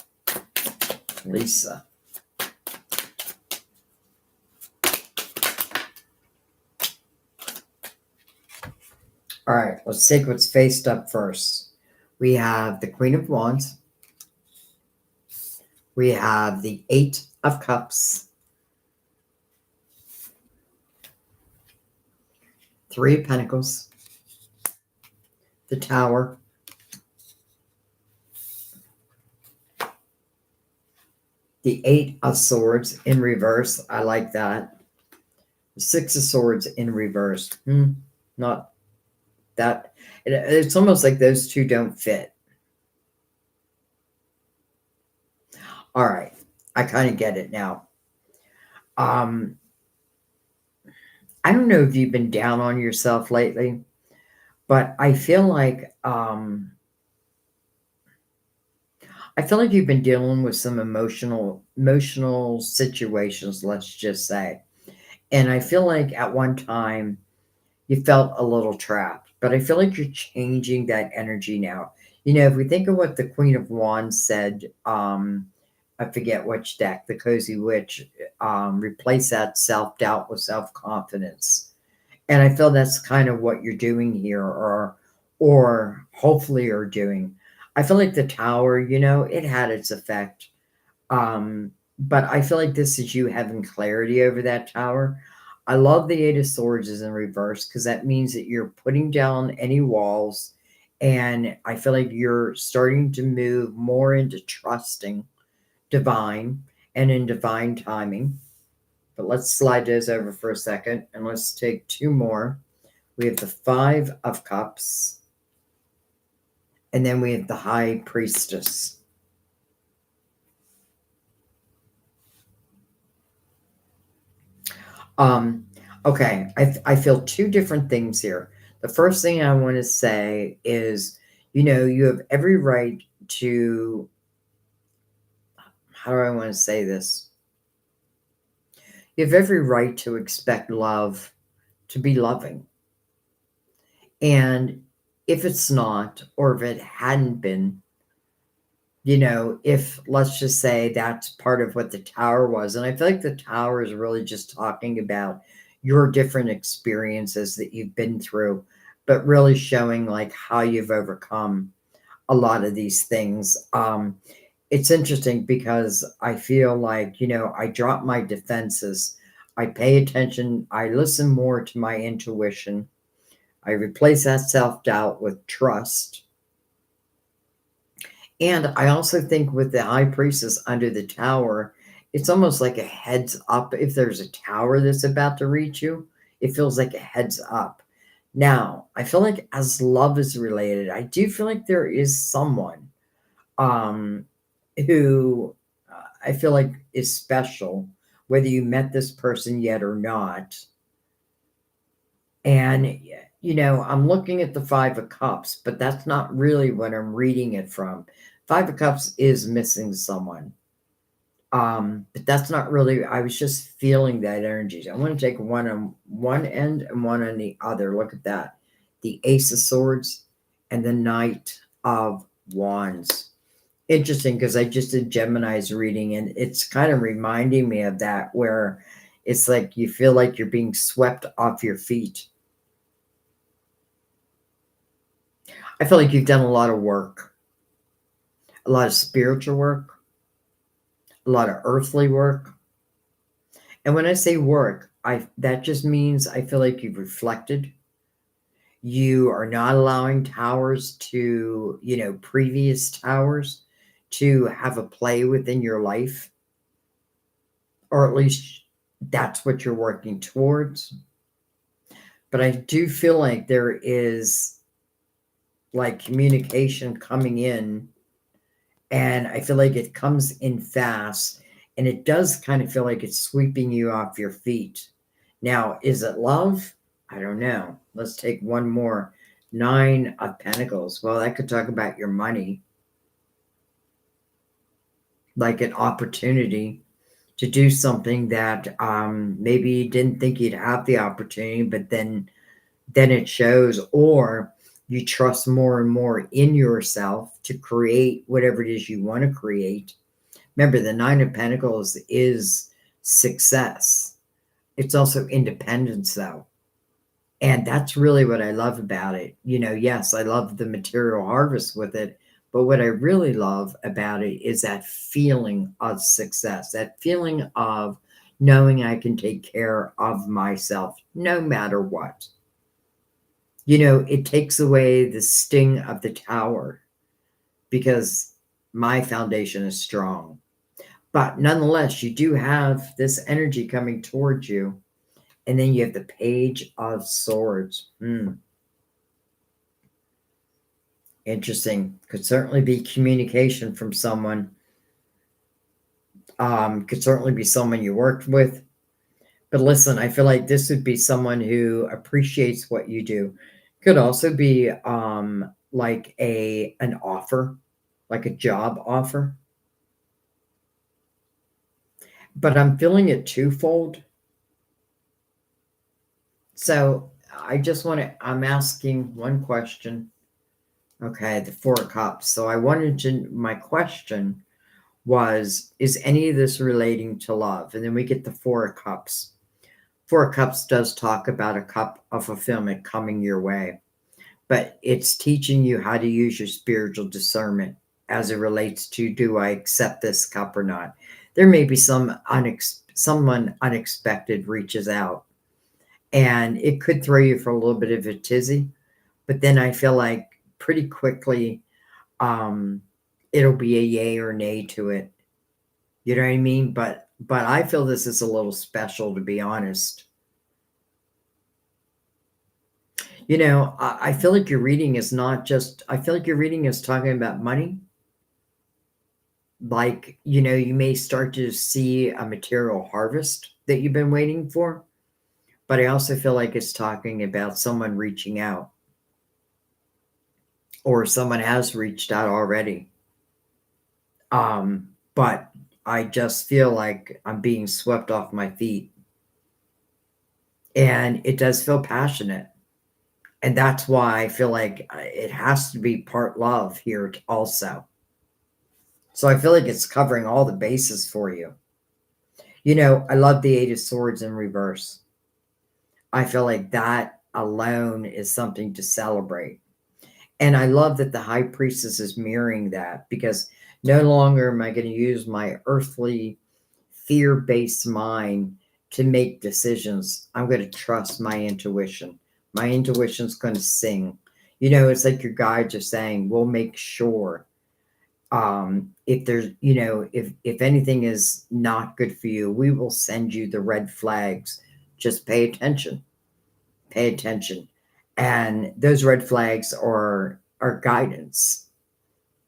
Lisa. All right, let's take what's faced up first. We have the Queen of Wands. We have the Eight of Cups. Three of Pentacles. The Tower. The Eight of Swords in reverse. I like that. The Six of Swords in reverse. Not that. It's almost like those two don't fit. All right. I kind of get it now. I don't know if you've been down on yourself lately, but I feel like you've been dealing with some emotional situations, let's just say. And I feel like at one time you felt a little trapped, but I feel like you're changing that energy now. If we think of what the Queen of Wands said, I forget which deck, the Cozy Witch, replace that self-doubt with self-confidence. And I feel that's kind of what you're doing here, or hopefully are doing. I feel like the Tower, it had its effect. But I feel like this is you having clarity over that Tower. I love the Eight of Swords is in reverse, because that means that you're putting down any walls. And I feel like you're starting to move more into trusting divine and in divine timing. But let's slide those over for a second, and let's take two more. We have the Five of Cups, and then we have the High Priestess. Okay, I feel two different things here. The first thing I want to say is, you have every right to, how do I want to say this? You have every right to expect love to be loving. And if it's not, or if it hadn't been, if, let's just say, that's part of what the Tower was. And I feel like the Tower is really just talking about your different experiences that you've been through, but really showing like how you've overcome a lot of these things. It's interesting because I feel like, I drop my defenses. I pay attention. I listen more to my intuition. I replace that self-doubt with trust. And I also think with the High Priestess under the Tower, it's almost like a heads up. If there's a tower that's about to reach you, it feels like a heads up. Now, I feel like as love is related, I do feel like there is someone who I feel like is special, whether you met this person yet or not. And, I'm looking at the Five of Cups, but that's not really what I'm reading it from. Five of Cups is missing someone. But that's not really, I was just feeling that energy. I want to take one on one end and one on the other. Look at that. The Ace of Swords and the Knight of Wands. Interesting, because I just did Gemini's reading, and it's kind of reminding me of that, where it's like you feel like you're being swept off your feet. I feel like you've done a lot of work, a lot of spiritual work, a lot of earthly work. And when I say work, that just means I feel like you've reflected. You are not allowing towers to, previous towers to have a play within your life, or at least that's what you're working towards. But I do feel like there is like communication coming in, and I feel like it comes in fast, and it does kind of feel like it's sweeping you off your feet. Now, is it love? I don't know. Let's take one more. 9 of Pentacles. Well, that could talk about your money, like an opportunity to do something that maybe you didn't think you'd have the opportunity, but then it shows, or you trust more and more in yourself to create whatever it is you want to create. Remember, the 9 of Pentacles is success. It's also independence, though. And that's really what I love about it. Yes, I love the material harvest with it, but what I really love about it is that feeling of success, that feeling of knowing I can take care of myself no matter what. It takes away the sting of the tower because my foundation is strong. But nonetheless, you do have this energy coming towards you. And then you have the Page of Swords. Interesting. Could certainly be communication from someone. Could certainly be someone you worked with. But listen, I feel like this would be someone who appreciates what you do. Could also be like an offer, like a job offer. But I'm feeling it twofold. So I'm asking one question. Okay, the 4 of Cups. So my question was, is any of this relating to love? And then we get the 4 of Cups. 4 of Cups does talk about a cup of fulfillment coming your way, but it's teaching you how to use your spiritual discernment as it relates to, do I accept this cup or not? There may be someone unexpected reaches out, and it could throw you for a little bit of a tizzy, but then I feel like pretty quickly it'll be a yay or nay to it. You know what I mean? But I feel this is a little special, to be honest. I feel like your reading is not just, I feel like your reading is talking about money. Like, you may start to see a material harvest that you've been waiting for. But I also feel like it's talking about someone reaching out, or someone has reached out already. But I just feel like I'm being swept off my feet. And it does feel passionate. And that's why I feel like it has to be part love here also. So I feel like it's covering all the bases for you. I love the 8 of Swords in reverse. I feel like that alone is something to celebrate. And I love that the High Priestess is mirroring that, because no longer am I going to use my earthly fear-based mind to make decisions. I'm going to trust my intuition. My intuition's going to sing. It's like your guides are saying, we'll make sure if there's, if anything is not good for you, we will send you the red flags. Just pay attention. Pay attention. And those red flags are guidance.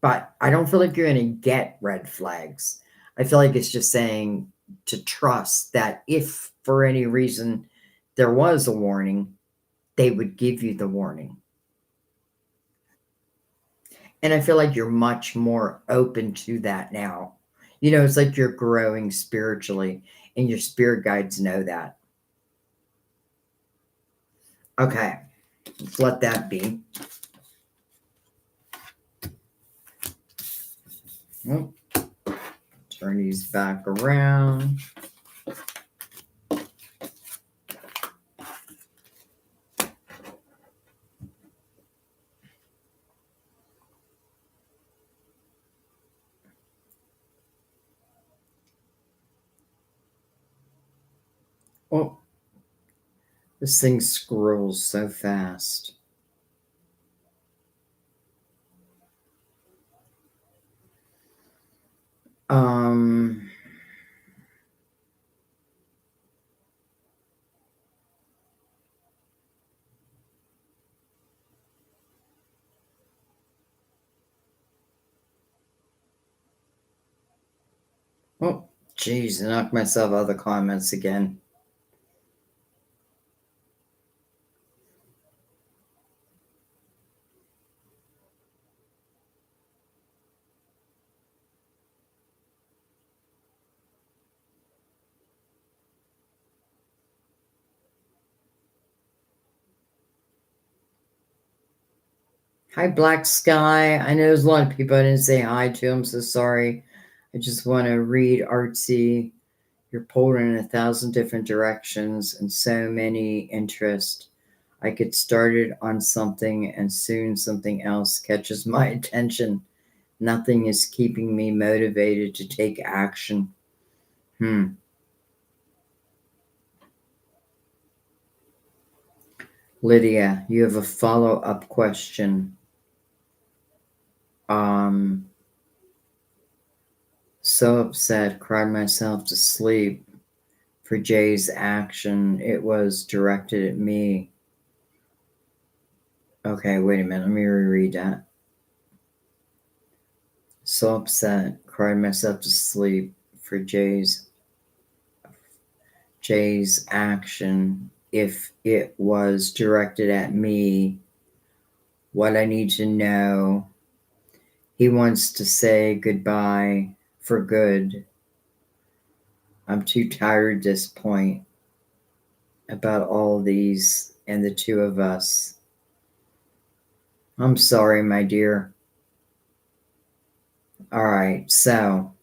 But I don't feel like you're going to get red flags. I feel like it's just saying to trust that if for any reason there was a warning, they would give you the warning. And I feel like you're much more open to that now. It's like you're growing spiritually, and your spirit guides know that. Okay, let's let that be. Oh, turn these back around. Oh, this thing scrolls so fast. Um, oh, geez, I knocked myself out of the comments again. Hi, Black Sky. I know there's a lot of people I didn't say hi to. I'm so sorry. I just want to read Artsy. You're pulled in 1,000 different directions and so many interests. I get started on something and soon something else catches my attention. Nothing is keeping me motivated to take action. Lydia, you have a follow-up question. So upset, cried myself to sleep for Jay's action. It was directed at me. Okay, wait a minute. Let me reread that. So upset, cried myself to sleep for Jay's action. If it was directed at me, what I need to know. He wants to say goodbye for good. I'm too tired at this point about all these and the two of us. I'm sorry, my dear. All right, so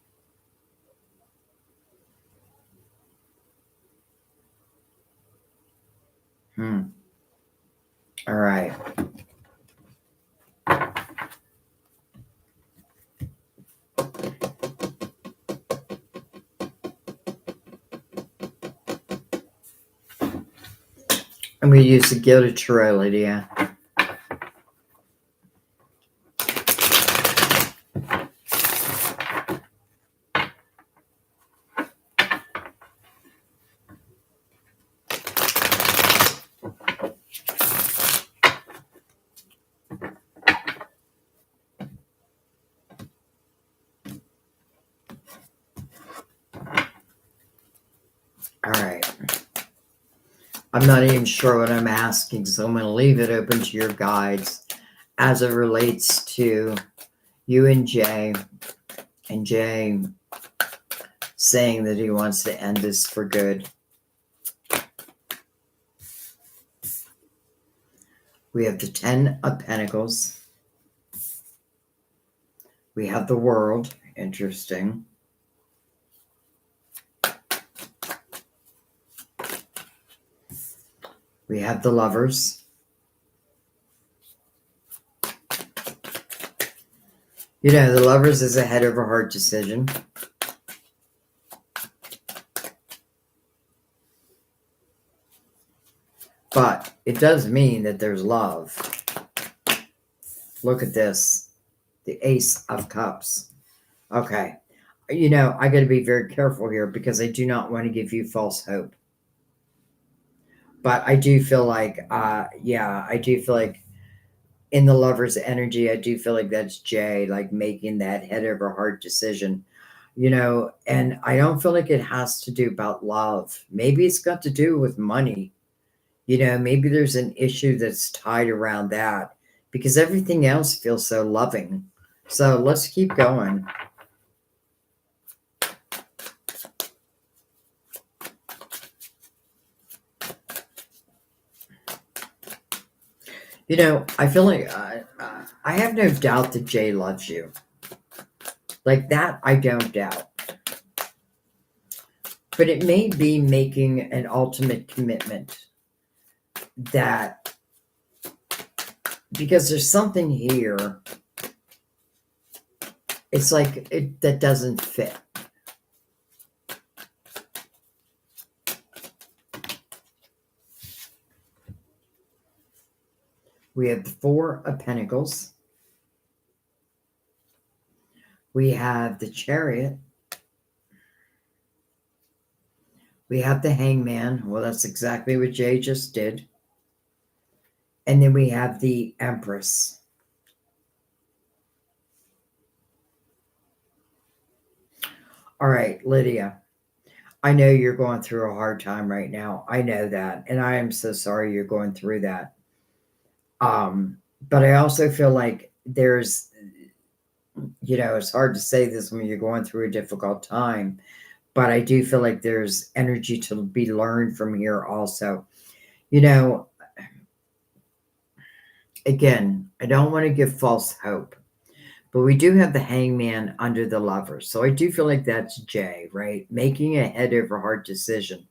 all right. I'm going to use the Gilded Tarot, Lydia. All right. I'm not even sure what I'm asking, so I'm going to leave it open to your guides as it relates to you and Jay saying that he wants to end this for good. We have the 10 of Pentacles. We have the World. Interesting. We have the Lovers. You know, the Lovers is a head over heart decision. But it does mean that there's love. Look at this. The Ace of Cups. Okay. You know, I got to be very careful here because I do not want to give you false hope. But I do feel like, I do feel like in the Lover's energy, I do feel like that's Jay, like making that head over heart decision, you know, and I don't feel like it has to do about love. Maybe it's got to do with money. You know, maybe there's an issue that's tied around that because everything else feels so loving. So let's keep going. You know, I feel like I have no doubt that Jay loves you. Like that, I don't doubt. But it may be making an ultimate commitment that, because there's something here, it's like that doesn't fit. We have the Four of Pentacles. We have the Chariot. We have the Hangman. Well, that's exactly what Jay just did. And then we have the Empress. All right, Lydia, I know you're going through a hard time right now. I know that. And I am so sorry you're going through that. But I also feel like there's, it's hard to say this when you're going through a difficult time, but I do feel like there's energy to be learned from here also. You know, again, I don't want to give false hope, but we do have the Hangman under the Lovers. So I do feel like that's Jay, right? Making a head over heart decision.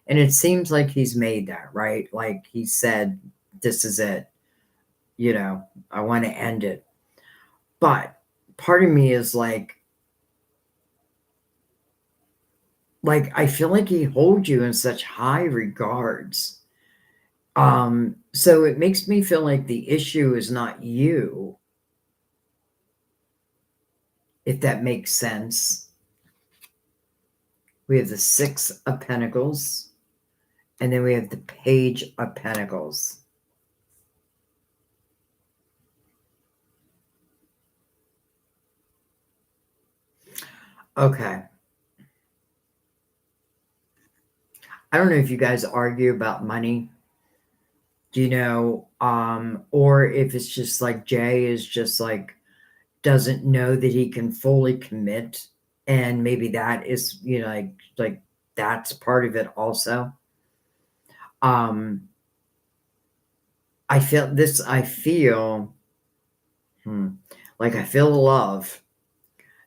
And it seems like he's made that, right? Like he said, this is it. I want to end it. But part of me is like I feel like he holds you in such high regards. So it makes me feel like the issue is not you, if that makes sense. We have the Six of Pentacles, and then we have the Page of Pentacles. Okay. I don't know if you guys argue about money, or if it's just like Jay is just like doesn't know that he can fully commit, and maybe that is, like that's part of it also. Um I feel like I feel love.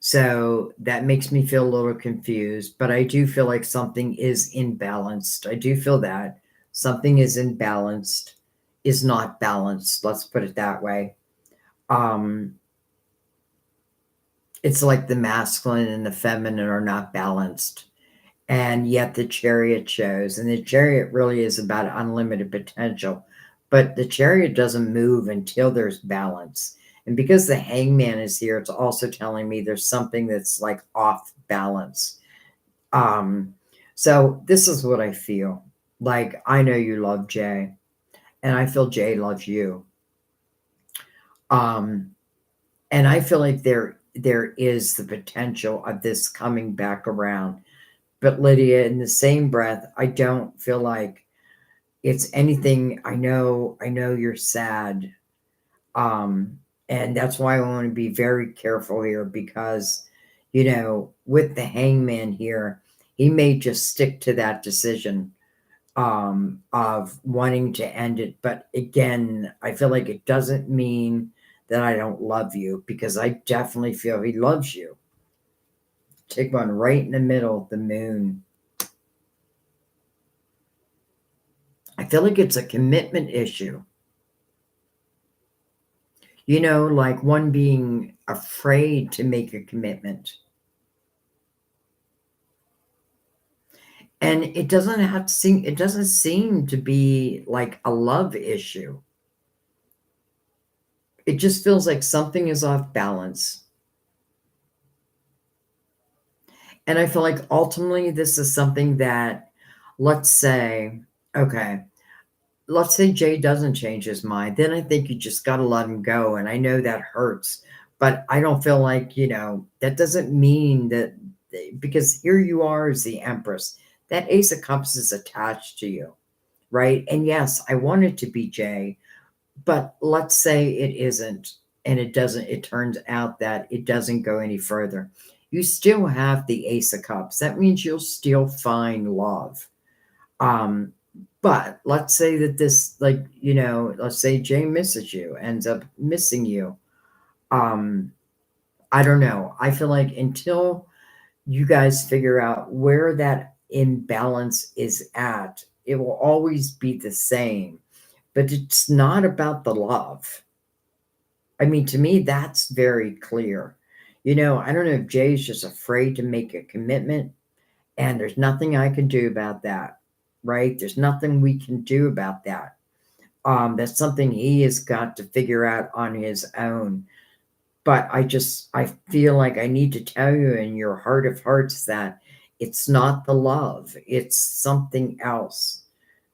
So that makes me feel a little confused, but I do feel like something is imbalanced. I do feel that something is imbalanced, is not balanced. Let's put it that way. Um, it's like the masculine and the feminine are not balanced. And yet the Chariot shows, and the Chariot really is about unlimited potential. But the Chariot doesn't move until there's balance. And because the Hangman is here, it's also telling me there's something that's like off balance. Um, so this is what I feel. Like I know you love Jay, and I feel Jay loves you. Um, and I feel like there is the potential of this coming back around. But Lydia, in the same breath, I don't feel like it's anything. I know you're sad. Um, and that's why I want to be very careful here because, with the Hangman here, he may just stick to that decision of wanting to end it. But again, I feel like it doesn't mean that I don't love you because I definitely feel he loves you. Take one right in the middle, the moon. I feel like it's a commitment issue. Like one being afraid to make a commitment. And it doesn't seem to be like a love issue. It just feels like something is off balance. And I feel like ultimately this is something that, let's say, okay, let's say Jay doesn't change his mind, then I think you just got to let him go. And I know that hurts, but I don't feel like, that doesn't mean that because here you are as the Empress, that Ace of Cups is attached to you, right? And yes, I want it to be Jay, but let's say it isn't, and it turns out that it doesn't go any further. You still have the Ace of Cups. That means you'll still find love. Um, but let's say that this, like, let's say Jay misses you, ends up missing you. Um, I don't know. I feel like until you guys figure out where that imbalance is at, it will always be the same. But it's not about the love. I mean, to me, that's very clear. I don't know if Jay's just afraid to make a commitment, and there's nothing I can do about that, right? There's nothing we can do about that. That's something he has got to figure out on his own. But I feel like I need to tell you in your heart of hearts that it's not the love, it's something else.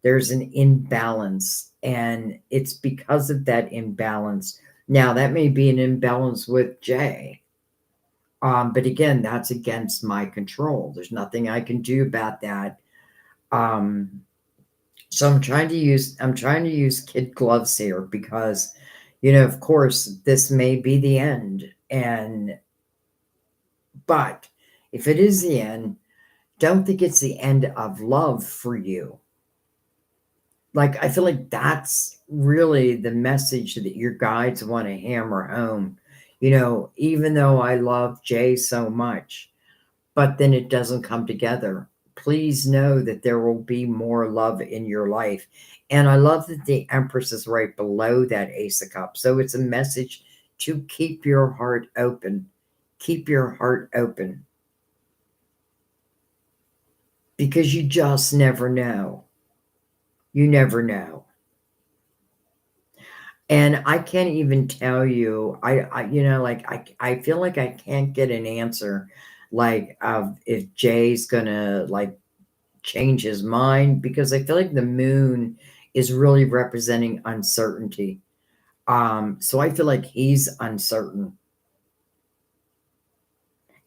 There's an imbalance, and it's because of that imbalance. Now, that may be an imbalance with Jay. But again, that's against my control. There's nothing I can do about that. Um, so I'm trying to use kid gloves here because, of course, this may be the end. But if it is the end, don't think it's the end of love for you. Like, I feel like that's really the message that your guides want to hammer home. Even though I love Jay so much, but then it doesn't come together. Please know that there will be more love in your life. And I love that the Empress is right below that Ace of Cups. So it's a message to keep your heart open. Keep your heart open. Because you just never know. You never know. And I can't even tell you, I feel like I can't get an answer like of if Jay's gonna like change his mind, because I feel like the moon is really representing uncertainty. So I feel like he's uncertain.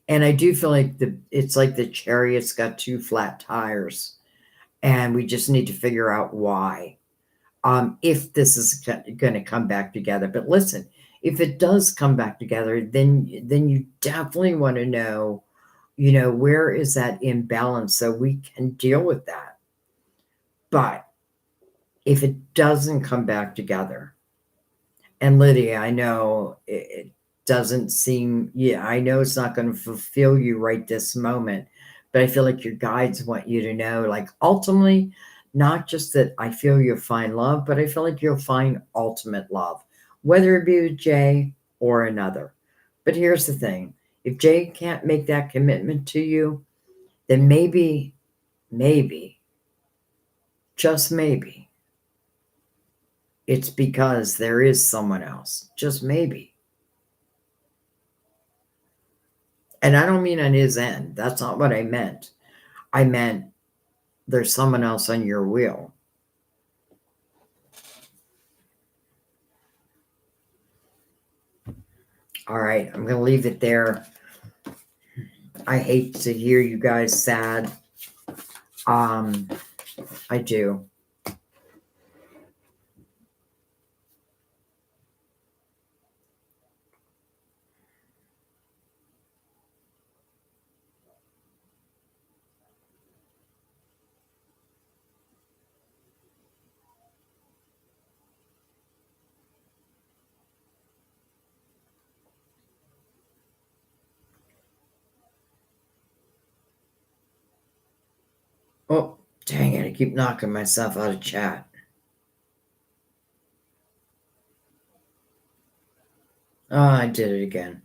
And I do feel like it's like the Chariot's got two flat tires, and we just need to figure out why. If this is going to come back together. But listen, if it does come back together, then you definitely want to know, where is that imbalance so we can deal with that. But if it doesn't come back together, and Lydia, I know it doesn't seem, yeah, I know it's not going to fulfill you right this moment, but I feel like your guides want you to know, like, ultimately, not just that I feel you'll find love, but I feel like you'll find ultimate love, whether it be with Jay or another. But here's the thing, if Jay can't make that commitment to you, then maybe, just maybe, it's because there is someone else. Just maybe. And I don't mean on his end. That's not what I meant. I meant there's someone else on your wheel. All right, I'm going to leave it there. I hate to hear you guys sad. I do. Oh, dang it. I keep knocking myself out of chat. Oh, I did it again.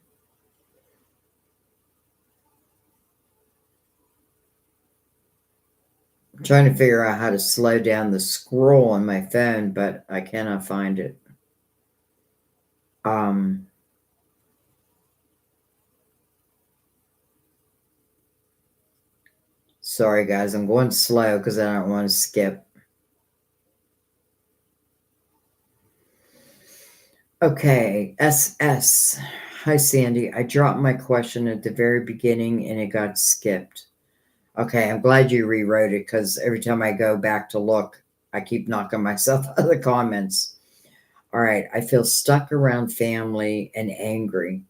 I'm trying to figure out how to slow down the scroll on my phone, but I cannot find it. Sorry, guys. I'm going slow because I don't want to skip. Okay, SS. Hi, Sandy. I dropped my question at the very beginning and it got skipped. Okay, I'm glad you rewrote it because every time I go back to look, I keep knocking myself out of the comments. All right, I feel stuck around family and angry.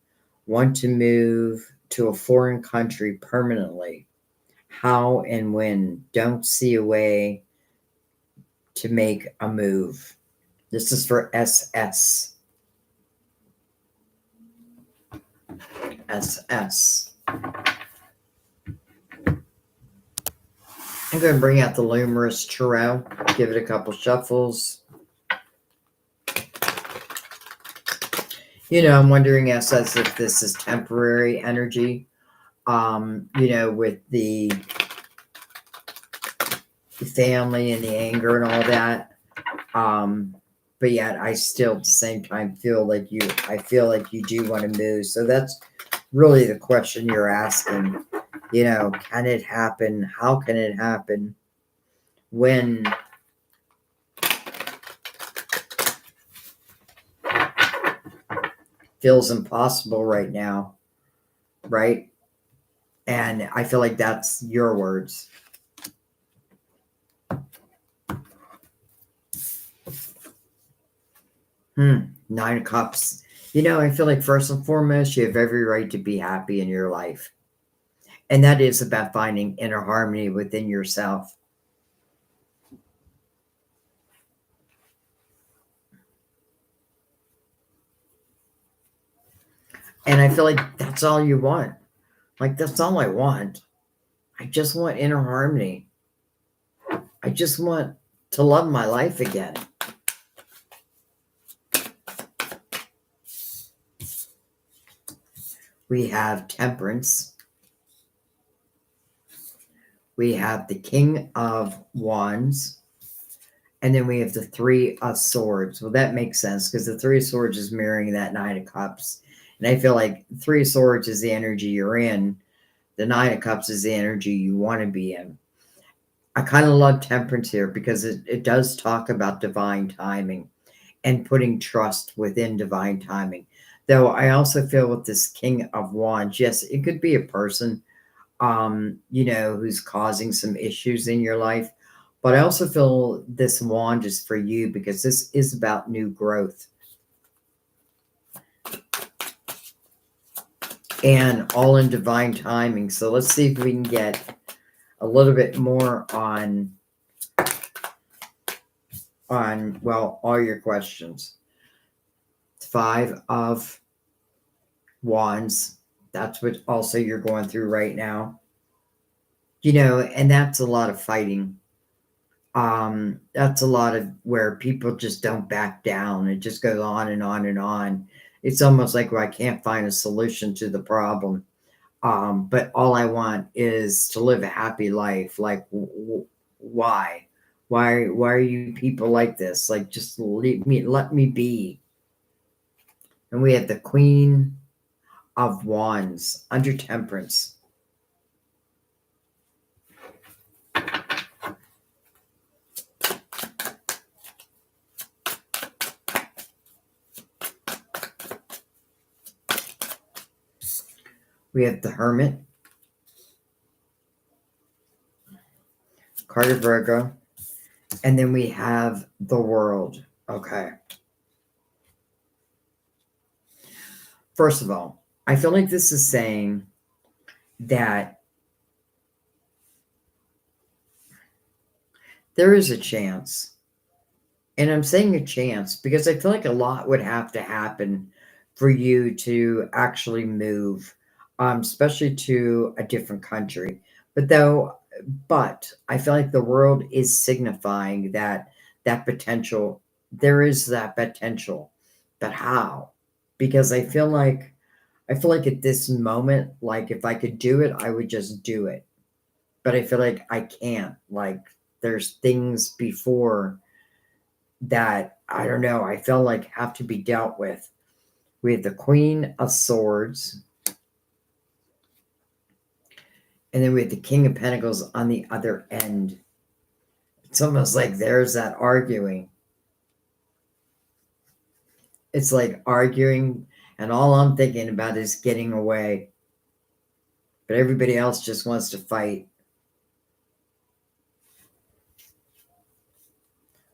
Want to move to a foreign country permanently. How and when? Don't see a way to make a move. This is for SS. SS. I'm going to bring out the Lumerous Tarot, give it a couple shuffles. I'm wondering, SS, if this is temporary energy, with the family and the anger and all that. but yet I still at the same time feel like I feel like you do want to move. So that's really the question you're asking. You know, can it happen? How can it happen? When? Feels impossible right now, right? And I feel like that's your words. Nine of Cups. You know, I feel like first and foremost, you have every right to be happy in your life. And that is about finding inner harmony within yourself. And I feel like that's all you want. Like, that's all I want. I just want inner harmony. I just want to love my life again. We have Temperance. We have the King of Wands. And then we have the Three of Swords. Well, that makes sense because the Three of Swords is mirroring that Nine of Cups. And I feel like Three of Swords is the energy you're in. The Nine of Cups is the energy you want to be in. I kind of love Temperance here because it does talk about divine timing and putting trust within divine timing. Though I also feel with this King of Wands, yes, it could be a person, you know, who's causing some issues in your life. But I also feel this wand is for you because this is about new growth. And all in divine timing. So let's see if we can get a little bit more on well, all your questions. Five of Wands. That's what also you're going through right now. You know, and that's a lot of fighting. That's a lot of where people just don't back down. It just goes on and on and on. It's almost like, well, I can't find a solution to the problem. But all I want is to live a happy life. Like, why? Why are you people like this? Like, just let me be. And we have the Queen of Wands under Temperance. We have the Hermit, card of Virgo, and then we have the World. Okay. First of all, I feel like this is saying that there is a chance. And I'm saying a chance because I feel like a lot would have to happen for you to actually move, especially to a different country. But I feel like the world is signifying that potential. There is that potential, but how? Because I feel like at this moment, like if I could do it, I would just do it. But I feel like I can't. Like there's things before that I don't know. I feel like have to be dealt with. We have the Queen of Swords. And then we have the King of Pentacles on the other end. It's almost like there's that arguing. It's like arguing, and all I'm thinking about is getting away. But everybody else just wants to fight.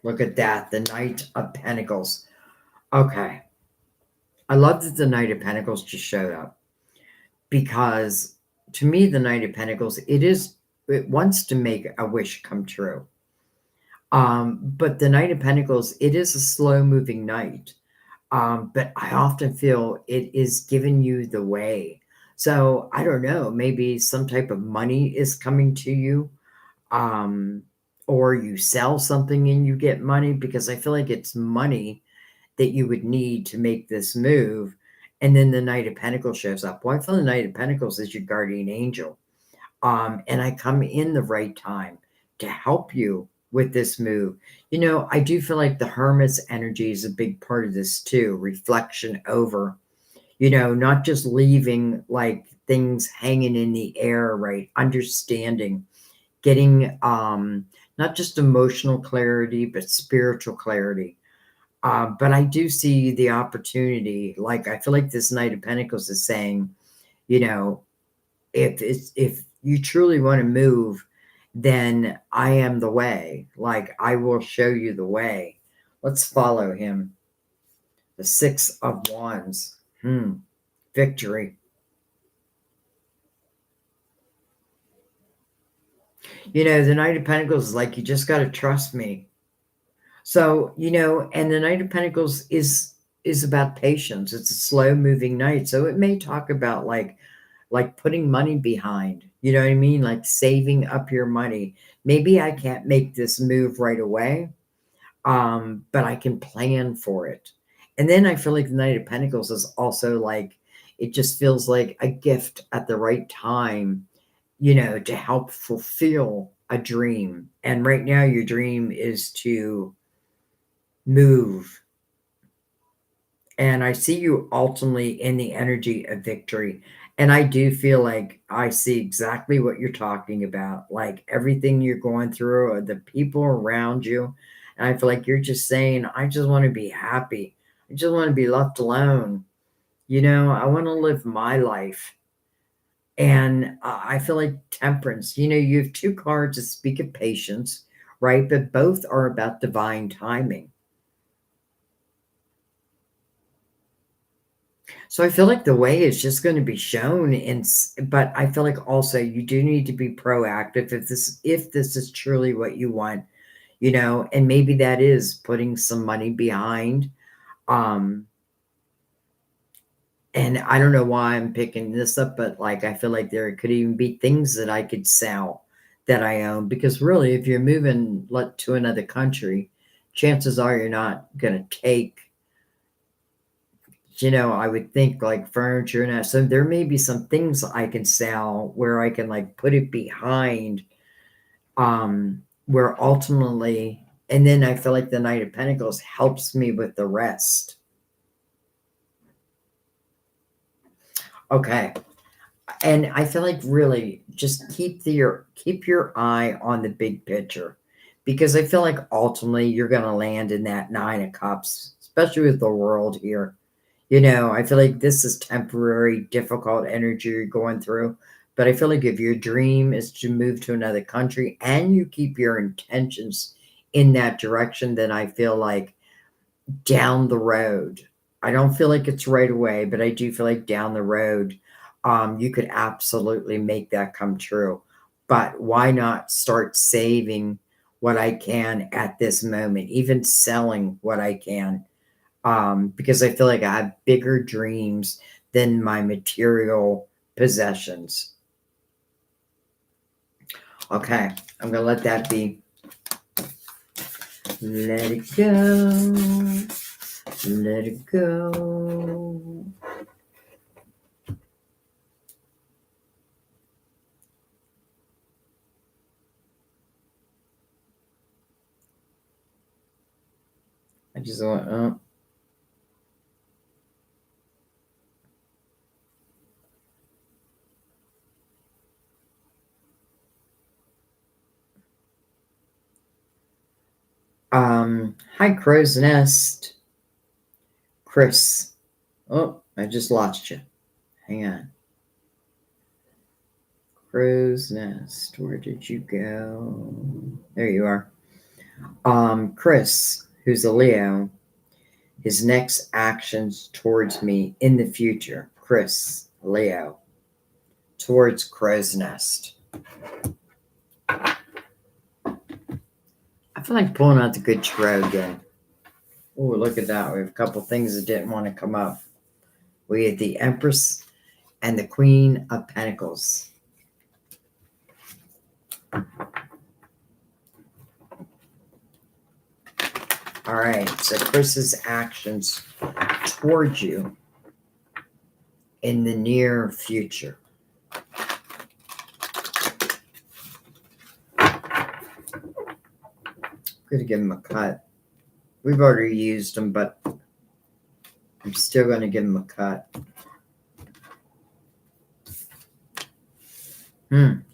Look at that, the Knight of Pentacles. Okay. I love that the Knight of Pentacles just showed up. Because to me, the Knight of Pentacles, it wants to make a wish come true. But the Knight of Pentacles, it is a slow moving knight. But I often feel it is giving you the way. So I don't know, maybe some type of money is coming to you, or you sell something and you get money, because I feel like it's money that you would need to make this move. And then the Knight of Pentacles shows up. Well, I feel the Knight of Pentacles is your guardian angel. And I come in the right time to help you with this move. You know, I do feel like the Hermit's energy is a big part of this too. Reflection over, you know, not just leaving like things hanging in the air, right? Understanding, getting not just emotional clarity, but spiritual clarity. But I do see the opportunity. Like I feel like this Knight of Pentacles is saying, you know, if you truly want to move, then I am the way. Like I will show you the way. Let's follow him. The Six of Wands. Victory. You know, the Knight of Pentacles is like, you just got to trust me. So, you know, and the Knight of Pentacles is about patience. It's a slow moving knight. So it may talk about like putting money behind, you know what I mean? Like saving up your money. Maybe I can't make this move right away, but I can plan for it. And then I feel like the Knight of Pentacles is also like, it just feels like a gift at the right time, you know, to help fulfill a dream. And right now, your dream is to move. And I see you ultimately in the energy of victory. And I do feel like I see exactly what you're talking about, like everything you're going through, or the people around you. And I feel like you're just saying, I just want to be happy. I just want to be left alone. You know, I want to live my life. And I feel like temperance, you know, you have two cards that speak of patience, right? But both are about divine timing. So I feel like the way is just going to be shown but I feel like also you do need to be proactive if this is truly what you want, you know, and maybe that is putting some money behind. Um and I don't know why I'm picking this up, but like I feel like there could even be things that I could sell that I own, because really if you're moving to another country, chances are you're not going to take, you know, I would think like furniture and that. So there may be some things I can sell where I can like put it behind, where ultimately, and then I feel like the Knight of Pentacles helps me with the rest. Okay. And I feel like really just keep your eye on the big picture, because I feel like ultimately you're going to land in that Nine of Cups, especially with the world here. You know, I feel like this is temporary, difficult energy you're going through. But I feel like if your dream is to move to another country and you keep your intentions in that direction, then I feel like down the road, I don't feel like it's right away, but I do feel like down the road, you could absolutely make that come true. But why not start saving what I can at this moment, even selling what I can, because I feel like I have bigger dreams than my material possessions. Okay, I'm gonna let that be. Let it go. Let it go. I just want. Hi, Crow's Nest. Chris. Oh, I just lost you. Hang on. Crow's Nest. Where did you go? There you are. Chris, who's a Leo, his next actions towards me in the future. Chris, Leo, towards Crow's Nest. I feel like pulling out the good tarot again. Oh, look at that. We have a couple things that didn't want to come up. We had the Empress and the Queen of Pentacles. All right, so Chris's actions towards you in the near future. going to give him a cut. We've already used them, but I'm still going to give him a cut.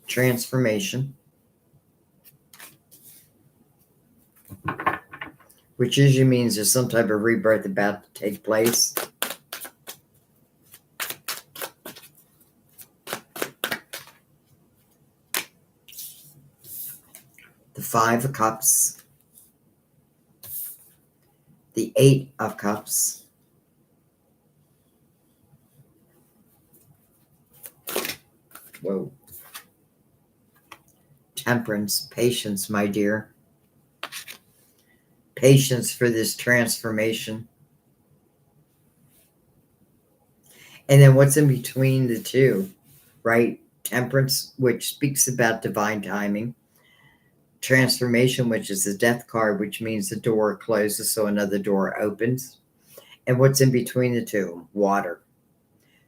Transformation, which usually means there's some type of rebirth about to take place. The Five of Cups, the Eight of Cups, whoa, Temperance, patience, my dear. Patience for this transformation. And then what's in between the two, right? Temperance, which speaks about divine timing. Transformation, which is the Death card, which means the door closes so another door opens. And what's in between the two? Water.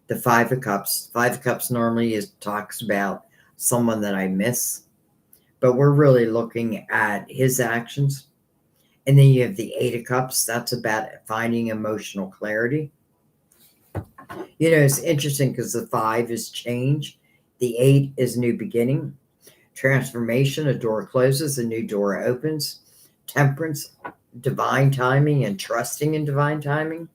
The Five of Cups. Five of Cups normally talks about someone that I miss, but we're really looking at his actions. And then you have the Eight of Cups. That's about finding emotional clarity. You know, it's interesting because the 5 is change. The 8 is new beginning. Transformation, a door closes, a new door opens. Temperance, divine timing and trusting in divine timing.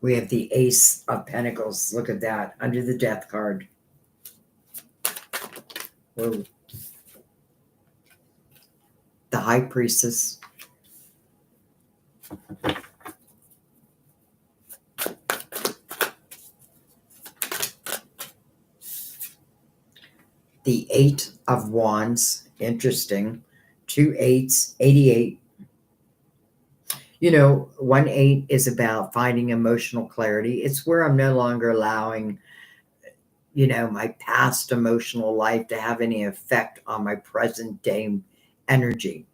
We have the Ace of Pentacles. Look at that, under the Death card. Whoa. The High Priestess. The Eight of Wands. Interesting. 2 8s, 88. You know, 1 8 is about finding emotional clarity. It's where I'm no longer allowing, you know, my past emotional life to have any effect on my present day energy.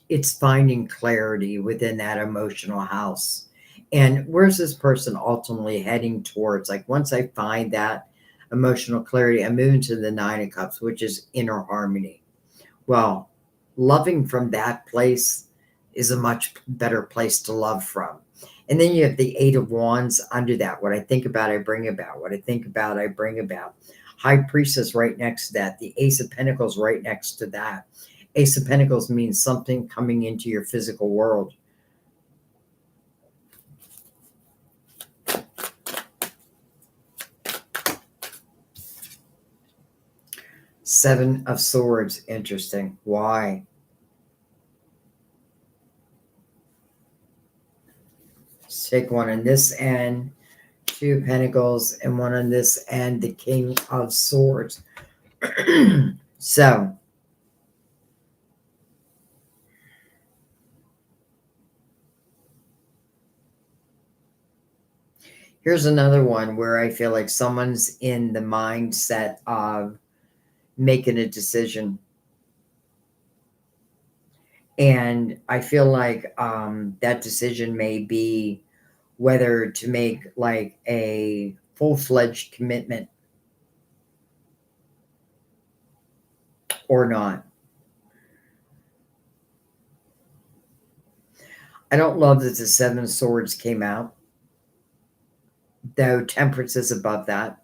It's finding clarity within that emotional house. And where's this person ultimately heading towards? Like, once I find that emotional clarity, I move into the 9 of Cups, which is inner harmony. Well, loving from that place is a much better place to love from. And then you have the 8 of Wands under that. What I think about, I bring about. What I think about, I bring about. High Priestess right next to that. The Ace of Pentacles right next to that. Ace of Pentacles means something coming into your physical world. Seven of Swords. Interesting. Why? Let's take one on this end. 2 of Pentacles, and one on this end, the King of Swords. So, here's another one where I feel like someone's in the mindset of making a decision. And I feel like that decision may be whether to make like a full-fledged commitment or not. I don't love that the 7 of Swords came out, though Temperance is above that.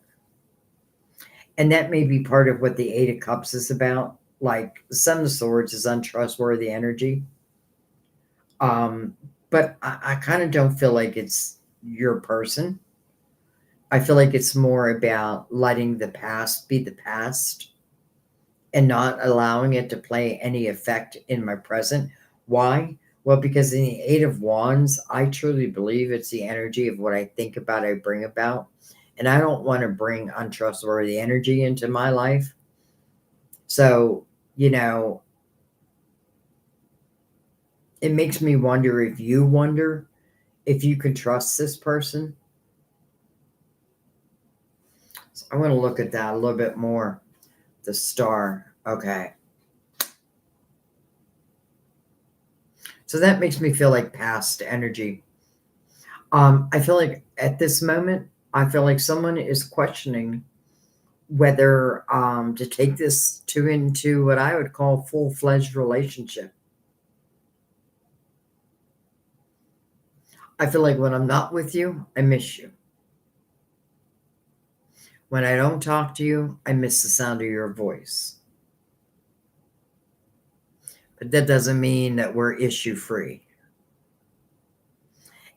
And that may be part of what the 8 of Cups is about. Like, the 7 of Swords is untrustworthy energy. But I kind of don't feel like it's your person. I feel like it's more about letting the past be the past and not allowing it to play any effect in my present. Why? Well, because in the 8 of Wands, I truly believe it's the energy of what I think about, I bring about. And I don't want to bring untrustworthy energy into my life. So, you know, it makes me wonder if you wonder if you can trust this person. So I want to look at that a little bit more. The Star. Okay. So that makes me feel like past energy. I feel like at this moment, I feel like someone is questioning whether to take this to into what I would call full-fledged relationship. I feel like when I'm not with you, I miss you. When I don't talk to you, I miss the sound of your voice. But that doesn't mean that we're issue free.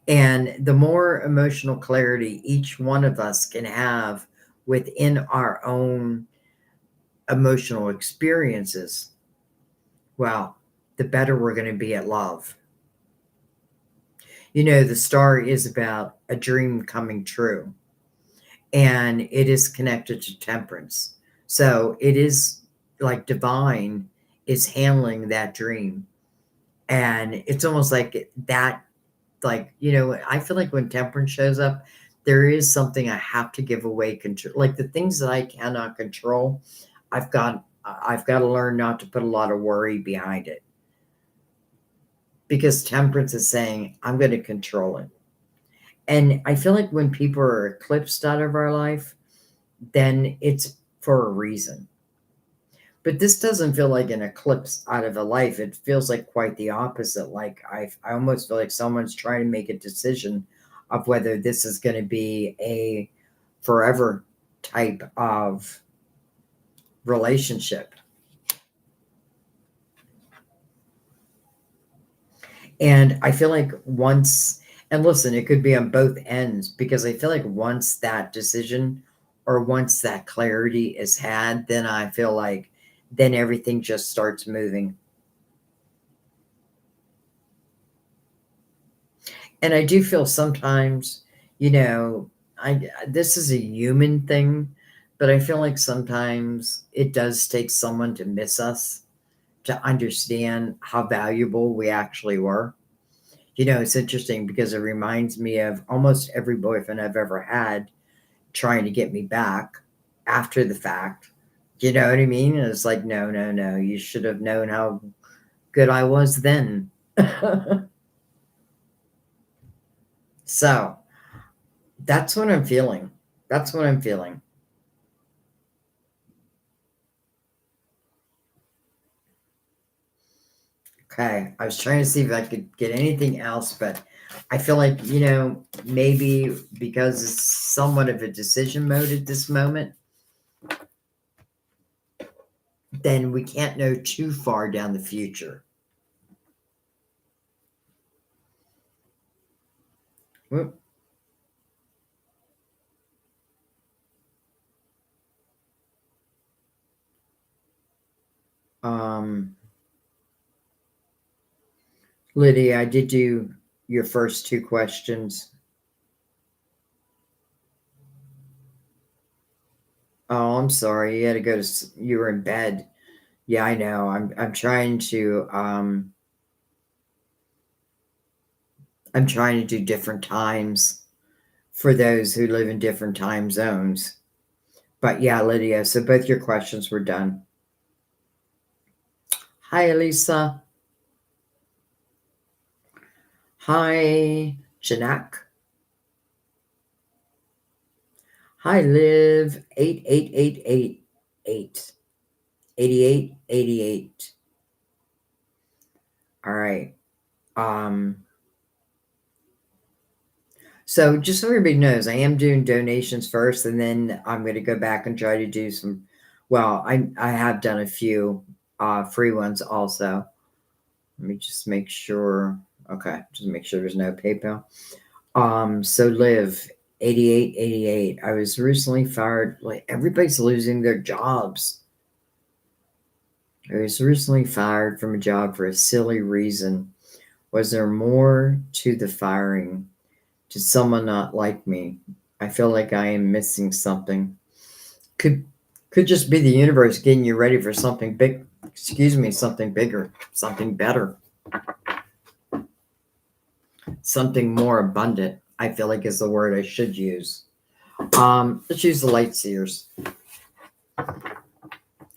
And the more emotional clarity each one of us can have within our own emotional experiences, well, the better we're going to be at love. You know, the star is about a dream coming true, and it is connected to temperance. So it is like divine is handling that dream. And it's almost like that, like, you know, I feel like when temperance shows up, there is something I have to give away control. Like the things that I cannot control, I've got to learn not to put a lot of worry behind it. Because temperance is saying, I'm going to control it. And I feel like when people are eclipsed out of our life, then it's for a reason. But this doesn't feel like an eclipse out of a life. It feels like quite the opposite. Like I almost feel like someone's trying to make a decision of whether this is going to be a forever type of relationship. And I feel like once, and listen, it could be on both ends because I feel like once that decision or once that clarity is had, then I feel like then everything just starts moving. And I do feel sometimes, you know, this is a human thing, but I feel like sometimes it does take someone to miss us to understand how valuable we actually were. You know, it's interesting because it reminds me of almost every boyfriend I've ever had trying to get me back after the fact. You know what I mean? And it's like, no, no, no. You should have known how good I was then. So that's what I'm feeling. That's what I'm feeling. Okay. I was trying to see if I could get anything else, but I feel like, you know, maybe because it's somewhat of a decision mode at this moment, then we can't know too far down the future. Whoop. Um, Lydia, I did do your first two questions. Oh, I'm sorry. You had to go to, you were in bed. Yeah, I know. I'm trying to do different times for those who live in different time zones. But yeah, Lydia, so both your questions were done. Hi, Elisa. Hi, Janak. Hi, Liv. 88888. 8888. All right. Um, so just so everybody knows, I am doing donations first, and then I'm going to go back and try to do some. Well, I have done a few free ones also. Let me just make sure. Okay, just make sure there's no PayPal. So Liv 8888. I was recently fired. Like everybody's losing their jobs. I was recently fired from a job for a silly reason. Was there more to the firing? Did someone not like me? I feel like I am missing something. Could just be the universe getting you ready for something big. Excuse me, something bigger, something better, something more abundant. I feel like is the word I should use. Let's use the light seers,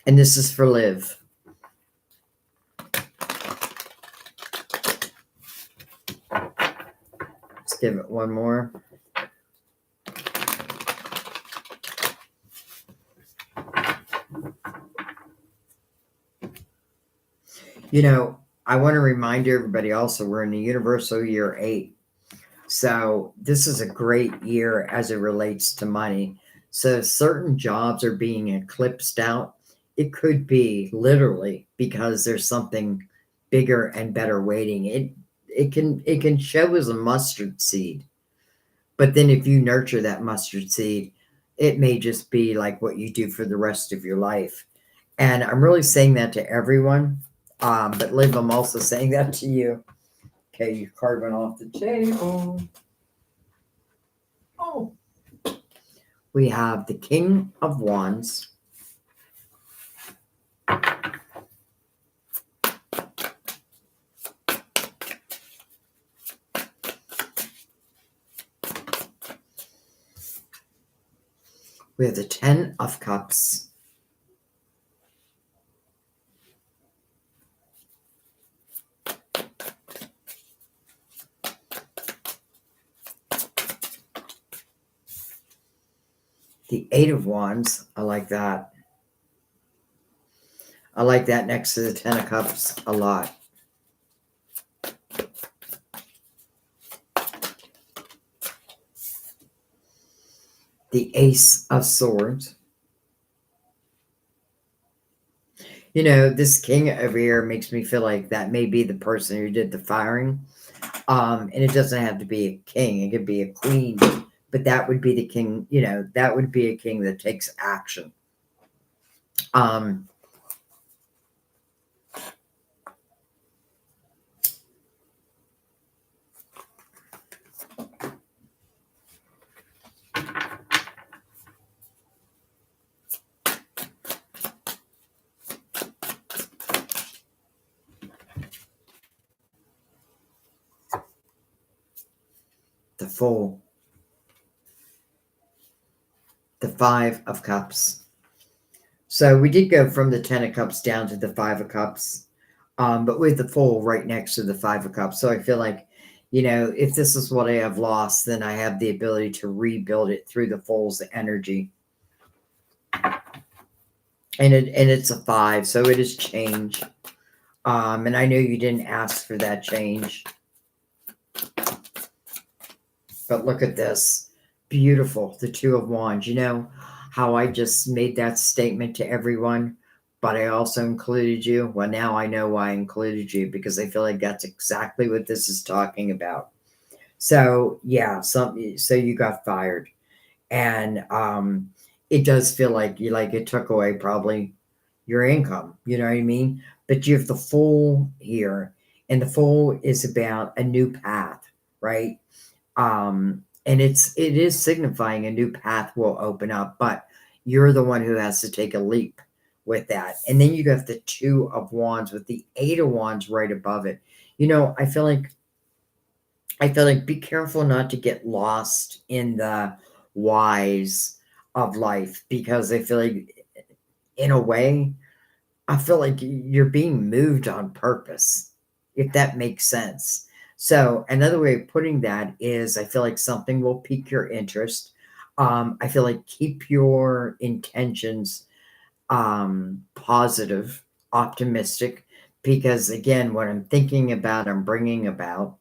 and this is for Liv. Let's give it one more. You know, I want to remind everybody also we're in the universal year 8. So this is a great year as it relates to money. So certain jobs are being eclipsed out. It could be literally because there's something bigger and better waiting. It can show as a mustard seed, but then if you nurture that mustard seed, it may just be like what you do for the rest of your life. And I'm really saying that to everyone. But Liv, I'm also saying that to you. Okay, your card went off the table. Oh. We have the King of Wands. We have the Ten of Cups. The Eight of Wands. I like that. I like that next to the Ten of Cups a lot. The Ace of Swords. You know, this king over here makes me feel like that may be the person who did the firing. And it doesn't have to be a king, it could be a queen. But that would be the king, you know, that would be a king that takes action. Um, the Fool. The Five of Cups. So we did go from the Ten of Cups down to the Five of Cups, but with the Fool right next to the Five of Cups. So I feel like, you know, if this is what I have lost, then I have the ability to rebuild it through the Fool's energy. And it's a 5, so it is change. And I know you didn't ask for that change. But look at this. Beautiful. The Two of Wands. You know how I just made that statement to everyone, but I also included you? Well, now I know why I included you, because I feel like that's exactly what this is talking about. So, yeah, so you got fired. And it does feel like it took away probably your income, you know what I mean? But you have the Fool here, and the Fool is about a new path, right? And it is signifying a new path will open up, but you're the one who has to take a leap with that. And then you got the Two of Wands with the Eight of Wands right above it. You know, I feel like be careful not to get lost in the whys of life, because I feel like in a way, I feel like you're being moved on purpose, if that makes sense. So another way of putting that is I feel like something will pique your interest. I feel like keep your intentions positive, optimistic, because again, what I'm thinking about, I'm bringing about.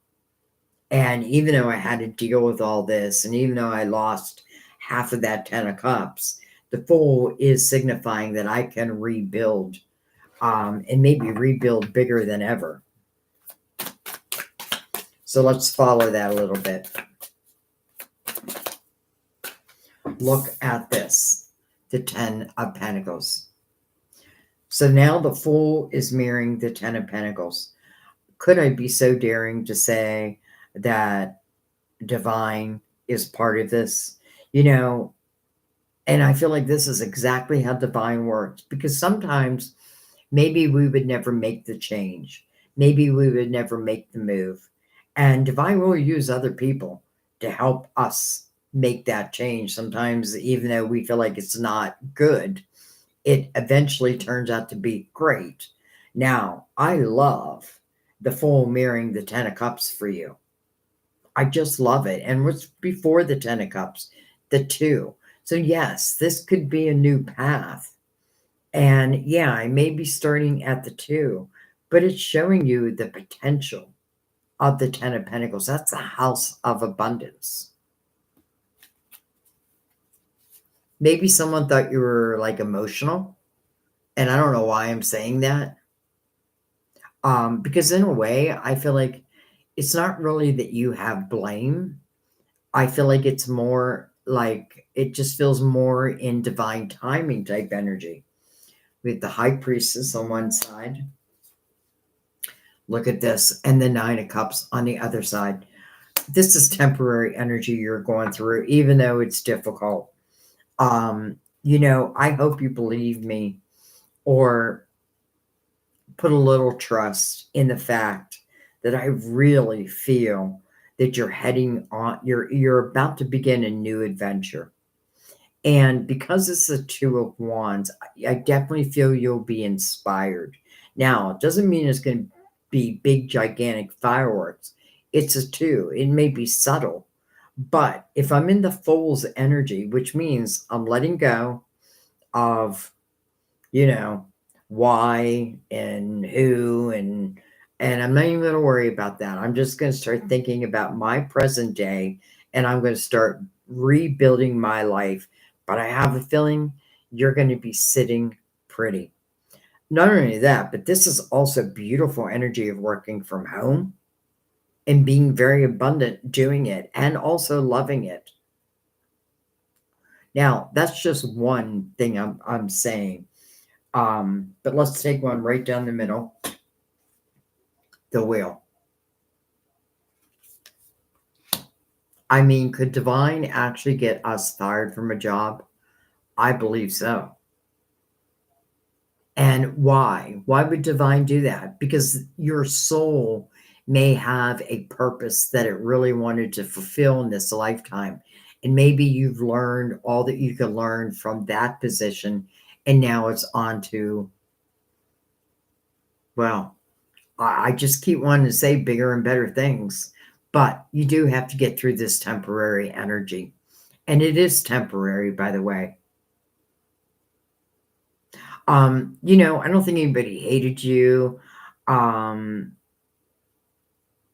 And even though I had to deal with all this, and even though I lost half of that Ten of Cups, the Fool is signifying that I can rebuild, and maybe rebuild bigger than ever. So let's follow that a little bit. Look at this, the Ten of Pentacles. So now the Fool is mirroring the Ten of Pentacles. Could I be so daring to say that divine is part of this? You know, and I feel like this is exactly how divine works, because sometimes maybe we would never make the change. Maybe we would never make the move. And divine will use other people to help us make that change. Sometimes, even though we feel like it's not good, it eventually turns out to be great. Now, I love the Fool mirroring the Ten of Cups for you. I just love it. And what's before the Ten of Cups? The Two. So, yes, this could be a new path. And yeah, I may be starting at the Two, but it's showing you the potential of the Ten of Pentacles. That's the house of abundance. Maybe someone thought you were like emotional, and I don't know why I'm saying that. Because in a way, I feel like it's not really that you have blame. I feel like it's more like it just feels more in divine timing type energy. With the High Priestess on one side. Look at this. And the Nine of Cups on the other side. This is temporary energy you're going through, even though it's difficult. I hope you believe me or put a little trust in the fact that I really feel that you're heading on, you're about to begin a new adventure. And because it's the Two of Wands, I definitely feel you'll be inspired. Now, it doesn't mean it's going to be big, gigantic fireworks. It's a two. It may be subtle. But if I'm in the Fool's energy, which means I'm letting go of, you know, why and who and I'm not even going to worry about that. I'm just going to start thinking about my present day and I'm going to start rebuilding my life. But I have a feeling you're going to be sitting pretty. Not only that, but this is also beautiful energy of working from home and being very abundant doing it and also loving it. Now, that's just one thing I'm saying. But let's take one right down the middle. The Wheel. I mean, could divine actually get us fired from a job? I believe so. And why? Why would divine do that? Because your soul may have a purpose that it really wanted to fulfill in this lifetime. And maybe you've learned all that you could learn from that position. And now it's on to, well, I just keep wanting to say bigger and better things. But you do have to get through this temporary energy. And it is temporary, by the way. I don't think anybody hated you. Um,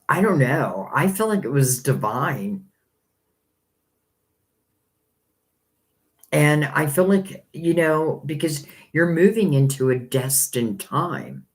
I don't know. I feel like it was divine. And I feel like, because you're moving into a destined time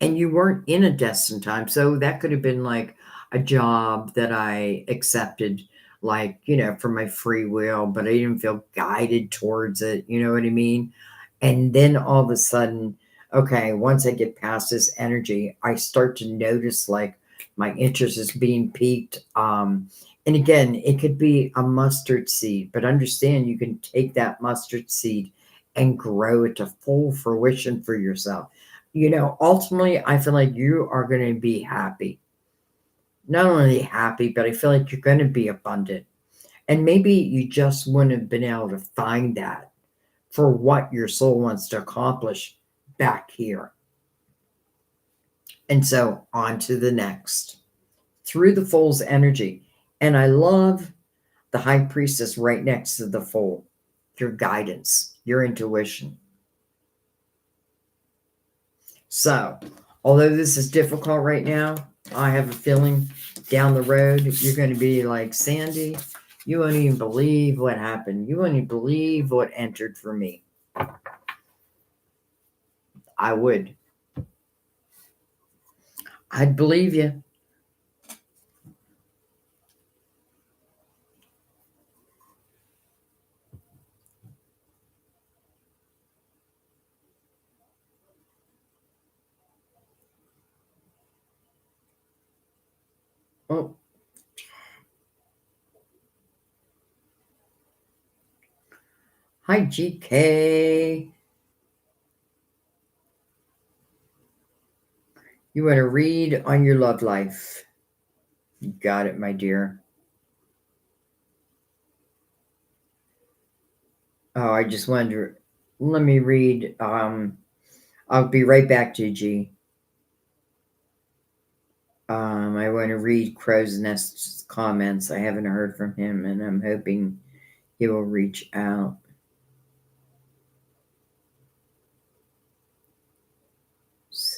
and you weren't in a destined time. So that could have been like a job that I accepted, like, for my free will, but I didn't feel guided towards it. You know what I mean? And then all of a sudden, okay, once I get past this energy, I start to notice like my interest is being piqued. And again, it could be a mustard seed, but understand you can take that mustard seed and grow it to full fruition for yourself. Ultimately, I feel like you are going to be happy. Not only happy, but I feel like you're going to be abundant. And maybe you just wouldn't have been able to find that for what your soul wants to accomplish back here. And so on to the next. Through the Fool's energy. And I love the High Priestess right next to the Fool. Your guidance, your intuition. So, although this is difficult right now, I have a feeling down the road you're going to be like, Sandy, you won't even believe what happened. You won't even believe what entered for me. I would. I'd believe you. Oh. Hi, GK. You want to read on your love life? You got it, my dear. Oh, I just wanted to. Let me read. I'll be right back to you, G. I want to read Crow's Nest's comments. I haven't heard from him, and I'm hoping he will reach out.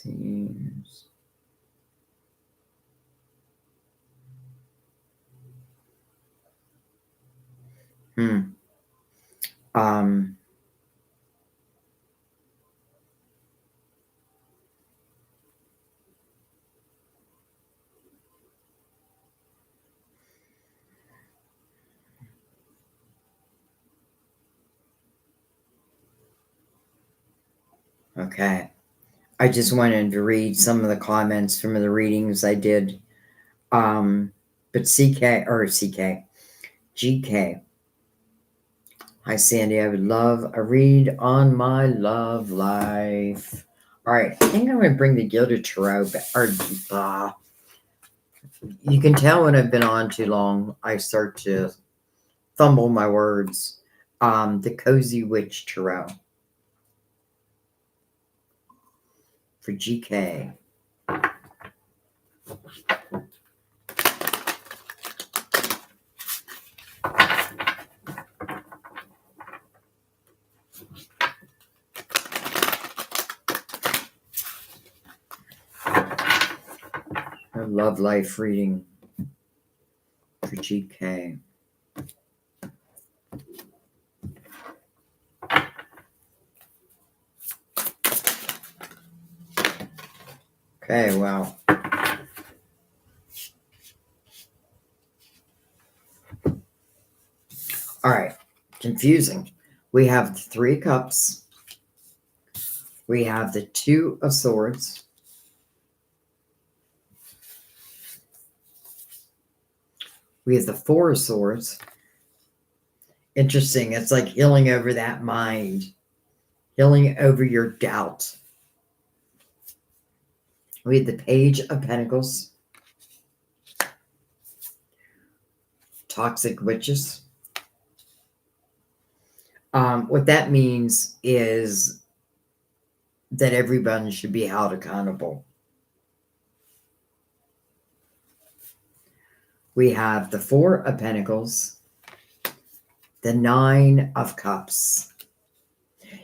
seems. Um, okay. I just wanted to read some of the comments from the readings I did. But GK. Hi, Sandy. I would love a read on my love life. All right. I think I'm going to bring the Gilded Tarot back. You can tell when I've been on too long, I start to fumble my words. The Cozy Witch Tarot for GK. A love life reading for GK. Okay, well. All right, confusing. We have the Three of Cups. We have the Two of Swords. We have the Four of Swords. Interesting. It's like healing over that mind, healing over your doubt. We have the Page of Pentacles. Toxic witches. What that means is that everyone should be held accountable. We have the Four of Pentacles, the Nine of Cups.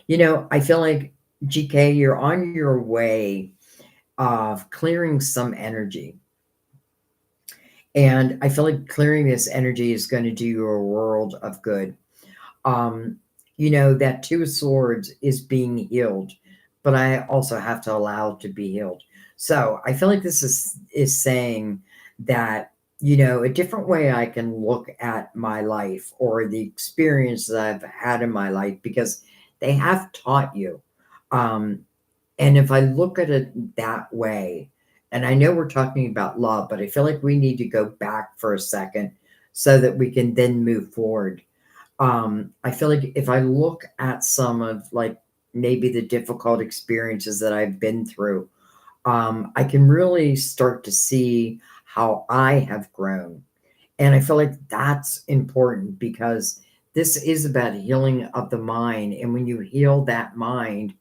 You know, I feel like, GK, you're on your way of clearing some energy. And I feel like clearing this energy is going to do you a world of good. You know, that Two of Swords is being healed, but I also have to allow it to be healed. So I feel like this is saying that, you know, a different way I can look at my life or the experience that I've had in my life, because they have taught you. And if I look at it that way, and I know we're talking about love, but I feel like we need to go back for a second so that we can then move forward. I feel like if I look at some of, like, maybe the difficult experiences that I've been through, I can really start to see how I have grown. And I feel like that's important, because this is about healing of the mind. And when you heal that mind,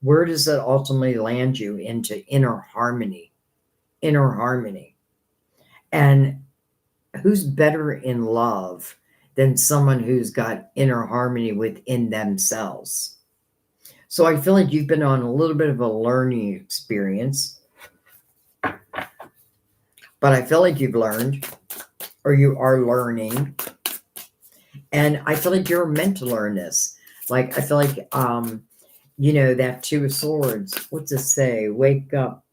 where does it ultimately land you? Into inner harmony. Inner harmony. And who's better in love than someone who's got inner harmony within themselves? So I feel like you've been on a little bit of a learning experience, but I feel like you've learned, or you are learning. And I feel like you're meant to learn this. Like, I feel like, you know, that Two of Swords, what's it say? Wake up.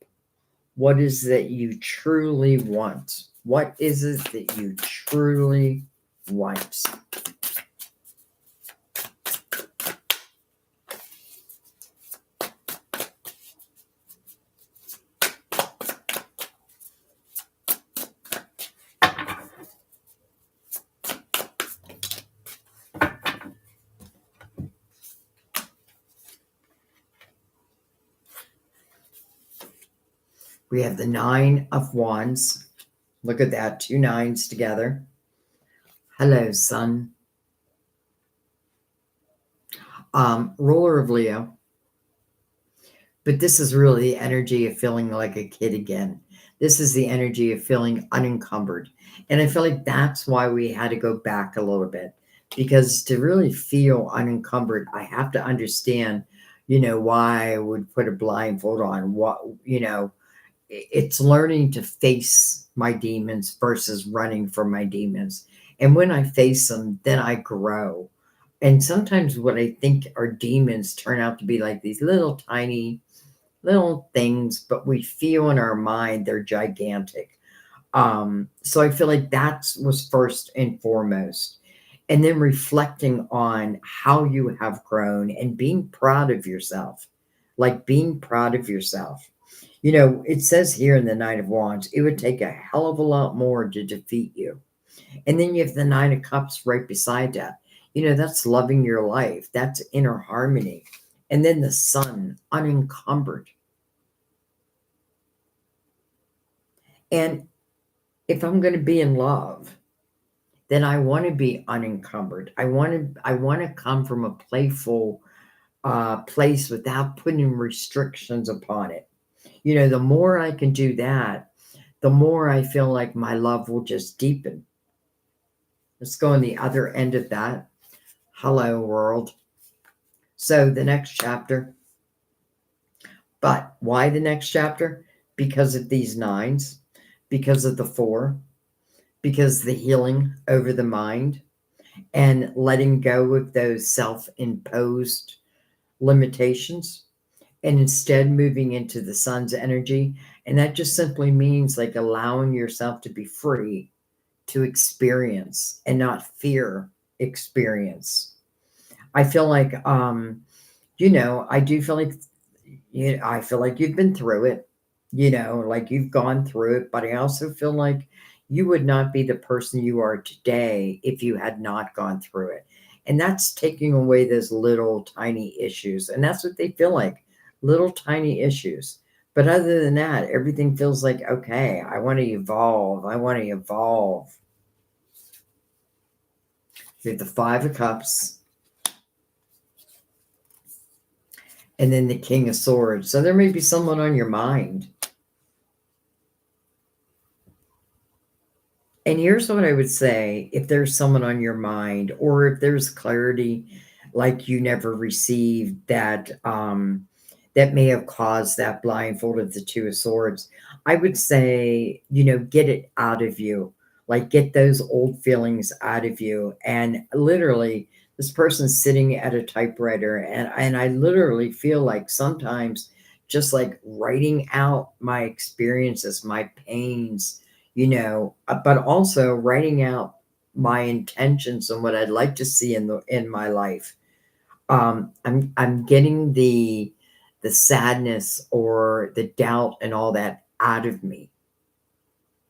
What is that you truly want? What is it that you truly want? We have the Nine of Wands. Look at that, two nines together. Hello, sun. Ruler of Leo. But this is really the energy of feeling like a kid again. This is the energy of feeling unencumbered. And I feel like that's why we had to go back a little bit. Because to really feel unencumbered, I have to understand, why I would put a blindfold on, it's learning to face my demons versus running from my demons. And when I face them, then I grow. And sometimes what I think are demons turn out to be like these little tiny little things, but we feel in our mind they're gigantic. So I feel like that was first and foremost. And then reflecting on how you have grown and being proud of yourself, like being proud of yourself. It says here in the Nine of Wands, it would take a hell of a lot more to defeat you. And then you have the Nine of Cups right beside that. That's loving your life, that's inner harmony. And then the Sun, unencumbered. And if I'm going to be in love, then I want to be unencumbered. I want to come from a playful place without putting restrictions upon it. The more I can do that, the more I feel like my love will just deepen. Let's go on the other end of that. Hello, world. So the next chapter. But why the next chapter? Because of these nines, because of the four, because the healing over the mind and letting go of those self imposed limitations and instead moving into the Sun's energy. And that just simply means like allowing yourself to be free to experience and not fear experience. I feel like, I do feel like, I feel like you've been through it, like you've gone through it, but I also feel like you would not be the person you are today if you had not gone through it. And that's taking away those little tiny issues. And that's what they feel like, little tiny issues. But other than that, everything feels like, okay, I want to evolve. I want to evolve. You have the Five of Cups and then the King of Swords. So there may be someone on your mind. And here's what I would say if there's someone on your mind, or if there's clarity like you never received that may have caused that blindfold of the Two of Swords, I would say, get it out of you. Like get those old feelings out of you. And literally, this person's sitting at a typewriter, and I literally feel like sometimes just like writing out my experiences, my pains, but also writing out my intentions and what I'd like to see in my life. I'm getting the sadness or the doubt and all that out of me,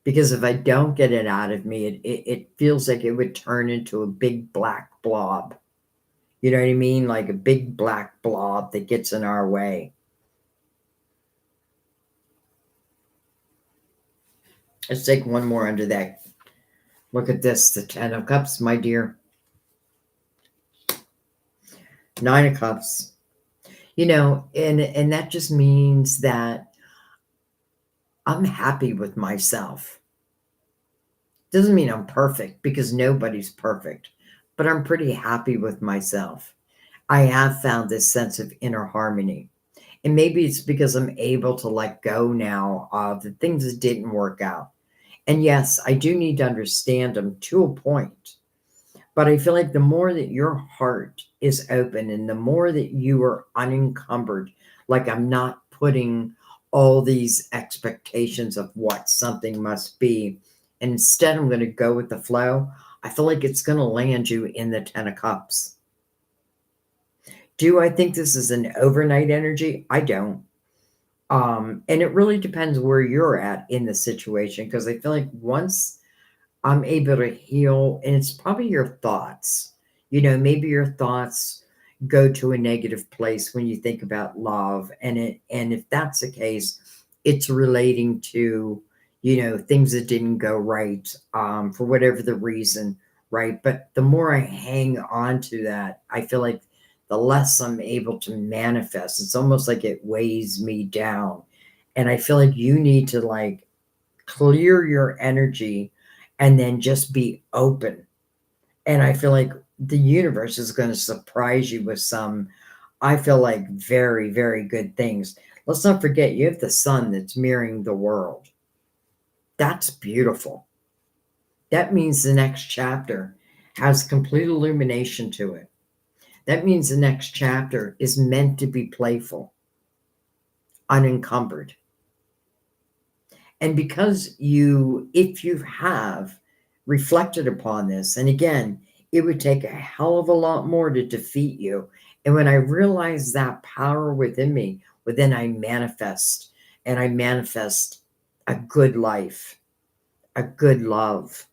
because if I don't get it out of me, it feels like it would turn into a big black blob. You know what I mean? Like a big black blob that gets in our way. Let's take one more under that. Look at this, the Ten of Cups, my dear. Nine of Cups. And that just means that I'm happy with myself. Doesn't mean I'm perfect, because nobody's perfect, but I'm pretty happy with myself. I have found this sense of inner harmony. And maybe it's because I'm able to let go now of the things that didn't work out. And yes, I do need to understand them to a point. But I feel like the more that your heart is open and the more that you are unencumbered, like I'm not putting all these expectations of what something must be, and instead I'm going to go with the flow, I feel like it's going to land you in the Ten of Cups. Do I think this is an overnight energy? I don't. And it really depends where you're at in the situation, because I feel like once I'm able to heal, and it's probably your thoughts. Maybe your thoughts go to a negative place when you think about love, and if that's the case, it's relating to things that didn't go right, for whatever the reason, right? But the more I hang on to that, I feel like the less I'm able to manifest. It's almost like it weighs me down, and I feel like you need to like clear your energy and then just be open. And I feel like the universe is going to surprise you with some I feel like very, very good things. Let's not forget, you have the sun that's mirroring the world. That's beautiful. That means the next chapter has complete illumination to it. That means the next chapter is meant to be playful, unencumbered. And because if you have reflected upon this, and again, it would take a hell of a lot more to defeat you. And when I realize that power within me, well, then I manifest, and I manifest a good life, a good love.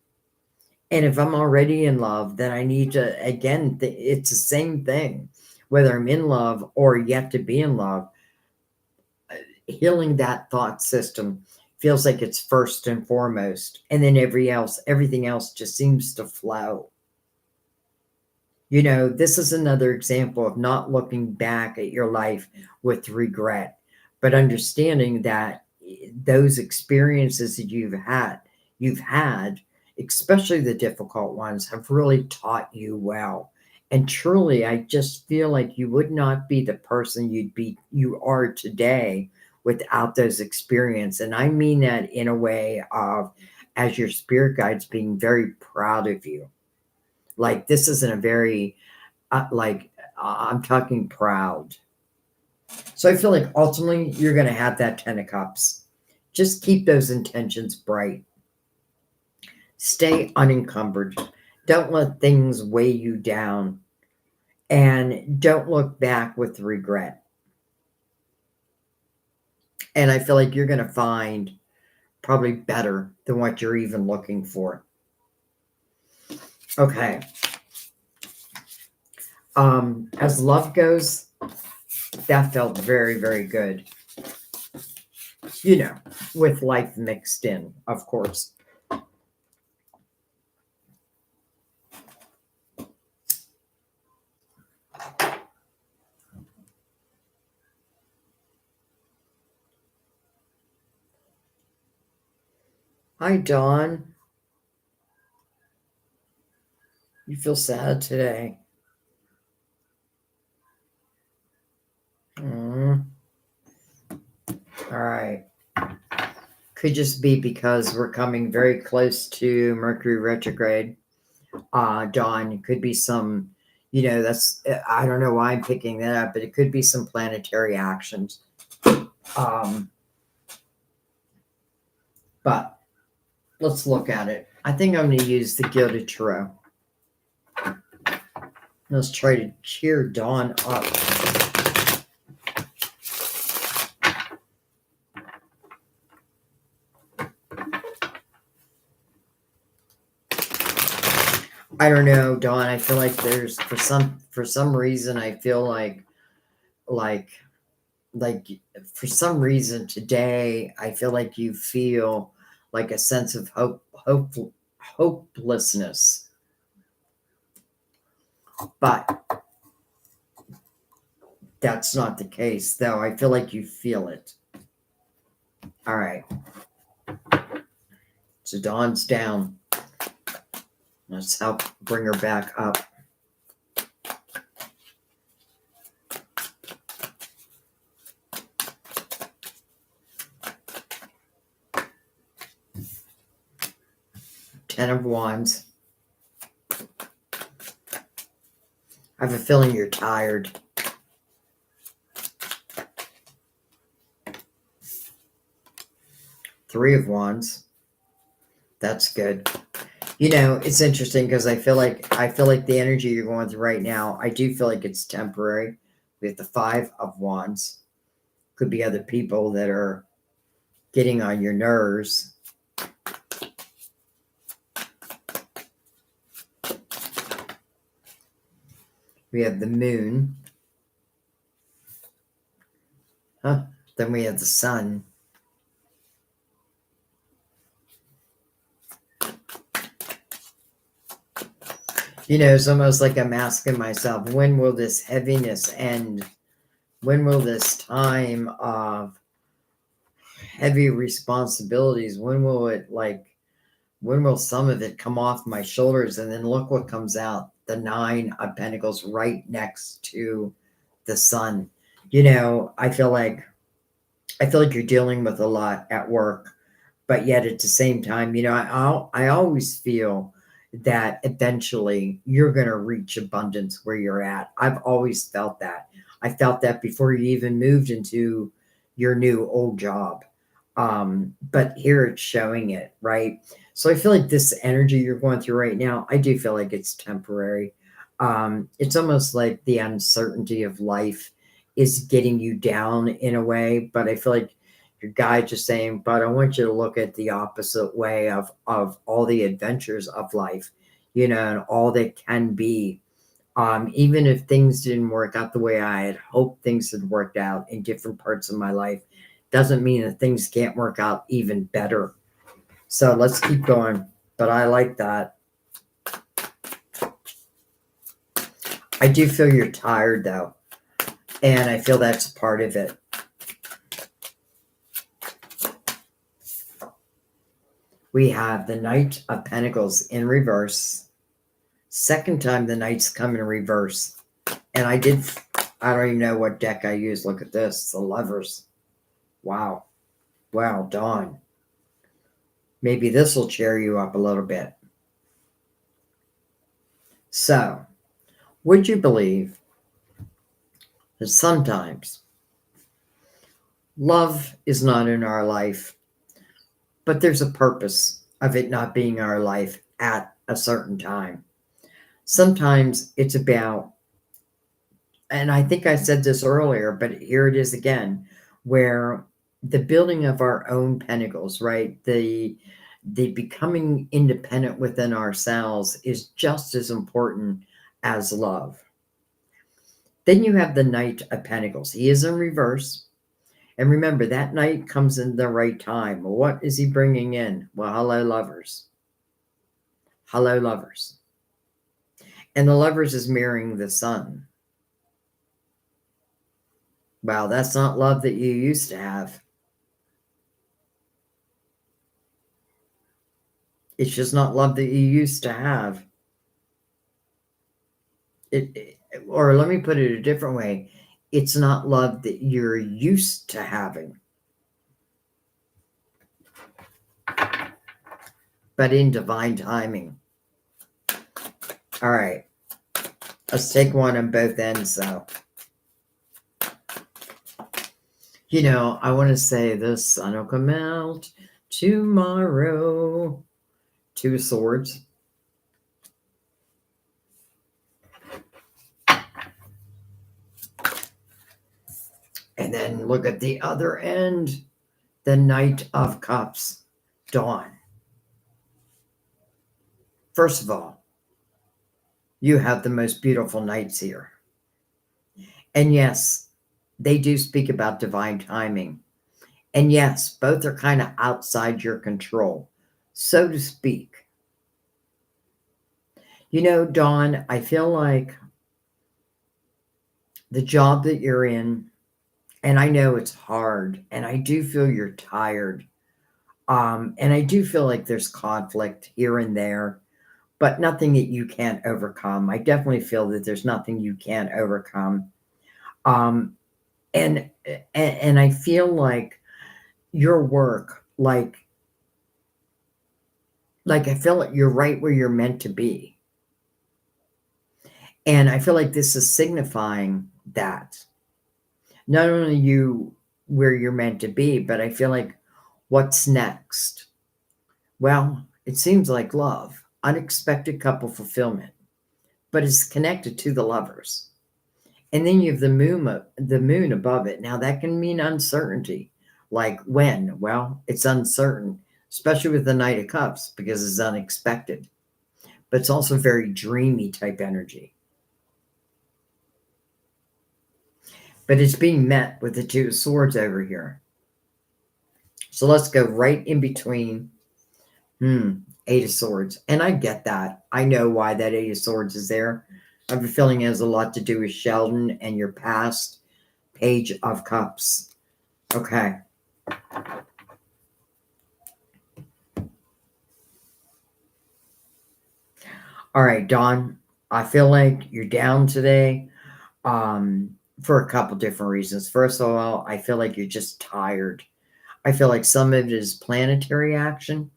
And if I'm already in love, then I need to, again, it's the same thing, whether I'm in love or yet to be in love. Healing that thought system feels like it's first and foremost, and then everything else just seems to flow. This is another example of not looking back at your life with regret, but understanding that those experiences that you've had, especially the difficult ones, have really taught you well. And truly, I just feel like you would not be the person you are today without those experiences. And I mean that in a way of, as your spirit guides, being very proud of you. Like, this isn't a very, I'm talking proud. So I feel like ultimately you're going to have that 10 of cups. Just keep those intentions bright. Stay unencumbered. Don't let things weigh you down. And don't look back with regret. And I feel like you're going to find probably better than what you're even looking for. Okay. As love goes, that felt very, very good. With life mixed in, of course. Hi, Dawn. You feel sad today. All right. Could just be because we're coming very close to Mercury retrograde. Dawn, it could be some, I don't know why I'm picking that up, but it could be some planetary actions. But let's look at it. I think I'm going to use the Gilded Tarot. Let's try to cheer Dawn up. I don't know, Dawn. I feel like there's for some reason I feel like for some reason today I feel like you feel like a sense of hopelessness. But that's not the case, though. I feel like you feel it. All right. So Dawn's down. Let's help bring her back up. Ten of Wands. I have a feeling you're tired. Three of Wands. That's good. It's interesting because I feel like the energy you're going through right now, I do feel like it's temporary. We have the Five of Wands. Could be other people that are getting on your nerves. We have the Moon. Then we have the Sun. It's almost like I'm asking myself, when will this heaviness end? When will this time of heavy responsibilities, when will some of it come off my shoulders? And then look what comes out, the Nine of Pentacles right next to the sun. I feel like you're dealing with a lot at work, but yet at the same time, I always feel that eventually you're going to reach abundance where you're at. I've always felt that. I felt that before you even moved into your new old job. But here it's showing it, right? So I feel like this energy you're going through right now, I do feel like it's temporary. It's almost like the uncertainty of life is getting you down in a way, but I feel like your guide just saying, but I want you to look at the opposite way of all the adventures of life, and all that can be. Even if things didn't work out the way I had hoped things had worked out in different parts of my life, doesn't mean that things can't work out even better. So let's keep going. But I like that. I do feel you're tired though, and I feel that's part of it. We have the Knight of Pentacles in reverse. Second time the Knights come in reverse. And I don't even know what deck I used. Look at this, the Lovers. Wow. Wow, Dawn. Maybe this will cheer you up a little bit. So, would you believe that sometimes love is not in our life, but there's a purpose of it not being our life at a certain time? Sometimes it's about, and I think I said this earlier, but here it is again, where the building of our own pentacles, right? The becoming independent within ourselves is just as important as love. Then you have the Knight of Pentacles. He is in reverse. And remember, that knight comes in the right time. What is he bringing in? Well, hello, lovers. Hello, lovers. And the lovers is mirroring the sun. Wow, that's not love that you used to have. It's just not love that you used to have. Or let me put it a different way. It's not love that you're used to having. But in divine timing. All right. Let's take one on both ends, though. I want to say the sun will come out tomorrow. Two swords. And then look at the other end. The Knight of Cups. Dawn. First of all, you have the most beautiful knights here. And yes, they do speak about divine timing. And yes, both are kind of outside your control, so to speak. Dawn, I feel like the job that you're in, and I know it's hard, and I do feel you're tired. And I do feel like there's conflict here and there, but nothing that you can't overcome. I definitely feel that there's nothing you can't overcome. Um, and I feel like your work, like I feel like you're right where you're meant to be. And I feel like this is signifying that not only you where you're meant to be, but I feel like what's next? Well, it seems like love, unexpected couple fulfillment, but it's connected to the lovers. And then you have the moon above it. Now that can mean uncertainty. Like when? Well, it's uncertain, especially with the Knight of Cups because it's unexpected. But it's also very dreamy type energy. But it's being met with the Two of Swords over here. So let's go right in between. Eight of Swords. And I get that. I know why that Eight of Swords is there. I have a feeling it has a lot to do with Sheldon and your past. Page of Cups. Okay. All right, Dawn. I feel like you're down today. for a couple different reasons. First of all, I feel like you're just tired. I feel like some of it is planetary action.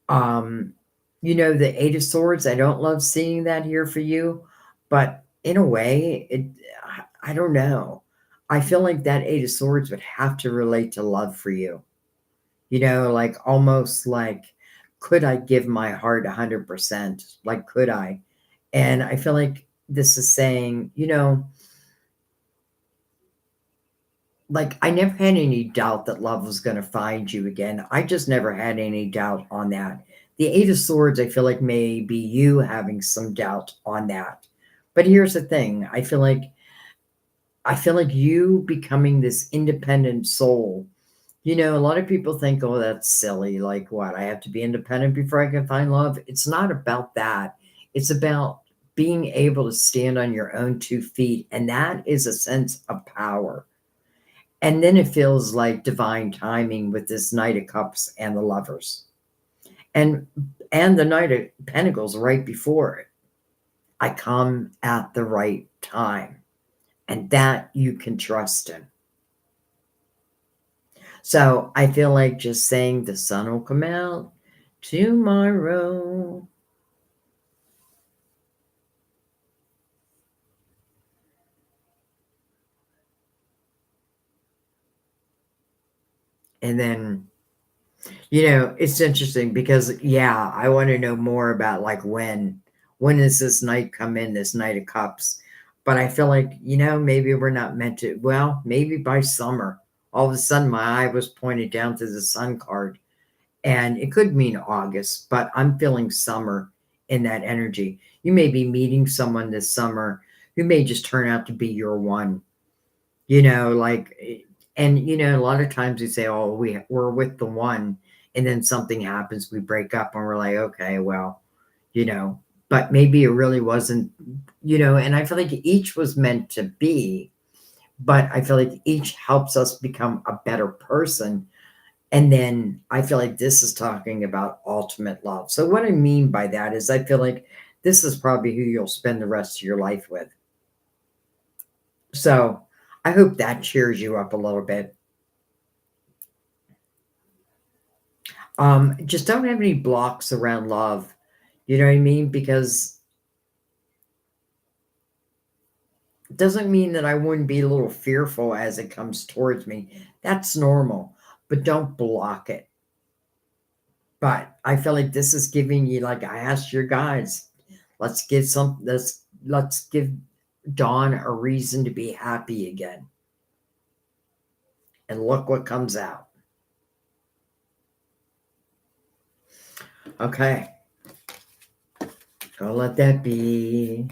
Um, the Eight of Swords, I don't love seeing that here for you, but in a way, I don't know. I feel like that Eight of Swords would have to relate to love for you. Like almost like, could I give my heart 100%? Like, could I? And I feel like this is saying, like I never had any doubt that love was going to find you again. I just never had any doubt on that. The Eight of Swords, I feel like may be you having some doubt on that. But here's the thing. I feel like you becoming this independent soul. A lot of people think, oh, that's silly. Like, what? I have to be independent before I can find love. It's not about that. It's about being able to stand on your own 2 feet. And that is a sense of power. And then it feels like divine timing with this Knight of Cups and the Lovers. And the Knight of Pentacles right before it. I come at the right time. And that you can trust in. So I feel like just saying the sun will come out tomorrow. And then, it's interesting because, yeah, I want to know more about like when does this night come in, this Knight of Cups? But I feel like, maybe we're not meant to, well, maybe by summer, all of a sudden my eye was pointed down to the sun card. And it could mean August, but I'm feeling summer in that energy. You may be meeting someone this summer who may just turn out to be your one, like, and, a lot of times we say, oh, we're with the one, and then something happens, we break up, and we're like, okay, well, but maybe it really wasn't, and I feel like each was meant to be, but I feel like each helps us become a better person. And then I feel like this is talking about ultimate love. So what I mean by that is I feel like this is probably who you'll spend the rest of your life with. So I hope that cheers you up a little bit. Just don't have any blocks around love. You know what I mean? Because it doesn't mean that I wouldn't be a little fearful as it comes towards me. That's normal, but don't block it. But I feel like this is giving you, like I asked your guides, let's give Dawn a reason to be happy again. And look what comes out. Okay. Gonna let that be.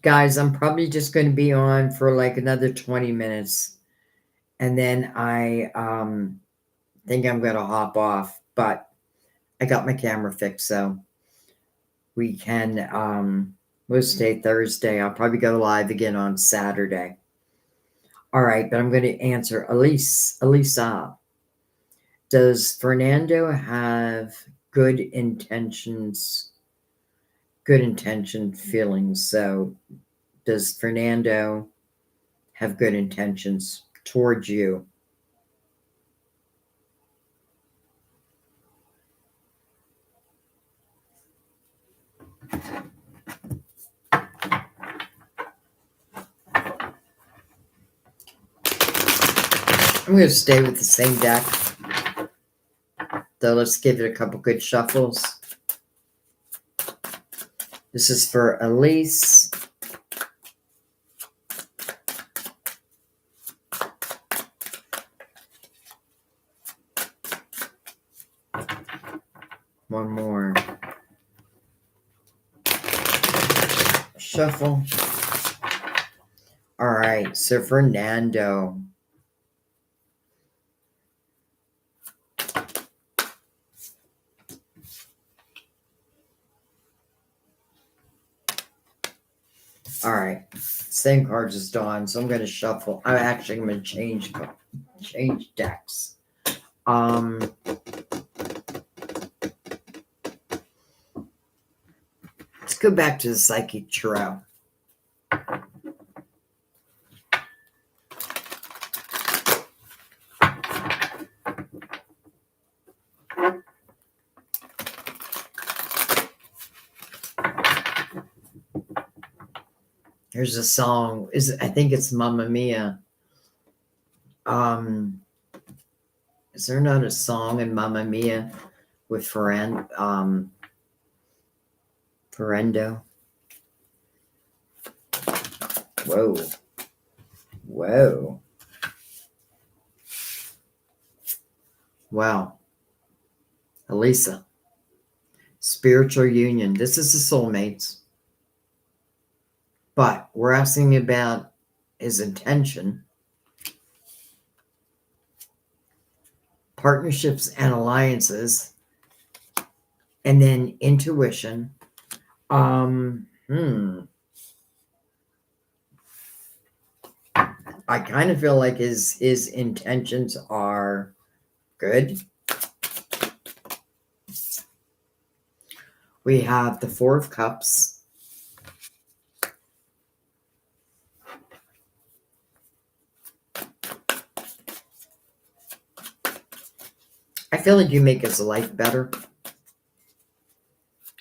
Guys, I'm probably just going to be on for like another 20 minutes. And then I think I'm going to hop off. But I got my camera fixed, so we can, what's today, Thursday. I'll probably go live again on Saturday. All right, but I'm going to answer Elisa. Does Fernando have good intentions, good intention feelings? So does Fernando have good intentions towards you? I'm going to stay with the same deck. So let's give it a couple good shuffles. This is for Elise. One more shuffle. All right, so Fernando. All right. Same cards as Dawn, so I'm going to shuffle. I'm actually going to change decks. Let's go back to the Psychic Tarot. Here's a song. I think it's Mamma Mia. Is there not a song in Mamma Mia with Ferrando? Whoa. Whoa. Wow. Elisa. Spiritual union. This is the soulmates. But we're asking about his intention. Partnerships and alliances. And then intuition. I kind of feel like his intentions are good. We have the Four of Cups. I feel like you make his life better,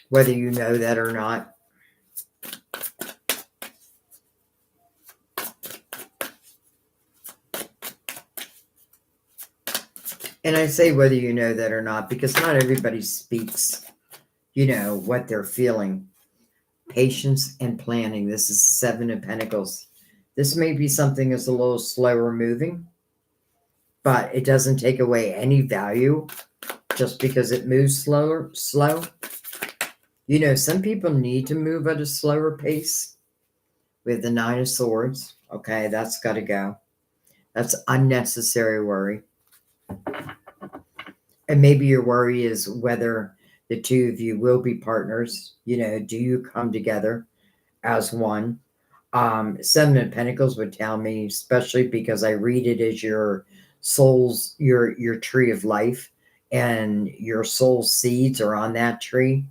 whether you know that or not. And I say whether you know that or not, because not everybody speaks, what they're feeling. Patience and planning. This is Seven of Pentacles. This may be something that's a little slower moving, but it doesn't take away any value just because it moves slow. Some people need to move at a slower pace. With the Nine of Swords. Okay, that's got to go. That's unnecessary worry. And maybe your worry is whether the two of you will be partners. Do you come together as one? Seven of Pentacles would tell me, especially because I read it as your soul's, your tree of life, and your soul's seeds are on that tree.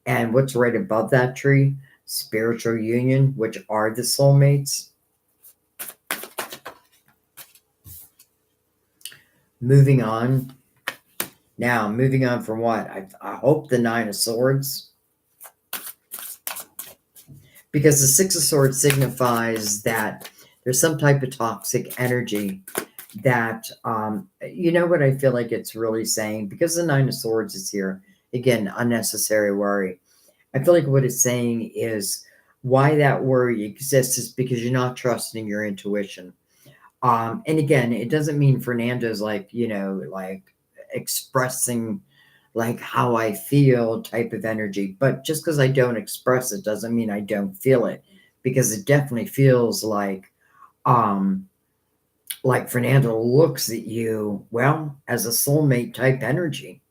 And what's right above that tree? Spiritual union, which are the soulmates. Moving on. Now, moving on from what? I hope the Nine of Swords. Because the Six of Swords signifies that there's some type of toxic energy that, what I feel like it's really saying? Because the Nine of Swords is here. Again, unnecessary worry. I feel like what it's saying is why that worry exists is because you're not trusting your intuition. And again, it doesn't mean Fernando's like expressing like how I feel type of energy. But just because I don't express it doesn't mean I don't feel it, because it definitely feels like Fernando looks at you, well, as a soulmate type energy.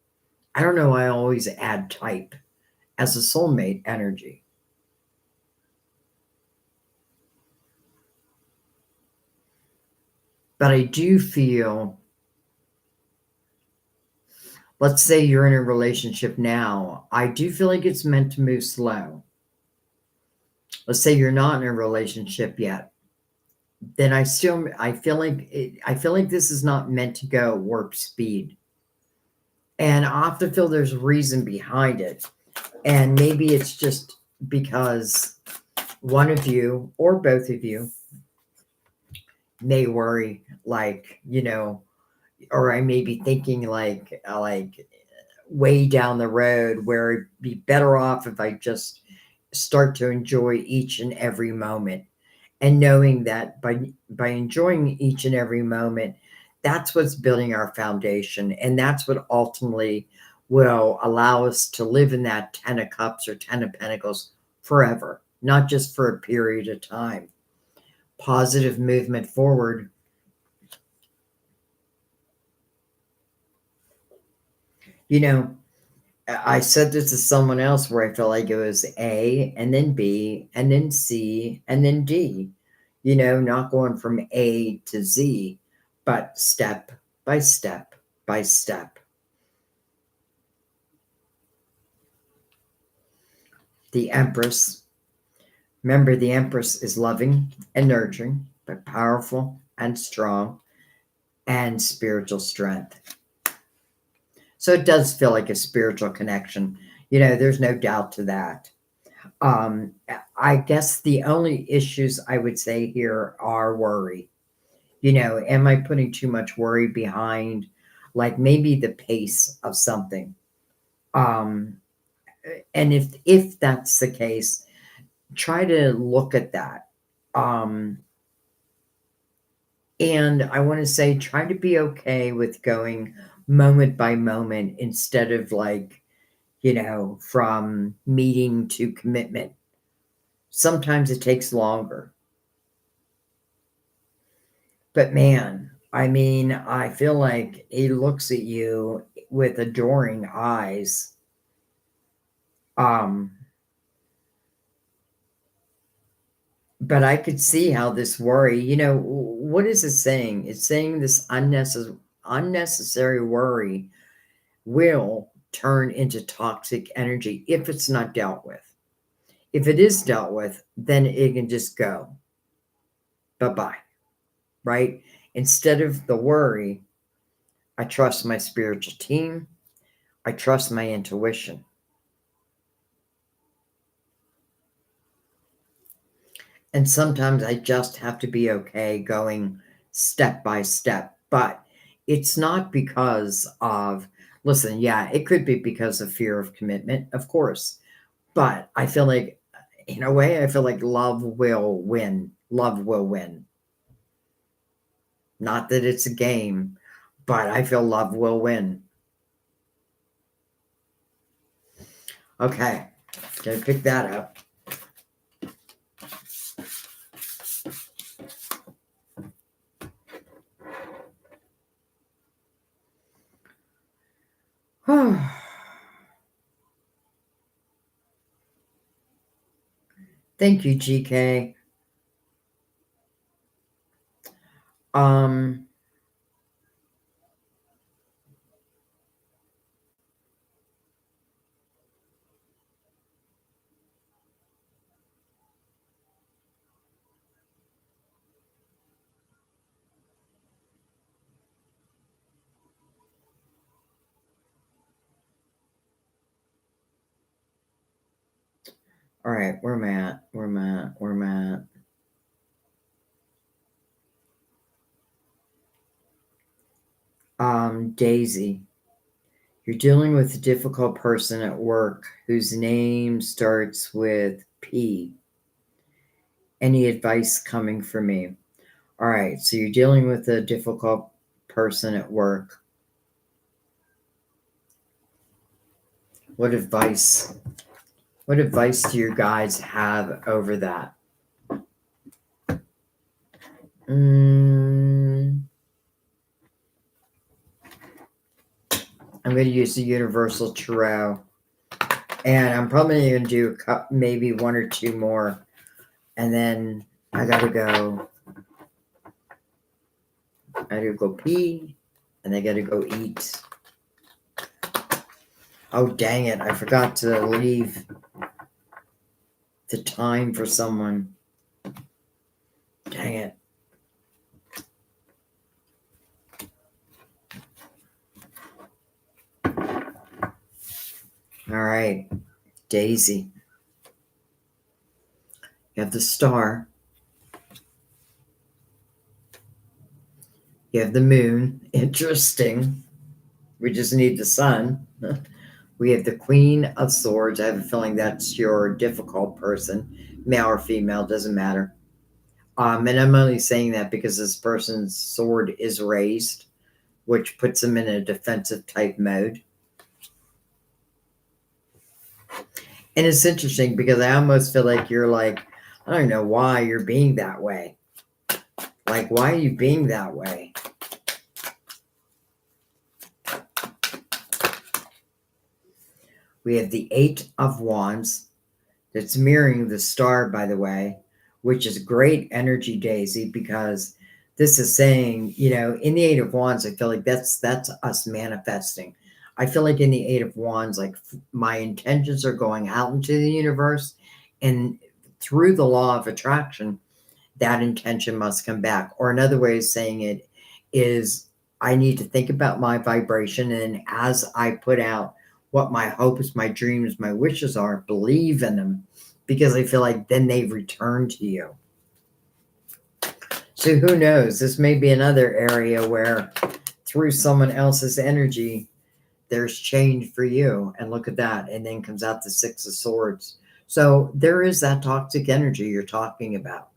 I don't know. I always add type as a soulmate energy. But I do feel, let's say you're in a relationship now, I do feel like it's meant to move slow. Let's say you're not in a relationship yet. Then I feel like this is not meant to go warp speed. And I often feel there's reason behind it. And maybe it's just because one of you or both of you may worry, or I may be thinking like way down the road where it'd be better off if I just start to enjoy each and every moment, and knowing that by enjoying each and every moment, that's what's building our foundation, and that's what ultimately will allow us to live in that Ten of Cups or Ten of Pentacles forever, not just for a period of time. Positive movement forward. I said this to someone else where I felt like it was A and then B and then C and then D, not going from A to Z, but step by step by step. The Empress, remember, the Empress is loving and nurturing, but powerful and strong and spiritual strength. So it does feel like a spiritual connection. There's no doubt to that. I guess the only issues I would say here are worry. Am I putting too much worry behind, like maybe the pace of something? Um, and if that's the case, try to look at that. And I want to say, try to be okay with going moment by moment instead of like, from meeting to commitment. Sometimes it takes longer. But man, I mean, I feel like he looks at you with adoring eyes. Um, but I could see how this worry, what is it saying? It's saying this unnecessary worry will turn into toxic energy if it's not dealt with. If it is dealt with, then it can just go. Bye-bye, right? Instead of the worry, I trust my spiritual team. I trust my intuition. And sometimes I just have to be okay going step by step. But it's not because of, listen, yeah, it could be because of fear of commitment, of course. But I feel like, in a way, I feel like love will win. Love will win. Not that it's a game, but I feel love will win. Okay, gotta pick that up. Thank you, GK. Um, all right, where am I at? Where am I at? Where am I at? Daisy. You're dealing with a difficult person at work whose name starts with P. Any advice coming for me? All right, so you're dealing with a difficult person at work. What advice do you guys have over that? I'm going to use the Universal Tarot. And I'm probably going to do maybe one or two more. And then I got to go. I got to go pee. And I got to go eat. Oh, dang it. I forgot to leave the time for someone. Dang it. All right. Daisy. You have the star. You have the moon. Interesting. We just need the sun. We have the Queen of Swords. I have a feeling that's your difficult person. Male or female, doesn't matter. And I'm only saying that because this person's sword is raised, which puts them in a defensive type mode. And it's interesting because I almost feel like you're like, I don't know why you're being that way. Like, why are you being that way? We have the Eight of Wands. That's mirroring the star, by the way, which is great energy, Daisy, because this is saying, in the Eight of Wands, I feel like that's us manifesting. I feel like in the Eight of Wands, like my intentions are going out into the universe, and through the law of attraction, that intention must come back. Or another way of saying it is I need to think about my vibration, and as I put out what my hopes, my dreams, my wishes are, believe in them, because I feel like then they return to you. So who knows? This may be another area where through someone else's energy, there's change for you. And look at that. And then comes out the Six of Swords. So there is that toxic energy you're talking about.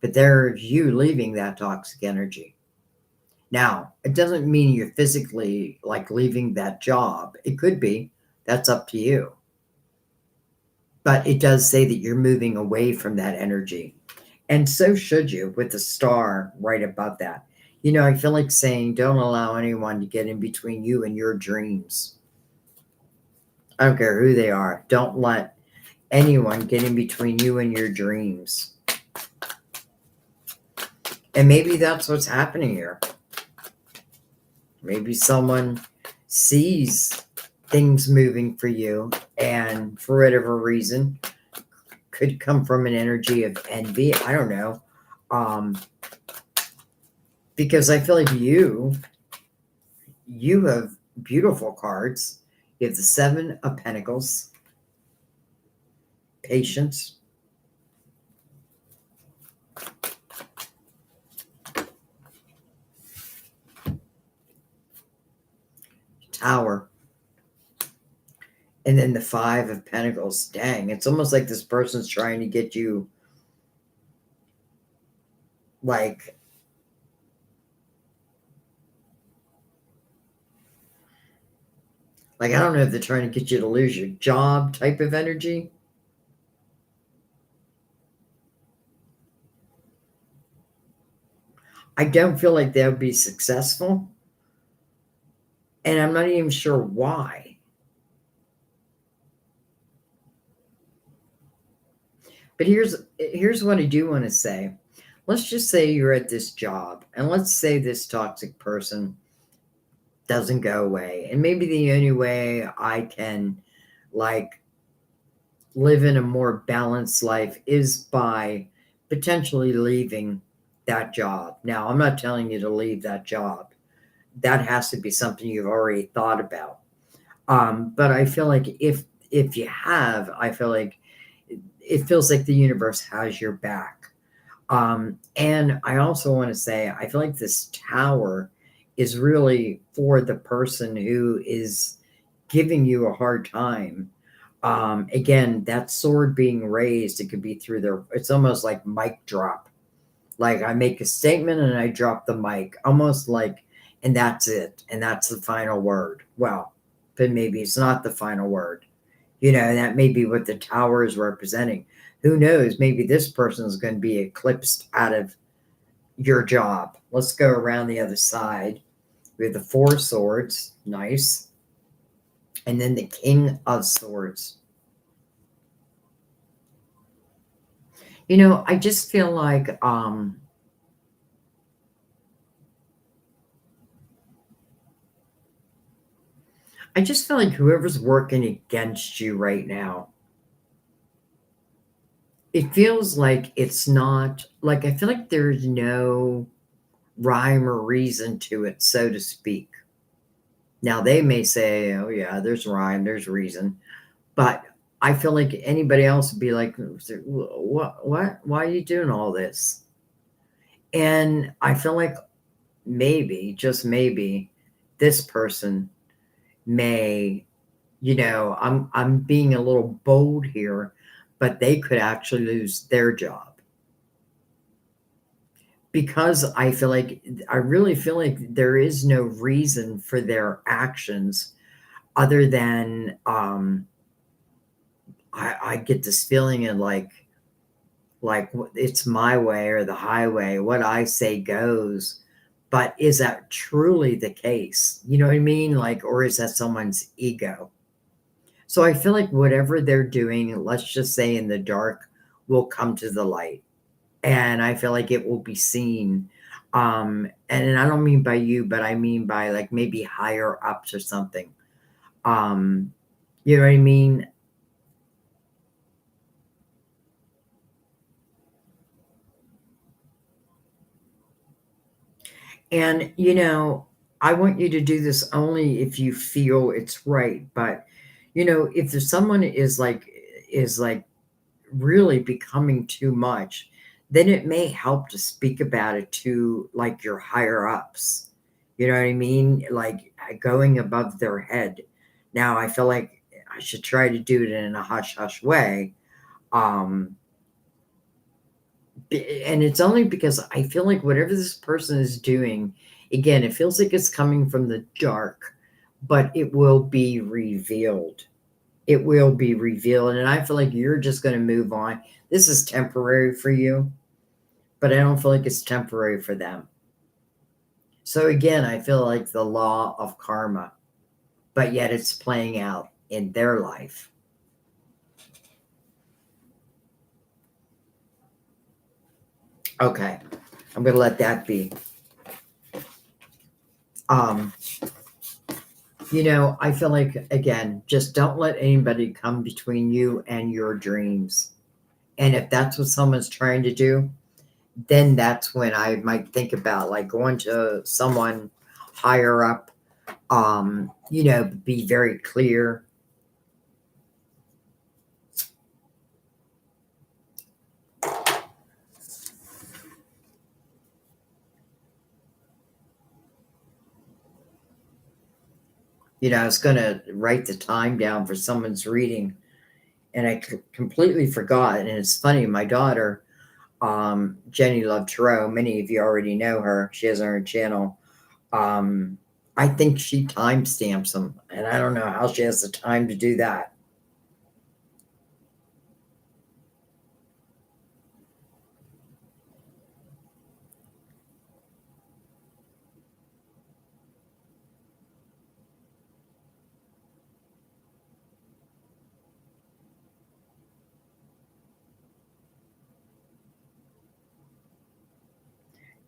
But there's you leaving that toxic energy. Now, it doesn't mean you're physically like leaving that job. It could be. That's up to you. But it does say that you're moving away from that energy. And so should you, with the star right above that. I feel like saying don't allow anyone to get in between you and your dreams. I don't care who they are. Don't let anyone get in between you and your dreams. And maybe that's what's happening here. Maybe someone sees things moving for you, and for whatever reason, could come from an energy of envy. I don't know. Because I feel like you have beautiful cards. You have the Seven of Pentacles, patience, Tower, and then the Five of Pentacles. Dang, it's almost like this person's trying to get you like I don't know if they're trying to get you to lose your job type of energy. I don't feel like they'll be successful. And I'm not even sure why. But here's what I do want to say. Let's just say you're at this job, and let's say this toxic person doesn't go away. And maybe the only way I can like live in a more balanced life is by potentially leaving that job. Now, I'm not telling you to leave that job. That has to be something you've already thought about. But I feel like if you have, I feel like it feels like the universe has your back. And I also want to say, I feel like this Tower is really for the person who is giving you a hard time. Again, that sword being raised, it could be through it's almost like mic drop. Like I make a statement and I drop the mic, almost like, and that's it. And that's the final word. Well, but maybe it's not the final word. That may be what the Tower is representing. Who knows? Maybe this person is going to be eclipsed out of your job. Let's go around the other side. We have the Four of Swords. Nice. And then the King of Swords. I just feel like whoever's working against you right now, it feels like it's not like I feel like there's no rhyme or reason to it, so to speak. Now they may say, "Oh yeah, there's rhyme, there's reason," but I feel like anybody else would be like, "What? Why are you doing all this?" And I feel like maybe, just maybe, this person may, I'm being a little bold here, but they could actually lose their job. Because I really feel like there is no reason for their actions other than I get this feeling of like it's my way or the highway, what I say goes. But is that truly the case? You know what I mean? Like, or is that someone's ego? So I feel like whatever they're doing, let's just say in the dark, will come to the light. And I feel like it will be seen. And I don't mean by you, but I mean by like maybe higher ups or something. Um, you know what I mean? And, I want you to do this only if you feel it's right. But, if there's someone is like really becoming too much, then it may help to speak about it to like your higher ups. You know what I mean? Like going above their head. Now, I feel like I should try to do it in a hush hush way. Um, and it's only because I feel like whatever this person is doing, again, it feels like it's coming from the dark, but it will be revealed. It will be revealed. And I feel like you're just going to move on. This is temporary for you, but I don't feel like it's temporary for them. So again, I feel like the law of karma, but yet it's playing out in their life. Okay, I'm going to let that be. Um, I feel like, again, just don't let anybody come between you and your dreams. And if that's what someone's trying to do, then that's when I might think about like going to someone higher up, be very clear. I was going to write the time down for someone's reading and I completely forgot. And it's funny, my daughter, Jenny Love Tarot, many of you already know her. She has her own channel. Um, I think she timestamps them, and I don't know how she has the time to do that.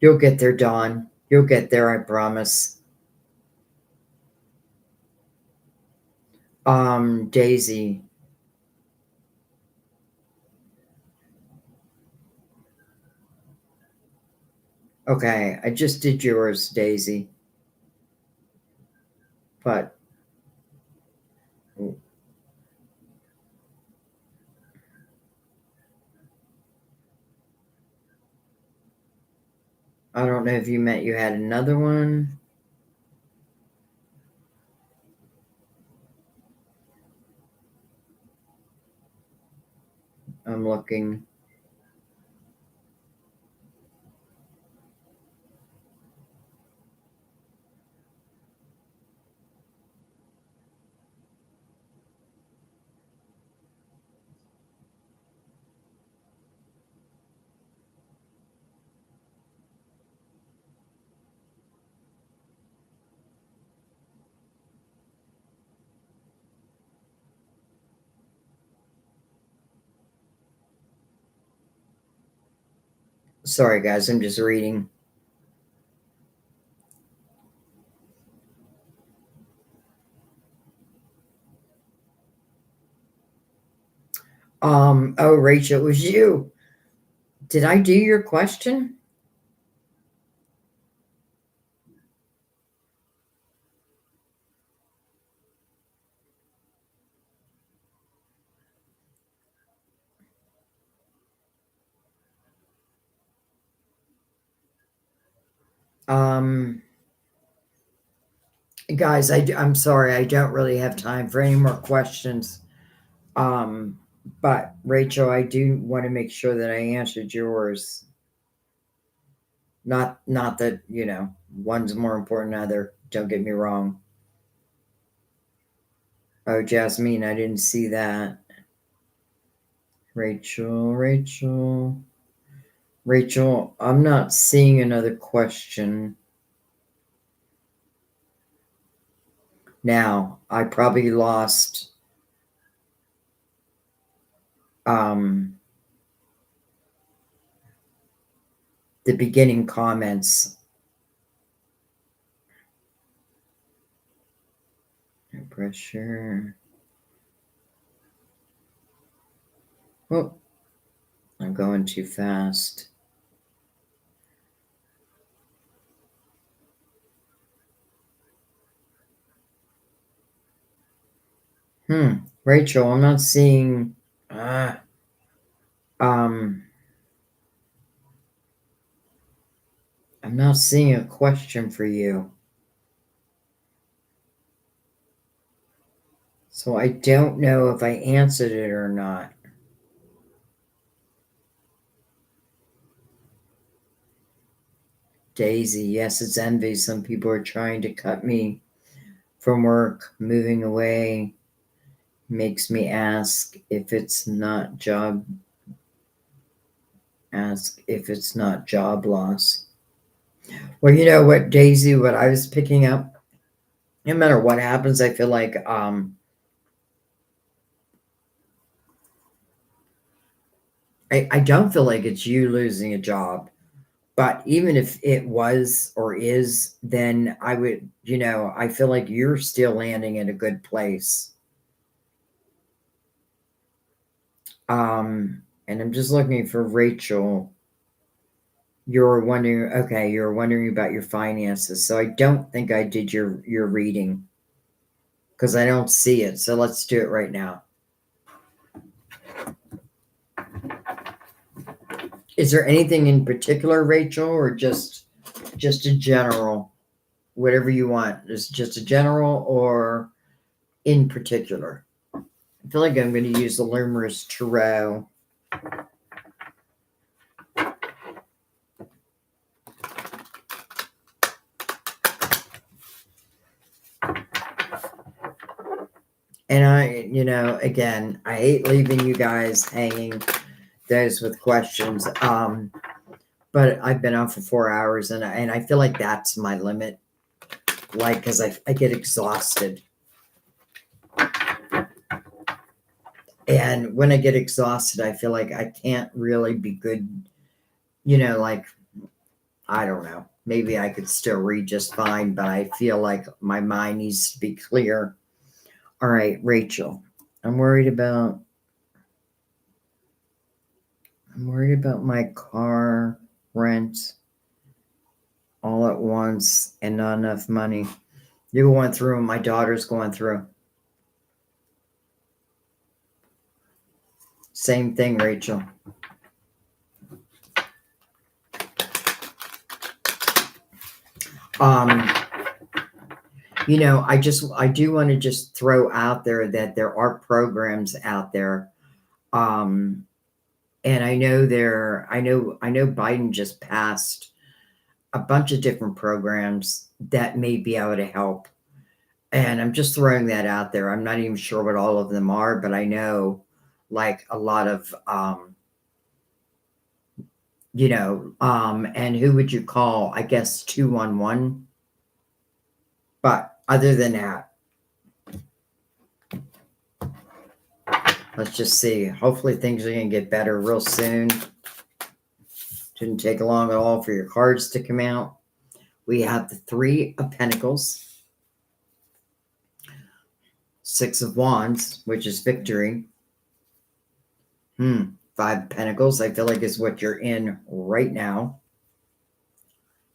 You'll get there, Dawn. You'll get there, I promise. Daisy. Okay, I just did yours, Daisy. But I don't know if you meant you had another one. I'm looking. Sorry, guys, I'm just reading. Oh, Rachel, it was you. Did I do your question? Um, Guys, I'm sorry, I don't really have time for any more questions. Um, but Rachel, I do want to make sure that I answered yours. Not that, one's more important than other. Don't get me wrong. Oh, Jasmine, I didn't see that. Rachel, I'm not seeing another question. Now, I probably lost the beginning comments. No pressure. Oh, I'm going too fast. Rachel, I'm not seeing. Um, I'm not seeing a question for you. So I don't know if I answered it or not. Daisy, yes, it's envy. Some people are trying to cut me from work. Moving away makes me ask if it's not job loss. Well, you know what, Daisy, what I was picking up, no matter what happens, I feel like I don't feel like it's you losing a job. But even if it was or is, then I would, I feel like you're still landing in a good place. And I'm just looking for Rachel. You're wondering about your finances. So I don't think I did your reading because I don't see it. So let's do it right now. Is there anything in particular, Rachel, or just a general, whatever you want? Is it just a general or in particular? I feel like I'm going to use the Luminous Tarot. And again, I hate leaving you guys hanging, those with questions. But I've been on for 4 hours, and I feel like that's my limit. Like, because I get exhausted. And when I get exhausted, I feel like I can't really be good, like, I don't know. Maybe I could still read just fine, but I feel like my mind needs to be clear. All right, Rachel, I'm worried about my car rent all at once and not enough money. You're going through, and my daughter's going through. Same thing, Rachel. I do want to just throw out there that there are programs out there. And I know Biden just passed a bunch of different programs that may be able to help. And I'm just throwing that out there. I'm not even sure what all of them are, but I know like a lot of, and who would you call? I guess 211. But other than that, let's just see. Hopefully things are going to get better real soon. Didn't take long at all for your cards to come out. We have the Three of Pentacles, Six of Wands, which is victory. Five of Pentacles, I feel like is what you're in right now.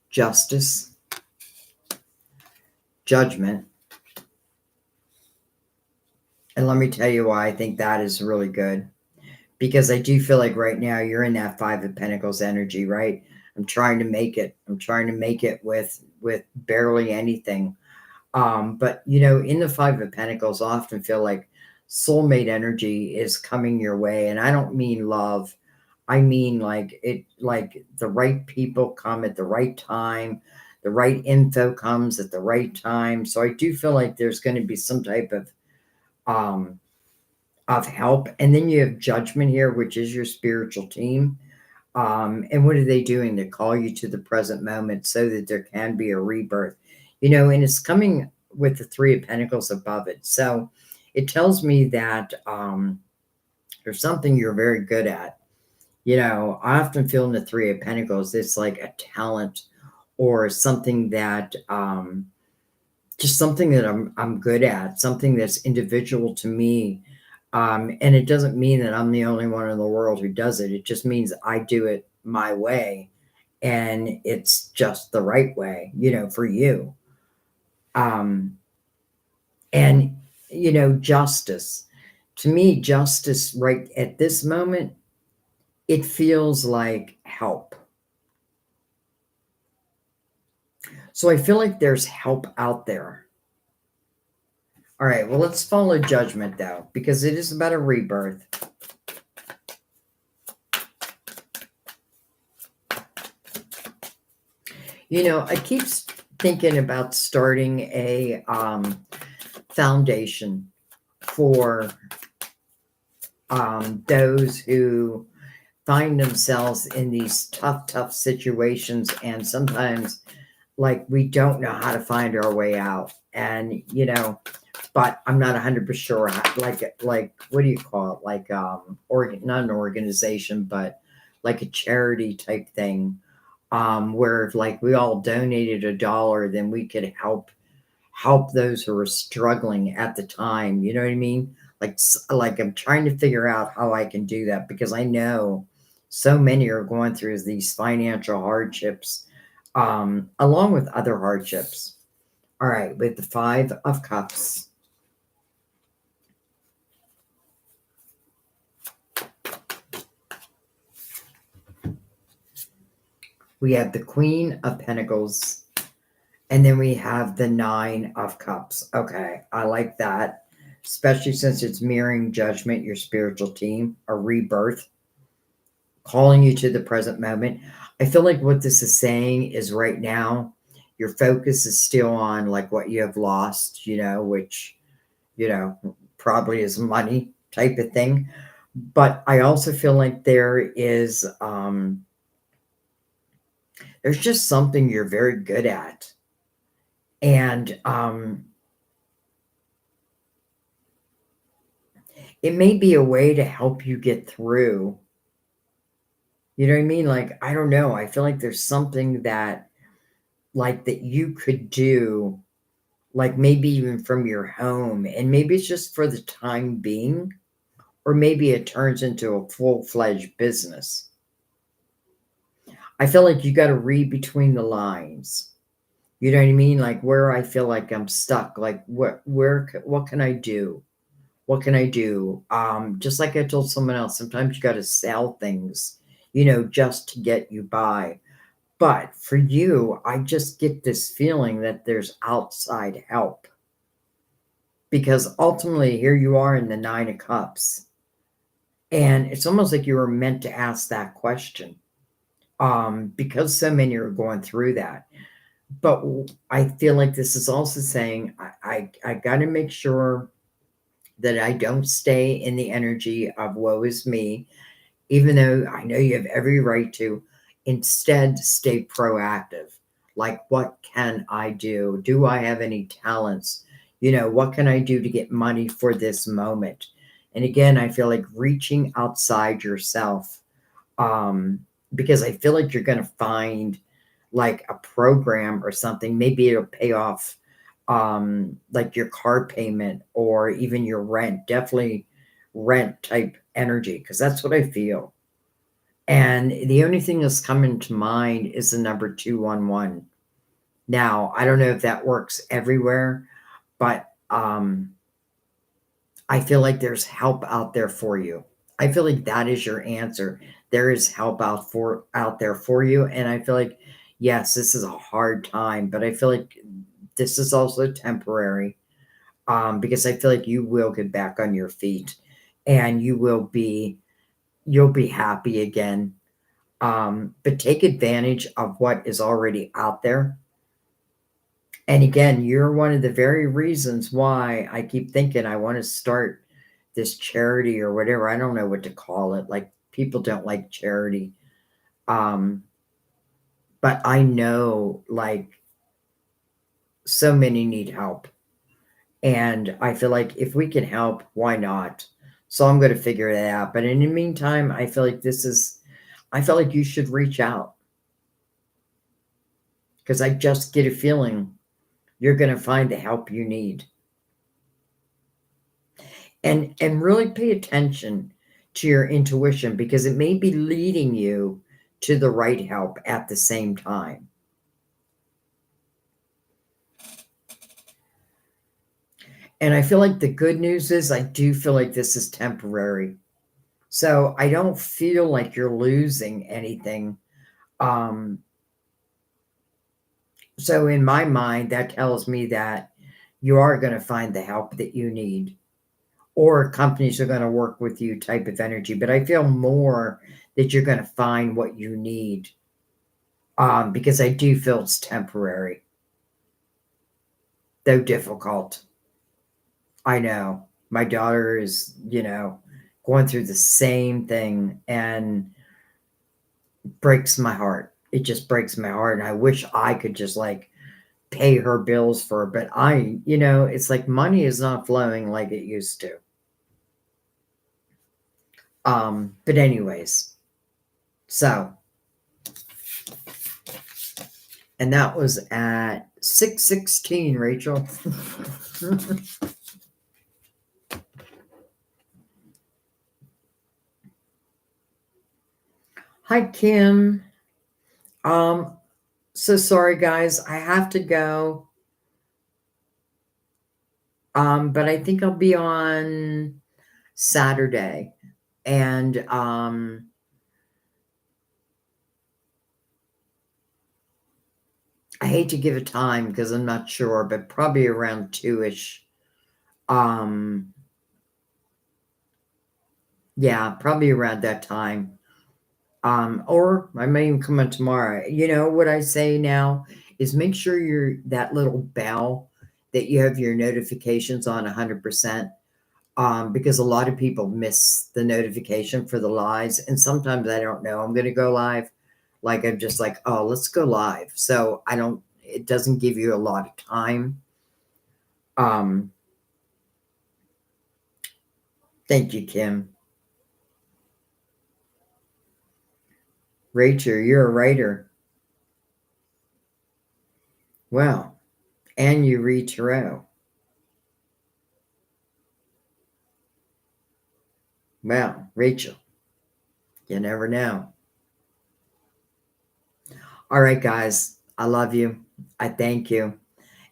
Justice. Judgment. And let me tell you why I think that is really good. Because I do feel like right now you're in that Five of Pentacles energy, right? I'm trying to make it. I'm trying to make it with barely anything. But in the Five of Pentacles, I often feel like soulmate energy is coming your way. And I don't mean love. I mean like the right people come at the right time. The right info comes at the right time. So I do feel like there's going to be some type of help. And then you have Judgment here, which is your spiritual team. And what are they doing? They call you to the present moment so that there can be a rebirth, and it's coming with the Three of Pentacles above it. So it tells me that There's something you're very good at. I often feel in the Three of Pentacles, it's like a talent or something that just something that I'm good at, something that's individual to me. And it doesn't mean that I'm the only one in the world who does it. It just means I do it my way, and it's just the right way, for you. Um, and justice. To me, justice right at this moment, it feels like help. So I feel like there's help out there. All right, well, let's follow judgment though, because it is about a rebirth. I keep thinking about starting a foundation for those who find themselves in these tough situations, and sometimes like we don't know how to find our way out. And but I'm not 100% sure how, like what do you call it, like not an organization, but like a charity type thing, where if like we all donated $1, then we could help those who are struggling at the time. You know what I mean? Like I'm trying to figure out how I can do that, because I know so many are going through these financial hardships, along with other hardships. All right, with the Five of Cups. We have the Queen of Pentacles, and then we have the Nine of Cups. Okay, I like that, especially since it's mirroring Judgment, your spiritual team, a rebirth, calling you to the present moment. I feel like what this is saying is right now, your focus is still on like what you have lost, which, probably is money type of thing. But I also feel like there's just something you're very good at. And it may be a way to help you get through. You know what I mean? Like, I don't know. I feel like there's something that, like, that you could do, like maybe even from your home. And maybe it's just for the time being, or maybe it turns into a full-fledged business. I feel like you got to read between the lines. You know what I mean? Like where I feel like I'm stuck, like what can I do? What can I do? Just like I told someone else, sometimes you got to sell things, just to get you by. But for you, I just get this feeling that there's outside help, because ultimately here you are in the Nine of Cups, and it's almost like you were meant to ask that question, because so many are going through that. But I feel like this is also saying I got to make sure that I don't stay in the energy of woe is me, even though I know you have every right to. Instead, stay proactive. Like, what can I do? Do I have any talents? What can I do to get money for this moment? And again, I feel like reaching outside yourself, um, because I feel like you're going to find like a program or something. Maybe it'll pay off, like your car payment or even your rent. Definitely rent type energy, because that's what I feel. And the only thing that's coming to mind is the number 211. Now, I don't know if that works everywhere, but I feel like there's help out there for you. I feel like that is your answer. There is help out there for you. And I feel like, yes, this is a hard time, but I feel like this is also temporary, because I feel like you will get back on your feet, and you'll be happy again. But take advantage of what is already out there. And again, you're one of the very reasons why I keep thinking I want to start this charity or whatever. I don't know what to call it. Like, people don't like charity. Um, but I know like so many need help. And I feel like if we can help, why not? So I'm going to figure that out. But in the meantime, I feel like I feel like you should reach out because I just get a feeling you're going to find the help you need. And really pay attention to your intuition because it may be leading you to the right help at the same time. And I feel like the good news is I do feel like this is temporary. So I don't feel like you're losing anything. Um, so in my mind, that tells me that you are going to find the help that you need, or companies are going to work with you type of energy. But I feel more that you're going to find what you need, because I do feel it's temporary, though difficult. I know my daughter is, going through the same thing and breaks my heart. It just breaks my heart. And I wish I could just like pay her bills for her, but it's like money is not flowing like it used to. But anyways, so, and that was at 6:16, Rachel. Hi, Kim. Um, so sorry guys, I have to go. But I think I'll be on Saturday. And I hate to give a time because I'm not sure, but probably around 2-ish. Um, yeah, probably around that time. Or I may even come on tomorrow. You know what I say now is make sure that little bell that you have your notifications on 100%. Because a lot of people miss the notification for the lives, and sometimes I don't know I'm going to go live. Like I'm just like, oh, let's go live. So it doesn't give you a lot of time. Um, thank you, Kim. Rachel, you're a writer. Well, and you read tarot. Well, Rachel, you never know. All right, guys, I love you. I thank you.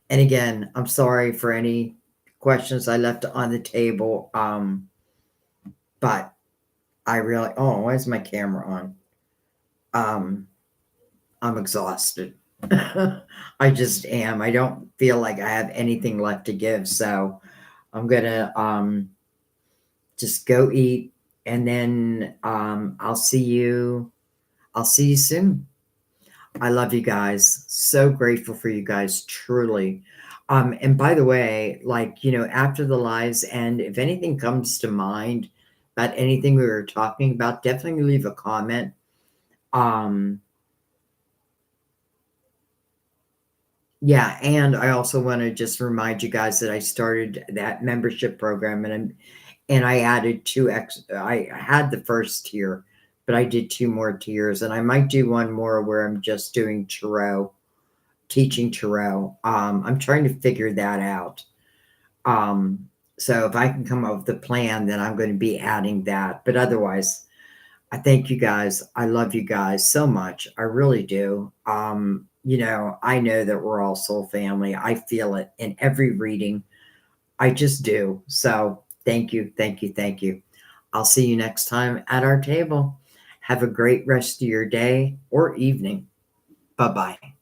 And again, I'm sorry for any questions I left on the table. But I really, oh, why is my camera on? I'm exhausted. I just am. I don't feel like I have anything left to give. So I'm gonna just go eat, and then I'll see you soon. I love you guys. So grateful for you guys, truly. And by the way, like, after the lives end, if anything comes to mind about anything we were talking about, definitely leave a comment. Um, yeah, and I also want to just remind you guys that I started that membership program, and I added I had the first tier, but I did 2 more tiers, and I might do one more where I'm just doing tarot, teaching tarot. I'm trying to figure that out. So if I can come up with a plan, then I'm going to be adding that. But otherwise, I thank you guys. I love you guys so much. I really do. I know that we're all soul family. I feel it in every reading. I just do. So thank you, thank you, thank you. I'll see you next time at our table. Have a great rest of your day or evening. Bye bye.